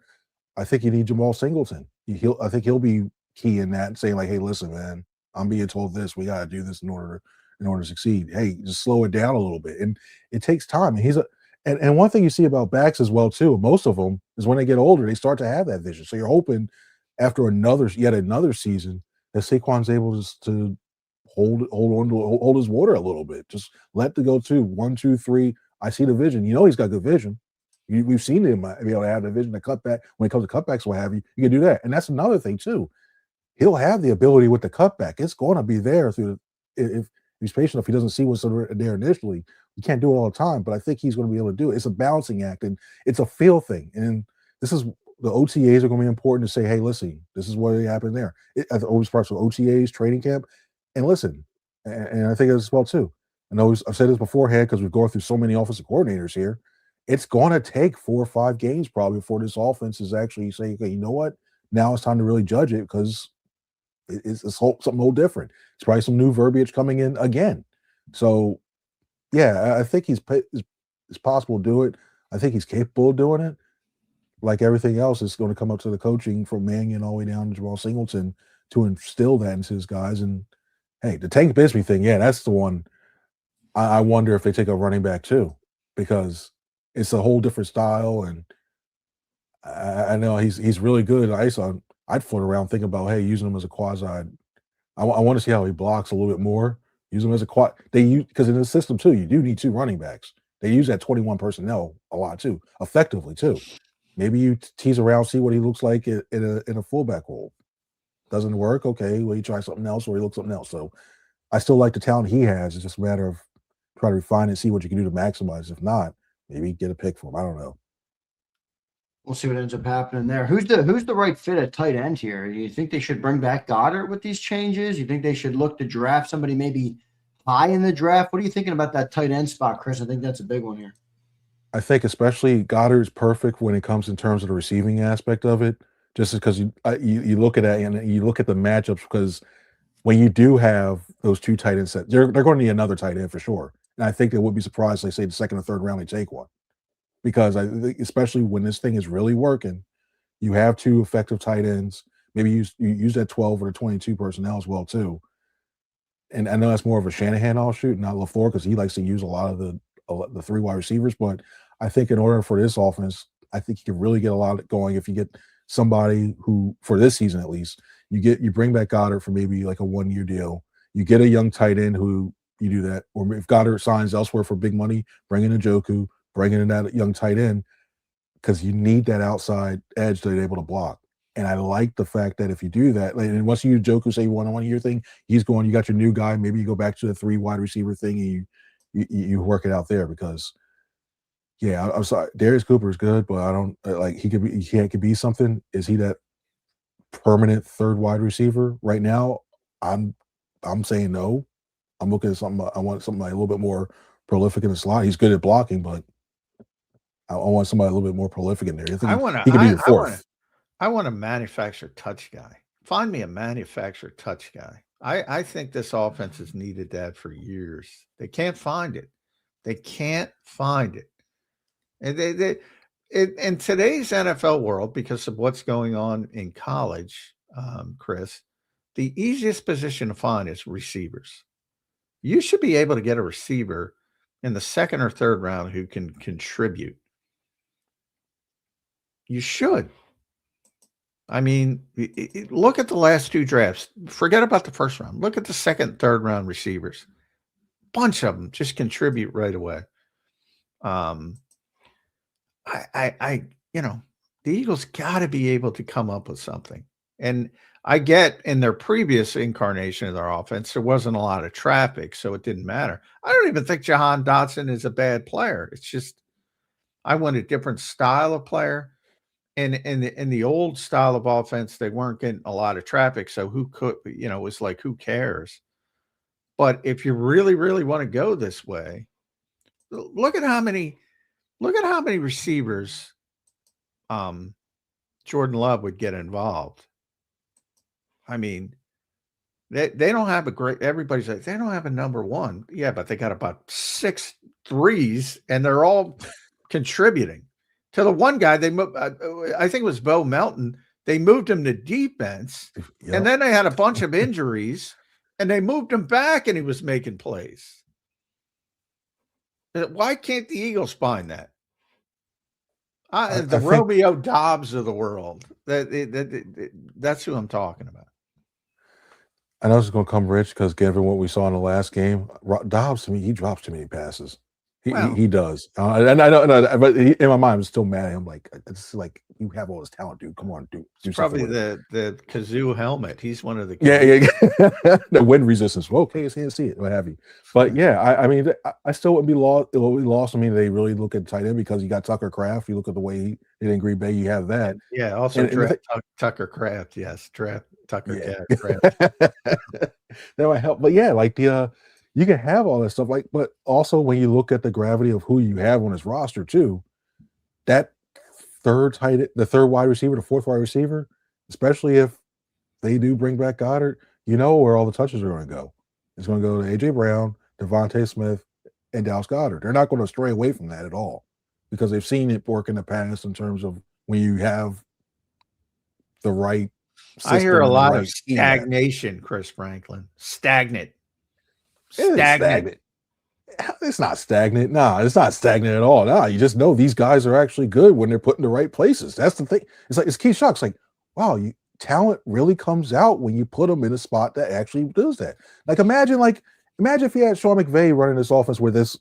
I think you need Jamal Singleton. I think he'll be key in that, saying like, hey, listen, man, I'm being told this. We got to do this in order to succeed. Hey, just slow it down a little bit. And it takes time. And and one thing you see about backs as well, too, most of them, is when they get older, they start to have that vision. So you're hoping after yet another season that Saquon's able to hold his water a little bit. Just let the go to 1, 2, 3. I see the vision. He's got good vision. We've seen him be able to have the vision to cut back when it comes to cutbacks, what have you. You can do that. And that's another thing, too. He'll have the ability with the cutback. It's going to be there if he's patient, if he doesn't see what's there initially. You can't do it all the time, but I think he's going to be able to do it. It's a balancing act, and it's a feel thing. And this is the OTAs are going to be important to say, hey, listen, this is what happened there. At the always parts of OTAs, training camp, and listen. And I think as well, too. I know I've said this beforehand because we've gone through so many offensive coordinators here. It's going to take 4 or 5 games probably before this offense is actually saying, okay, you know what? Now it's time to really judge it because it's something a little different. It's probably some new verbiage coming in again. So, yeah, I think it's possible to do it. I think he's capable of doing it. Like everything else, it's going to come up to the coaching from Mannion all the way down to Jamal Singleton to instill that into his guys. And, hey, the Tank Bigsby thing, yeah, that's the one. I wonder if they take a running back too, because it's a whole different style. And I know he's really good. I'd float around thinking about, hey, using him as a quasi. I want to see how he blocks a little bit more. Use him as a quad. Because in the system too, you do need 2 running backs. They use that 21 personnel a lot too, effectively too. Maybe you tease around, see what he looks like in a fullback role. Doesn't work, okay. Well, you try something else, or he looks something else. So I still like the talent he has. It's just a matter of trying to refine it, see what you can do to maximize. If not, maybe get a pick for him. I don't know. We'll see what ends up happening there. Who's the right fit at tight end here? Do you think they should bring back Goddard with these changes? You think they should look to draft somebody maybe high in the draft? What are you thinking about that tight end spot, Chris? I think that's a big one here. I think especially Goddard's perfect when it comes in terms of the receiving aspect of it, just because you look at that and you look at the matchups, because when you do have those two tight ends set, they're going to need another tight end for sure. And I think they would be surprised they say the second or third round they take one, because I think especially when this thing is really working, you have two effective tight ends. Maybe you use that 12 or the 22 personnel as well too. And I know that's more of a Shanahan offshoot, not LaFleur, because he likes to use a lot of the three wide receivers. But I think in order for this offense, I think you can really get a lot going if you get somebody who, for this season at least, you bring back Goddard for maybe like a 1-year deal. You get a young tight end who you do that, or if Goddard signs elsewhere for big money, bring in Njoku, bring in that young tight end, because you need that outside edge that they're able to block. And I like the fact that if you do that, and once you Njoku say 1 year thing, he's going. You got your new guy. Maybe you go back to the 3 wide receiver thing and you work it out there, because yeah, I'm sorry, Darius Cooper is good, but I don't like he could be something. Is he that permanent 3rd wide receiver right now? I'm saying no. I'm looking at something. I want something like a little bit more prolific in the slot. He's good at blocking, but I want somebody a little bit more prolific in there. I think he could be the 4th. I want a manufactured touch guy. Find me a manufactured touch guy. I think this offense has needed that for years. They can't find it. They can't find it. And in today's NFL world, because of what's going on in college, Chris, the easiest position to find is receivers. You should be able to get a receiver in the 2nd or 3rd round who can contribute. You should. I mean, look at the last 2 drafts. Forget about the 1st round. Look at the 2nd, 3rd round receivers. Bunch of them just contribute right away. The Eagles got to be able to come up with something. And I get in their previous incarnation of their offense, there wasn't a lot of traffic, so it didn't matter. I don't even think Jahan Dotson is a bad player. It's just I want a different style of player. And in the old style of offense, they weren't getting a lot of traffic. So who could, it was like, who cares? But if you really, really want to go this way, look at how many receivers Jordan Love would get involved. I mean, they don't have everybody's like, they don't have a number 1. Yeah, but they got about 6 threes, and they're all contributing. To the one guy, they moved, I think it was Bo Melton. They moved him to defense, and then they had a bunch of injuries, and they moved him back, and he was making plays. Why can't the Eagles find that? The Romeo Dobbs of the world. That's who I'm talking about. I know it's going to come rich because given what we saw in the last game, Dobbs, to me, he drops too many passes. He does. And I know, but in my mind, I'm still mad. I'm like, it's like, you have all this talent, dude. Come on, dude. It's probably the kazoo helmet. He's one of the the wind resistance. Well, okay, can't see it, what have you. But yeah, I mean, I still wouldn't be lost. I mean, they really look at tight end because you got Tucker Kraft. You look at the way he did in Green Bay. You have that. Yeah. Also, Tucker Kraft. Yes, draft Tucker Kraft. That might help. But yeah, like you can have all that stuff, but also when you look at the gravity of who you have on his roster too, that the 3rd wide receiver, the 4th wide receiver, especially if they do bring back Goddard, you know where all the touches are going to go. It's going to go to A.J. Brown, DeVonta Smith, and Dallas Goedert. They're not going to stray away from that at all because they've seen it work in the past in terms of when you have the right system. I hear a lot of stagnation, Chris Franklin. Stagnant. It's not stagnant. No, it's not stagnant at all. No, you just know these guys are actually good when they're put in the right places. That's the thing. It's key shocks. Like, wow, talent really comes out when you put them in a spot that actually does that. Like, imagine if you had Sean McVay running this offense with this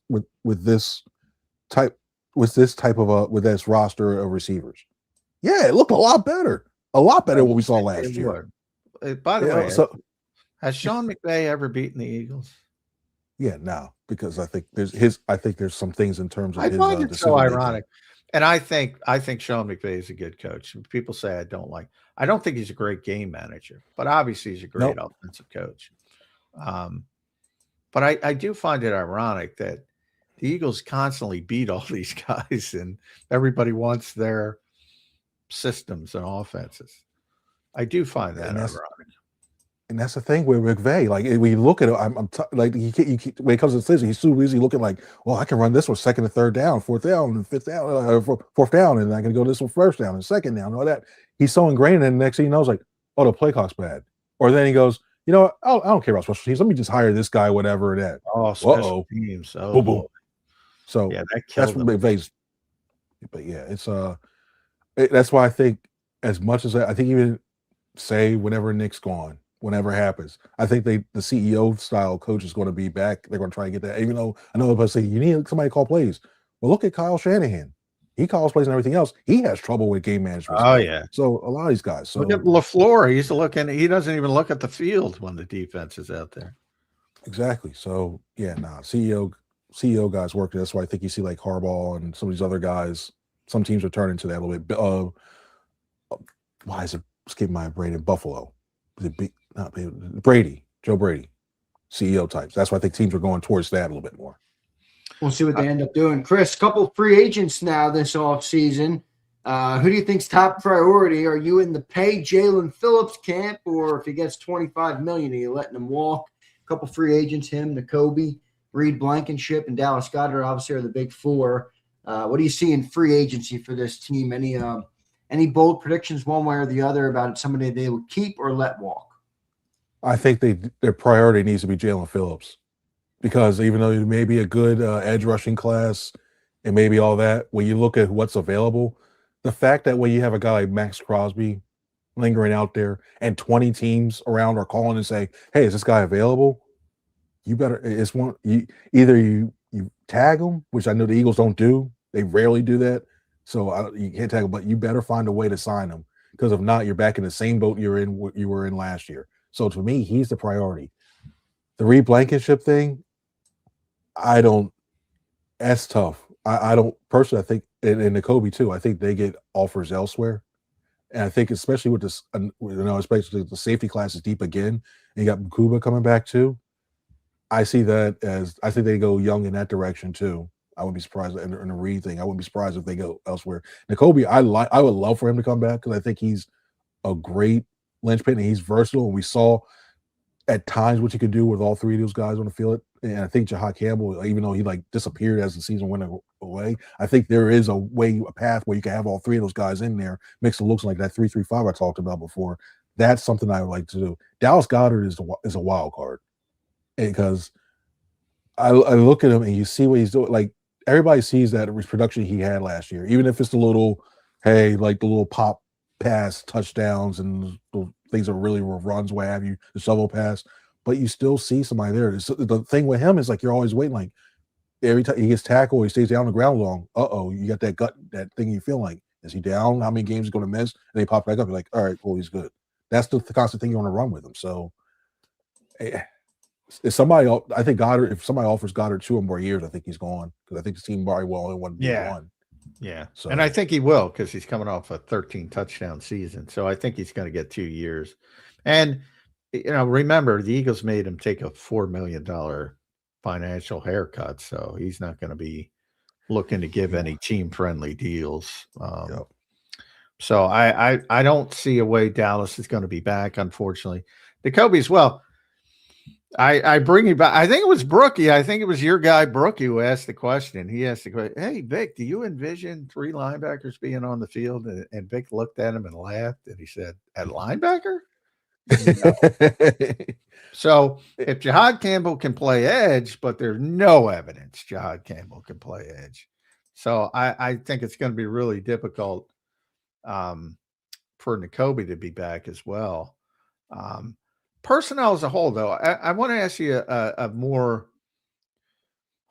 roster of receivers. Yeah, it looked a lot better than what we saw last year. By the way, has Sean McVay ever beaten the Eagles? Yeah, no, because I think there's some things in terms of I find it so ironic. And I think Sean McVay is a good coach. People say I don't think he's a great game manager, but obviously he's a great offensive coach. But I do find it ironic that the Eagles constantly beat all these guys and everybody wants their systems and offenses. I do find that ironic. And that's the thing with McVay. Like when you look at it, like when it comes to decision, he's too easy looking like, well, I can run this one second and third down, fourth down, and fifth down, fourth down, and I can go this one first down and second down, and all that. He's so ingrained, and the next thing he knows, like, oh, the play clock's bad. Or then he goes, you know what? I don't care about special teams. Let me just hire this guy, whatever that. Oh, special teams. Oh, boom, boom. So yeah, that's what McVay's. But yeah, that's why I think as much as I think even say whenever Nick's gone, whenever it happens, I think the CEO style coach is going to be back. They're going to try and get that. Even though I know everybody say you need somebody to call plays. Well, look at Kyle Shanahan. He calls plays and everything else. He has trouble with game management. Oh yeah. So a lot of these guys. So look at LaFleur. He's looking. He doesn't even look at the field when the defense is out there. Exactly. So yeah, CEO guys work. That's why I think you see like Harbaugh and some of these other guys. Some teams are turning to that a little bit. Why is it skipping my brain in Buffalo? Brady, Joe Brady, CEO types. That's why I think teams are going towards that a little bit more. We'll see what they end up doing. Chris, couple free agents now this offseason. Who do you think's top priority? Are you in the pay Jalen Phillips camp, or if he gets $25 million, are you letting him walk? A couple free agents, him, Nakobe, Reed Blankenship, and Dallas Goedert obviously are the big four. What do you see in free agency for this team? Any bold predictions one way or the other about somebody they would keep or let walk? I think their priority needs to be Jalen Phillips, because even though it may be a good edge rushing class and maybe all that, when you look at what's available, the fact that when you have a guy like Max Crosby lingering out there and 20 teams around are calling and say, hey, is this guy available? You better, either you tag him, which I know the Eagles don't do. They rarely do that. So you can't tag him, but you better find a way to sign him, because if not, you're back in the same boat you were in last year. So to me, he's the priority. The Reed Blankenship thing, that's tough. I don't personally, I think, and Nakobe too, I think they get offers elsewhere. And I think especially with this, especially the safety class is deep again, and you got Mkuba coming back too. I see that as, I think they go young in that direction too. I wouldn't be surprised in the Reed thing. I wouldn't be surprised if they go elsewhere. Nakobe, I would love for him to come back, because I think he's a great linchpin and he's versatile. And we saw at times what you could do with all three of those guys on the field. And I think Jahad Campbell, even though he disappeared as the season went away, I think there is a path where you can have all three of those guys in there. Makes it look like that 3-3-5 I talked about before. That's something I would like to do. Dallas Goedert is a wild card, because I look at him and you see what he's doing. Like, everybody sees that production he had last year, even if it's the little, the little pop pass touchdowns and the things that really were runs, what have you, the shovel pass. But you still see somebody there. The thing with him is, like, you're always waiting. Like, every time he gets tackled, he stays down on the ground long. You got that thing you feel like, is he down? How many games is he going to miss? And they pop back up. You're like, all right, well, he's good. That's the constant thing you want to run with him. So, if somebody offers Goddard 2 or more years, I think he's gone, because I think the team very well only wanted to be one. Yeah. So, and I think he will, because he's coming off a 13 touchdown season. So I think he's going to get 2 years. And, remember, the Eagles made him take a $4 million financial haircut. So he's not going to be looking to give any team friendly deals. So I don't see a way Dallas is going to be back, unfortunately. Nakobe as well. I bring you back. I think it was Brookie. I think it was your guy, Brookie, who asked the question. He asked the question, hey, Vic, do you envision 3 linebackers being on the field? And Vic looked at him and laughed, and he said, at linebacker? No. So if Jahad Campbell can play edge, but there's no evidence Jahad Campbell can play edge. So I think it's going to be really difficult for Nakobe to be back as well. Personnel as a whole, though, I want to ask you a more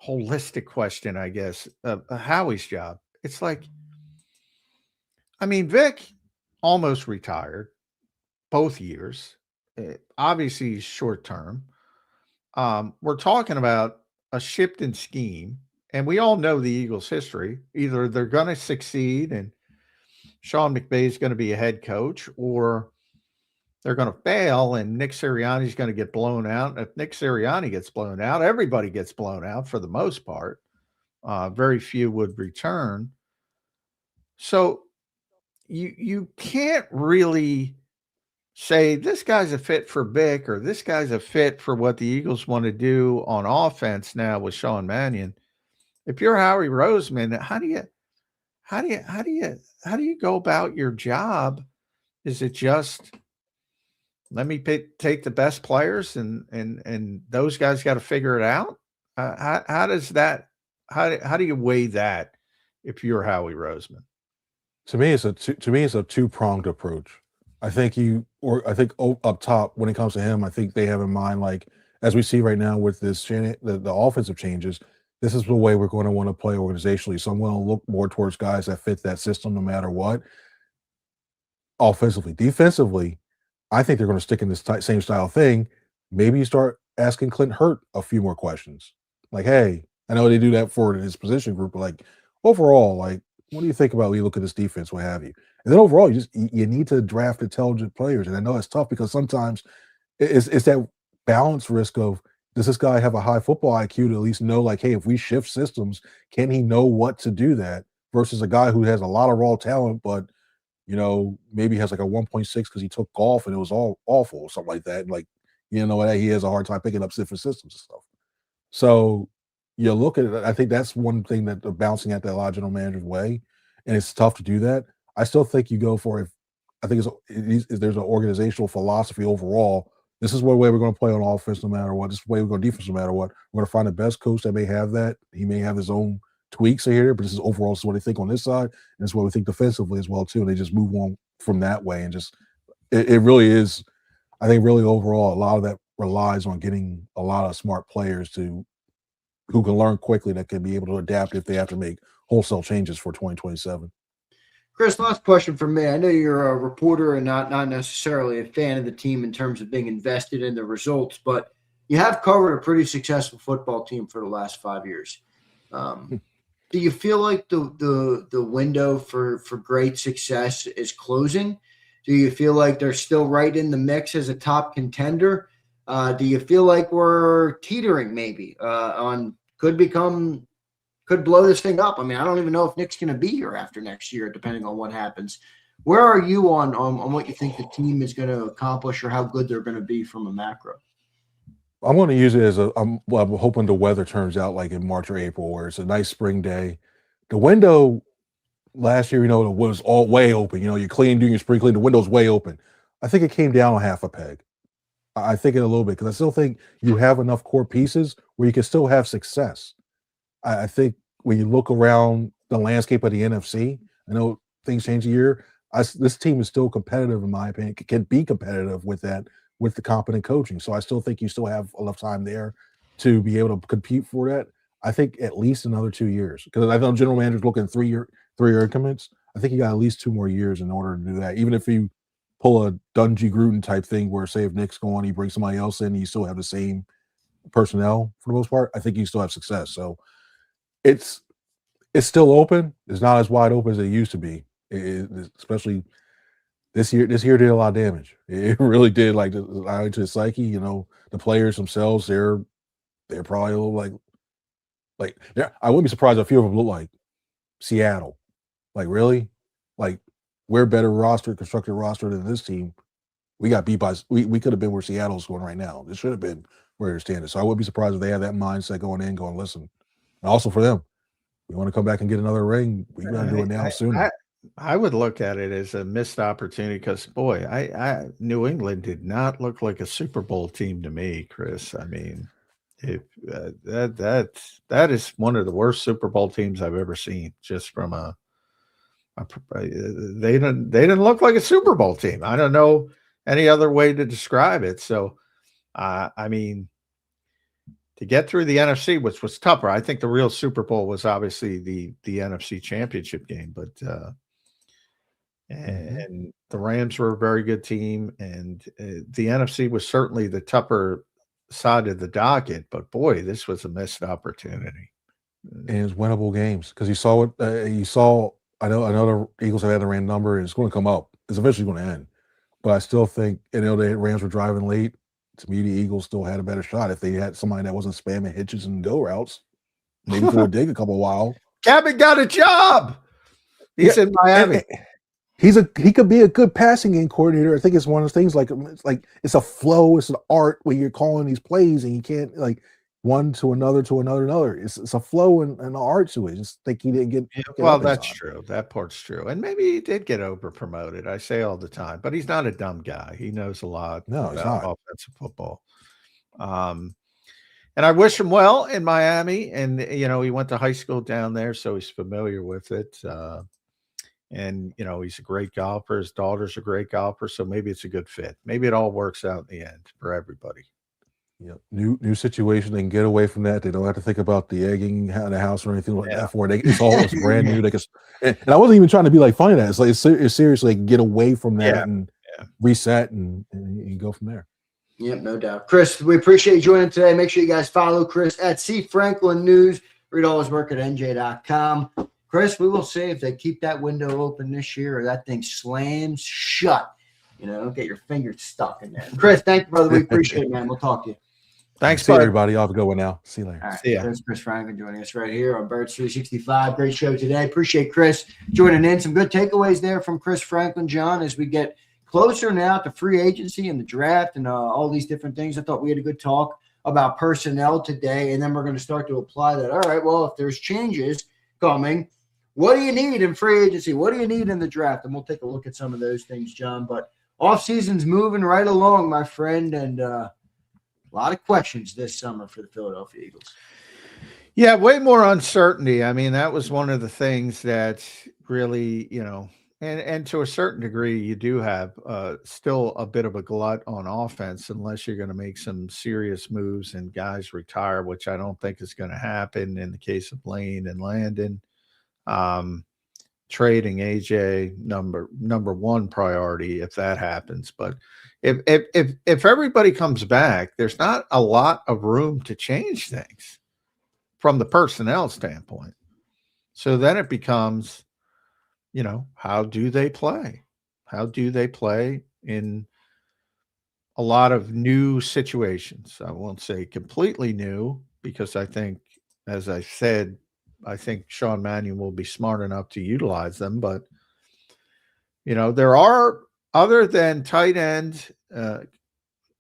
holistic question, I guess, of Howie's job. It's like, Vic almost retired both years. Obviously, he's short term. We're talking about a shift in scheme, and we all know the Eagles' history. Either they're going to succeed and Sean McVay is going to be a head coach, or they're going to fail and Nick Sirianni is going to get blown out. If Nick Sirianni gets blown out, everybody gets blown out for the most part. Very few would return. So you can't really say this guy's a fit for Vic or this guy's a fit for what the Eagles want to do on offense now with Sean Mannion. If you're Howie Roseman, how do you go about your job? Is it just let me take the best players and those guys got to figure it out? How does that? How do you weigh that if you're Howie Roseman? To me, it's a two-pronged approach. I think up top when it comes to him, I think they have in mind, like as we see right now with this the offensive changes, this is the way we're going to want to play organizationally. So I'm going to look more towards guys that fit that system no matter what. Offensively, defensively, I think they're going to stick in this same style thing. Maybe you start asking Clint Hurt a few more questions. Like, hey, I know they do that for his position group, but like overall, like, what do you think about when you look at this defense, what have you? And then overall, you need to draft intelligent players. And I know it's tough because sometimes it's that balance risk of, does this guy have a high football IQ to at least know, like, hey, if we shift systems, can he know what to do that? Versus a guy who has a lot of raw talent, but maybe has like a 1.6 because he took golf and it was all awful or something like that. And like, he has a hard time picking up different systems and stuff. So you look at it, I think that's one thing that they're bouncing at that a lot of general managers' way, and it's tough to do that. I still think you go for there's an organizational philosophy overall. This is what way we're going to play on offense no matter what. This is the way we're going to defense no matter what. We're going to find the best coach that may have that. He may have his own tweaks here, but this is overall this is what they think on this side, and this is what we think defensively as well too. And they just move on from that way, and just it really is. I think really overall, a lot of that relies on getting a lot of smart players who can learn quickly, that can be able to adapt if they have to make wholesale changes for 2027. Chris, last question for me. I know you're a reporter and not necessarily a fan of the team in terms of being invested in the results, but you have covered a pretty successful football team for the last 5 years. Do you feel like the window for great success is closing? Do you feel like they're still right in the mix as a top contender? Do you feel like we're teetering maybe could blow this thing up? I mean, I don't even know if Nick's going to be here after next year, depending on what happens. Where are you on what you think the team is going to accomplish or how good they're going to be from a macro? I'm going to use it as I'm hoping the weather turns out like in March or April, where it's a nice spring day. The window last year, it was all way open. You're doing your spring clean, the window's way open. I think it came down a half a peg. I think it a little bit because I still think you have enough core pieces where you can still have success. I think when you look around the landscape of the NFC, I know things change a year. This team is still competitive, in my opinion, can be competitive with that, with the competent coaching. So I still think you still have enough time there to be able to compete for that. I think at least another 2 years, because I know general managers look in 3 year increments. I think you got at least 2 more years in order to do that. Even if you pull a Dungy Gruden type thing where, say, if Nick's gone, you bring somebody else in, you still have the same personnel for the most part, I think you still have success. So it's still open. It's not as wide open as it used to be, especially this year. This year did a lot of damage. It really did, like to the psyche. The players themselves, they're probably a little like I wouldn't be surprised if a few of them look like Seattle. Like, really? Like, we're better constructed roster than this team. We got beat by we could have been where Seattle's going right now. This should have been where they're standing. So I wouldn't be surprised if they have that mindset going, listen. And also for them, we want to come back and get another ring. We got to do it now sooner. I would look at it as a missed opportunity because, boy, I New England did not look like a Super Bowl team to me, Chris. I mean, that is one of the worst Super Bowl teams I've ever seen. Just from they didn't look like a Super Bowl team. I don't know any other way to describe it. So, I mean, to get through the NFC, which was tougher, I think the real Super Bowl was obviously the NFC Championship game, but and the Rams were a very good team, and the NFC was certainly the tougher side of the docket. But boy, this was a missed opportunity. And it's winnable games because you saw what you saw. I know the Eagles have had the Ram number, and it's going to come up. It's eventually going to end. But I still think, the Rams were driving late. To me, the Eagles still had a better shot if they had somebody that wasn't spamming hitches and go routes. Maybe for a dig a couple while. Kevin got a job. He's in Miami. he could be a good passing game coordinator. I think it's one of those things it's a flow, it's an art where you're calling these plays and you can't like one to another to another. It's a flow and an art to it. Just think he didn't get well, that's true. That part's true. And maybe he did get over promoted. I say all the time, but he's not a dumb guy. He knows a lot about offensive football. And I wish him well in Miami. And, he went to high school down there, so he's familiar with it. And, he's a great golfer. His daughter's a great golfer, so maybe it's a good fit. Maybe it all works out in the end for everybody. New situation. They can get away from that. They don't have to think about the egging in the house or anything like that. For it, it's brand new. They can, and I wasn't even trying to be like funny. That it's seriously get away from that and reset and go from there. Yep, no doubt. Chris, we appreciate you joining today. Make sure you guys follow Chris at C Franklin News. Read all his work at NJ.com. Chris, we will see if they keep that window open this year or that thing slams shut. Don't get your fingers stuck in there. Chris, thank you, brother. We appreciate it, man. We'll talk to you. Thanks, everybody. I'll have a good one now. See you later. All right. See ya. There's Chris Franklin joining us right here on Birds 365. Great show today. Appreciate Chris joining in. Some good takeaways there from Chris Franklin, John, as we get closer now to free agency and the draft and all these different things. I thought we had a good talk about personnel today, and then we're going to start to apply that. All right, well, if there's changes coming, what do you need in free agency? What do you need in the draft? And we'll take a look at some of those things, John. But off-season's moving right along, my friend, and a lot of questions this summer for the Philadelphia Eagles. Yeah, way more uncertainty. I mean, that was one of the things that really, and to a certain degree, you do have still a bit of a glut on offense unless you're going to make some serious moves and guys retire, which I don't think is going to happen in the case of Lane and Landon. Trading AJ number one priority if that happens. But if everybody comes back, there's not a lot of room to change things from the personnel standpoint. So then it becomes, how do they play? How do they play in a lot of new situations? I won't say completely new because I think, as I said, I think Sean Mannion will be smart enough to utilize them. But, there are, other than tight end,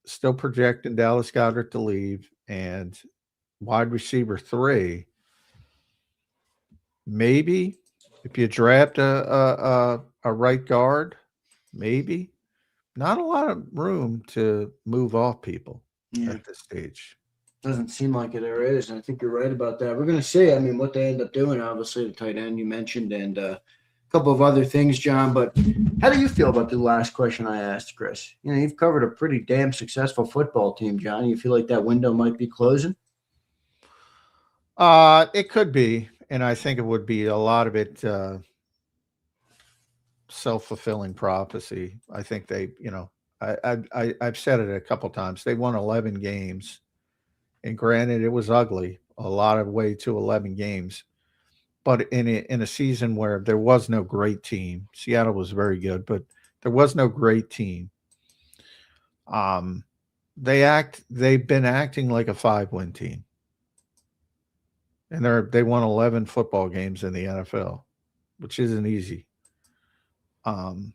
still projecting Dallas Goedert to leave, and wide receiver 3, maybe if you draft a right guard, maybe not a lot of room to move off people at this stage. Doesn't seem like it there is, and I think you're right about that. We're going to see, what they end up doing, obviously, the tight end you mentioned, and a couple of other things, John. But how do you feel about the last question I asked, Chris? You've covered a pretty damn successful football team, John. You feel like that window might be closing? It could be, and I think it would be a lot of it self-fulfilling prophecy. I think they, I've said it a couple times. They won 11 games. And granted, it was ugly, a lot of way to 11 games. But in a season where there was no great team, Seattle was very good, but there was no great team. They've been acting like a 5-win team. And they won 11 football games in the NFL, which isn't easy. And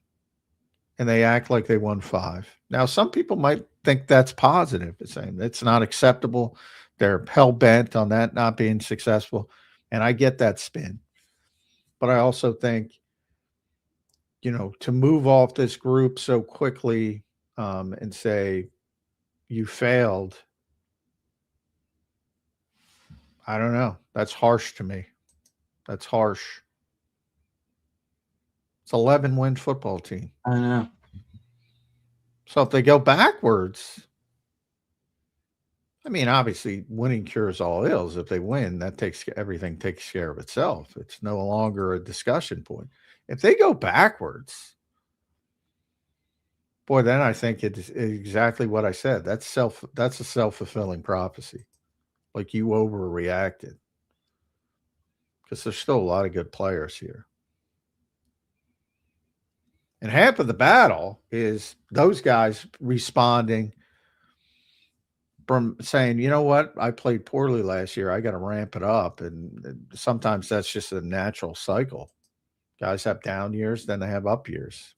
they act like they won 5. Now, some people might think that's positive, saying it's not acceptable. They're hell-bent on that not being successful. And I get that spin. But I also think, to move off this group so quickly and say you failed, I don't know. That's harsh to me. That's harsh. It's 11-win football team. I know. So if they go backwards, obviously winning cures all ills. If they win, everything takes care of itself. It's no longer a discussion point. If they go backwards, boy, then I think it's exactly what I said. That's a self-fulfilling prophecy. Like you overreacted. Because there's still a lot of good players here. And half of the battle is those guys responding from saying, you know what, I played poorly last year. I got to ramp it up. And sometimes that's just a natural cycle. Guys have down years, then they have up years.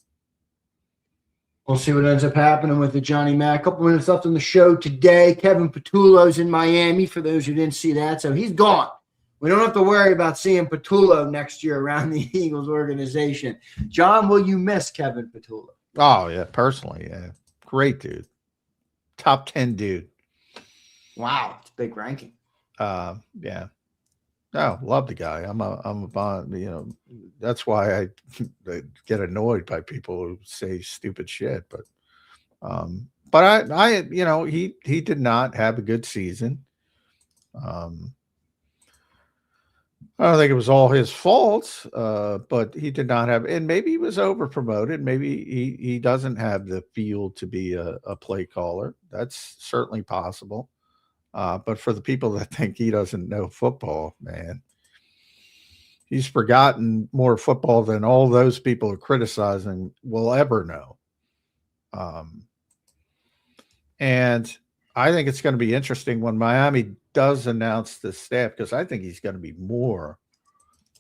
We'll see what ends up happening with the Johnny Mac. A couple minutes left on the show today. Kevin Patullo's in Miami, for those who didn't see that. So he's gone. We don't have to worry about seeing Patulo next year around the Eagles organization. John, will you miss Kevin Patullo? Oh, yeah, personally, yeah. Great dude. Top 10 dude. Wow, it's a big ranking. Yeah. No, love the guy. I'm a that's why I get annoyed by people who say stupid shit. But I he did not have a good season. I don't think it was all his fault, but he did not have, and maybe he was over promoted. Maybe he doesn't have the feel to be a play caller. That's certainly possible. But for the people that think he doesn't know football, man, he's forgotten more football than all those people who criticize him will ever know. And I think it's going to be interesting when Miami does announce the staff, because I think he's going to be more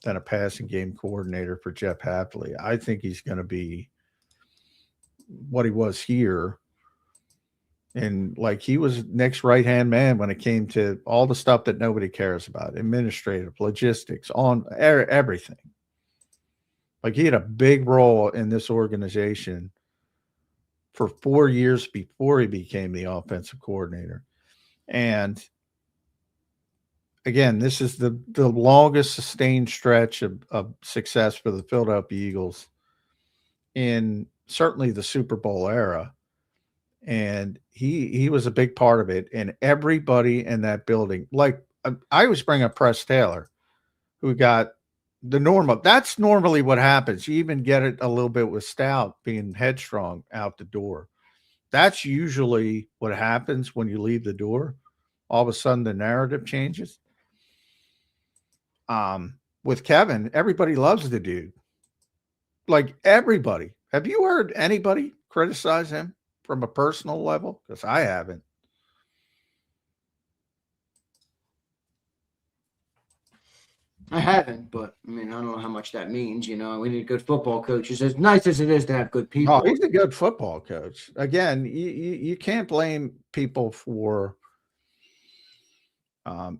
than a passing game coordinator for Jeff Hafley. I think he's going to be what he was here. And like, he was Nick's right-hand man when it came to all the stuff that nobody cares about, administrative, logistics, on everything. Like, he had a big role in this organization for 4 years before he became the offensive coordinator. And again, this is the longest sustained stretch of success for the Philadelphia Eagles in certainly the Super Bowl era. And he was a big part of it. And everybody in that building, like, I always bring up Press Taylor, who got the normal. That's normally what happens. You even get it a little bit with Stout being headstrong out the door. That's usually what happens when you leave the door. All of a sudden, the narrative changes. With Kevin, everybody loves the dude. Like, everybody. Have you heard anybody criticize him from a personal level? Because I haven't. I haven't, but I mean, I don't know how much that means. You know, we need good football coaches. As nice as it is to have good people. Oh, he's a good football coach. Again, you can't blame people for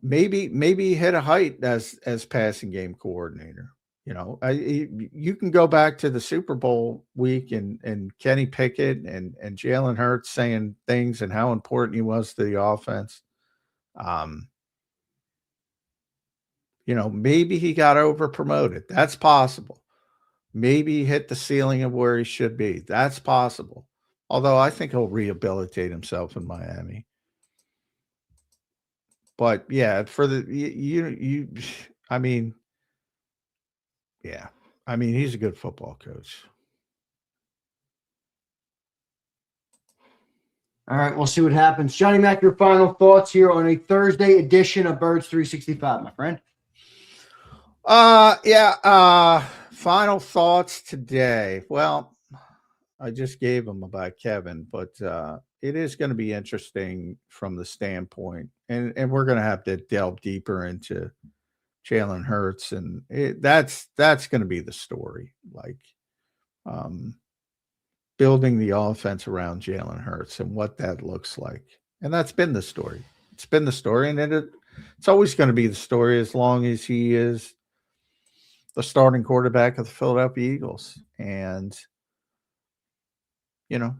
maybe he hit a height as passing game coordinator. You know, you can go back to the Super Bowl week and Kenny Pickett and Jalen Hurts saying things and how important he was to the offense. You know, maybe he got over promoted. That's possible. Maybe he hit the ceiling of where he should be. That's possible. Although I think he'll rehabilitate himself in Miami. But yeah, for the I mean, yeah. I mean, he's a good football coach. All right, we'll see what happens. Johnny Mac, your final thoughts here on a Thursday edition of Birds 365, my friend. Final thoughts today. Well, I just gave them about Kevin, but it is going to be interesting from the standpoint, and we're going to have to delve deeper into Jalen Hurts, and that's going to be the story, like building the offense around Jalen Hurts and what that looks like. And that's been the story. It's been the story, and it's always going to be the story as long as he is the starting quarterback of the Philadelphia Eagles. And, you know,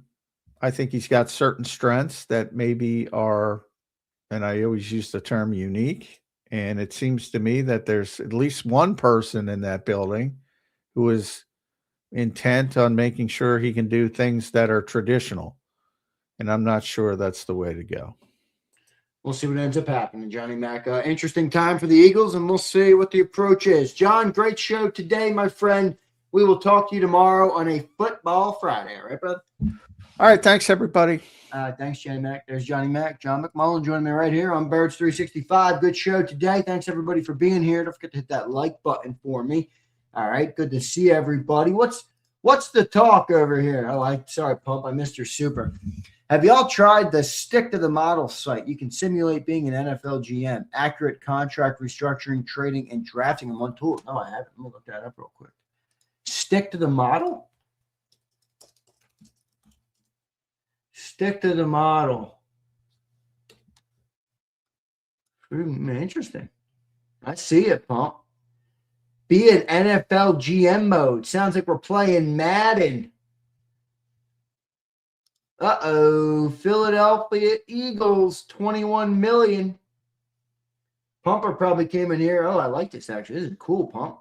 I think he's got certain strengths that maybe are, and I always use the term unique. And it seems to me that there's at least one person in that building who is intent on making sure he can do things that are traditional. And I'm not sure that's the way to go. We'll see what ends up happening, Johnny Mac. Interesting time for the Eagles, and we'll see what the approach is. John, great show today, my friend. We will talk to you tomorrow on a Football Friday. All right, brother? All right. Thanks, everybody. Thanks, Johnny Mac. There's Johnny Mac. John McMullen joining me right here on Birds 365. Good show today. Thanks, everybody, for being here. Don't forget to hit that like button for me. All right. Good to see everybody. What's the talk over here? Sorry, Pump. I missed your super. Have y'all tried the Stick to the Model site? You can simulate being an NFL GM, accurate contract restructuring, trading, and drafting in one tool. No, I haven't. Let me look that up real quick. stick to the model? Stick to the model. Interesting. I see it, Pump. Be it NFL GM mode. Sounds like we're playing Madden. Uh-oh. Philadelphia Eagles, 21 million. Pumper probably came in here. Oh, I like this, actually. This is cool, Pump.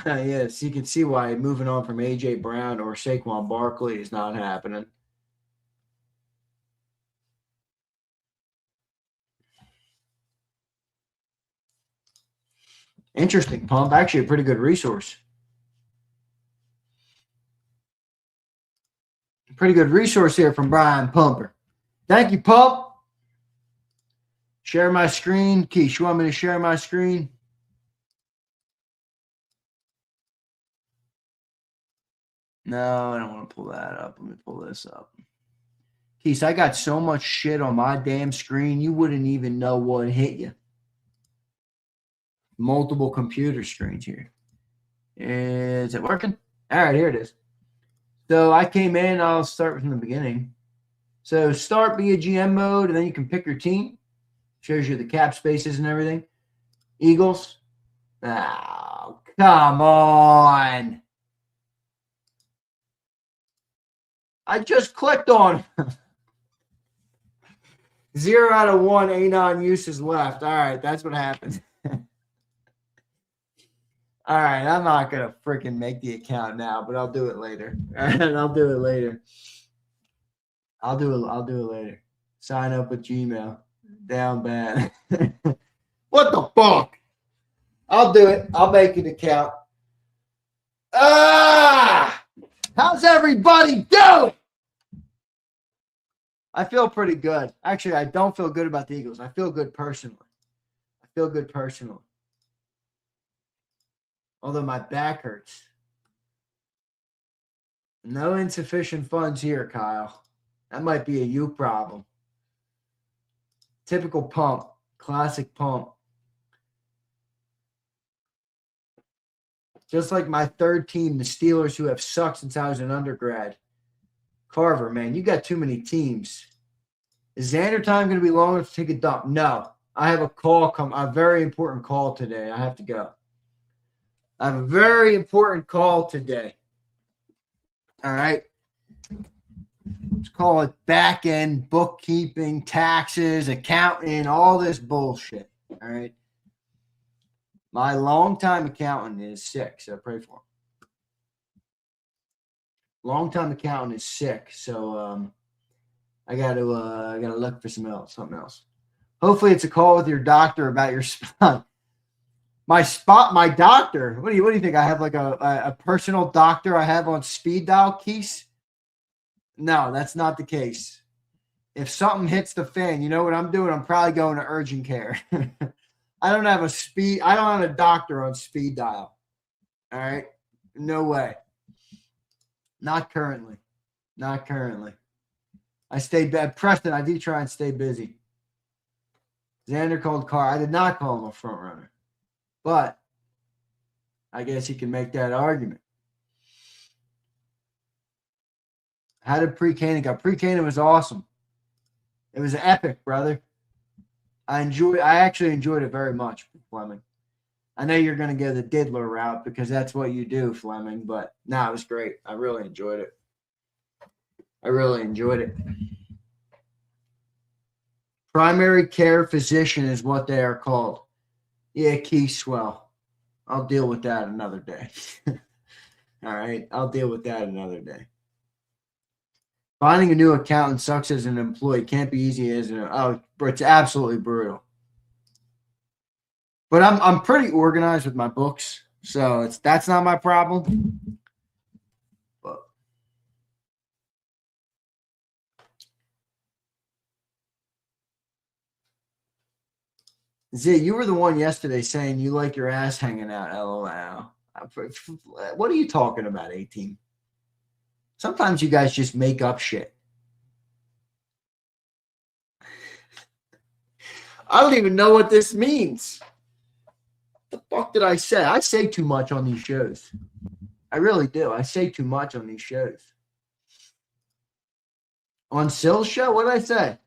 Yes, you can see why moving on from A.J. Brown or Saquon Barkley is not happening. Interesting, Pump. Actually, a pretty good resource. Pretty good resource here from Brian Pumper. Thank you, Pump. Share my screen. Keish, you want me to share my screen? No, I don't want to pull that up. Let me pull this up. Keish, I got so much shit on my damn screen, you wouldn't even know what hit you. Multiple computer screens here. Is it working? All right, here it is. So I came in. I'll start from the beginning. So start be a GM mode, and then you can pick your team. Shows you the cap spaces and everything. Eagles. Oh, come on. I just clicked on 0 out of 1 Anon uses left. All right, that's what happened. All right, I'm not going to freaking make the account now, but I'll do it later. All right, I'll do it later. I'll do it later. Sign up with Gmail. Down bad. What the fuck? I'll do it. I'll make an account. How's everybody doing? I feel pretty good. Actually, I don't feel good about the Eagles. I feel good personally. Although my back hurts. No insufficient funds here, Kyle. That might be a you problem. Typical Pump. Classic Pump. Just like my third team, the Steelers, who have sucked since I was an undergrad. Carver, man, you got too many teams. Is Zander time going to be long enough to take a dump? No. I have a very important call today. I have to go. I have a very important call today. All right. Let's call it back end, bookkeeping, taxes, accounting, all this bullshit. All right. My longtime accountant is sick, so pray for him. Longtime accountant is sick, so I gotta look for something else. Hopefully, it's a call with your doctor about your spot. My doctor. What do you think? I have like a personal doctor I have on speed dial, Keys? No, that's not the case. If something hits the fan, you know what I'm doing? I'm probably going to urgent care. I don't have a doctor on speed dial. All right? No way. Not currently. I stayed bad. Preston, I do try and stay busy. Zander called Carr. I did not call him a front runner. But I guess you can make that argument. How did pre-Canaan go? Pre-Canaan was awesome. It was epic, brother. I actually enjoyed it very much, Fleming. I know you're going to go the diddler route because that's what you do, Fleming, but no, it was great. I really enjoyed it. Primary care physician is what they are called. Yeah, Key Swell. I'll deal with that another day. All right, I'll deal with that another day. Finding a new accountant sucks as an employee. Can't be easy as it's absolutely brutal. But I'm pretty organized with my books, so that's not my problem. But Z, you were the one yesterday saying you like your ass hanging out. LOL. What are you talking about, 18? Sometimes you guys just make up shit. I don't even know what this means. What the fuck did I say? I say too much on these shows. I really do. I say too much on these shows. On Sill's show, what did I say?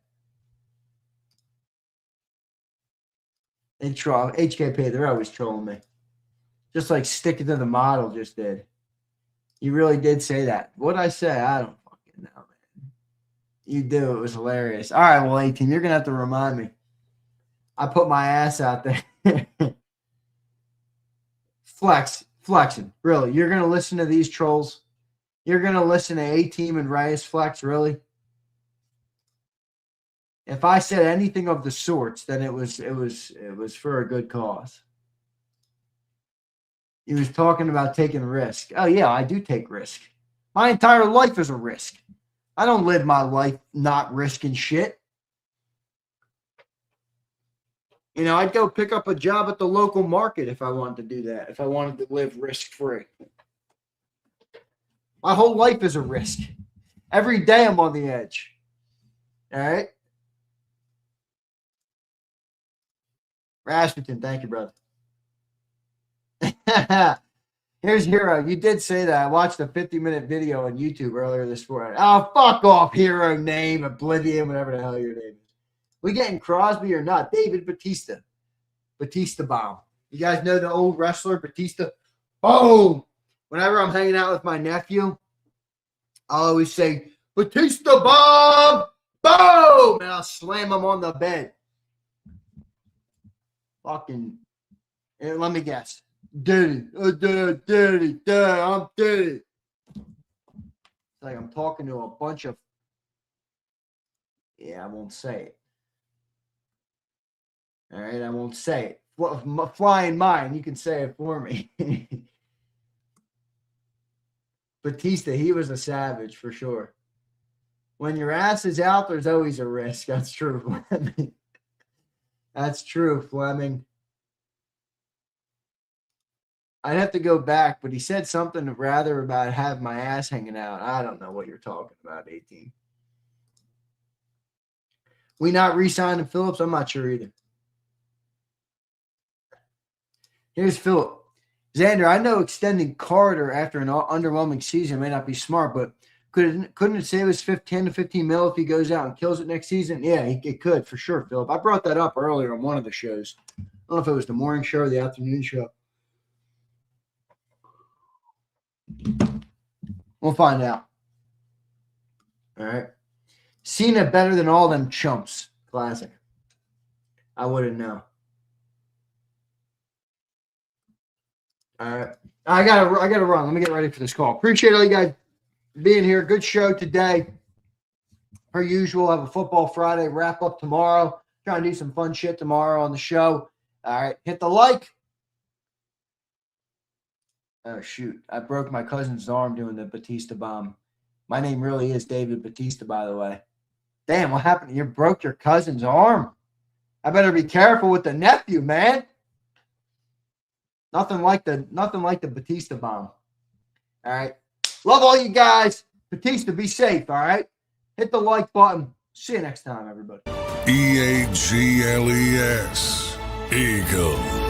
They troll HKP. They're always trolling me. Just like sticking to the model just did. You really did say that. What did I say? I don't fucking know, man. You do. It was hilarious. All right, well, 18, you're going to have to remind me. I put my ass out there. Flexing. Really. You're going to listen to these trolls? You're going to listen to A-Team and Reyes flex? Really? If I said anything of the sorts, then it was for a good cause. He was talking about taking risk. Oh, yeah, I do take risk. My entire life is a risk. I don't live my life not risking shit. You know, I'd go pick up a job at the local market if I wanted to do that, if I wanted to live risk-free. My whole life is a risk. Every day I'm on the edge. All right? Rasputin, thank you, brother. Here's Hero. You did say that. I watched a 50-minute video on YouTube earlier this morning. Oh, fuck off, Hero name, Oblivion, whatever the hell your name is. We getting Crosby or not? David Batista. Batista bomb. You guys know the old wrestler, Batista? Boom! Whenever I'm hanging out with my nephew, I'll always say, Batista bomb! Boom! And I'll slam him on the bed. Fucking, and let me guess. Dirty. I'm dirty. It's like I'm talking to a bunch of, yeah, I won't say it. All right, I won't say it. Flying mine, you can say it for me. Batista, he was a savage for sure. When your ass is out, there's always a risk. That's true, Fleming. That's true, Fleming. I'd have to go back, but he said something rather about have my ass hanging out. I don't know what you're talking about, 18. We not re-signing Phillips? I'm not sure either. Here's Phillip. Zander, I know extending Carter after an underwhelming season may not be smart, but couldn't it save us 10 to 15 mil if he goes out and kills it next season? Yeah, it could for sure, Phillip. I brought that up earlier on one of the shows. I don't know if it was the morning show or the afternoon show. We'll find out. All right. Cena better than all them chumps. Classic. I wouldn't know. All right. I gotta run. Let me get ready for this call. Appreciate all you guys being here. Good show today. Per usual, have a football Friday wrap up tomorrow. Trying to do some fun shit tomorrow on the show. All right. Hit the like. Oh, shoot. I broke my cousin's arm doing the Batista bomb. My name really is David Batista, by the way. Damn, what happened? You broke your cousin's arm? I better be careful with the nephew, man. Nothing like the Batista bomb. All right. Love all you guys. Batista, be safe, all right? Hit the like button. See you next time, everybody. EAGLES. Eagles.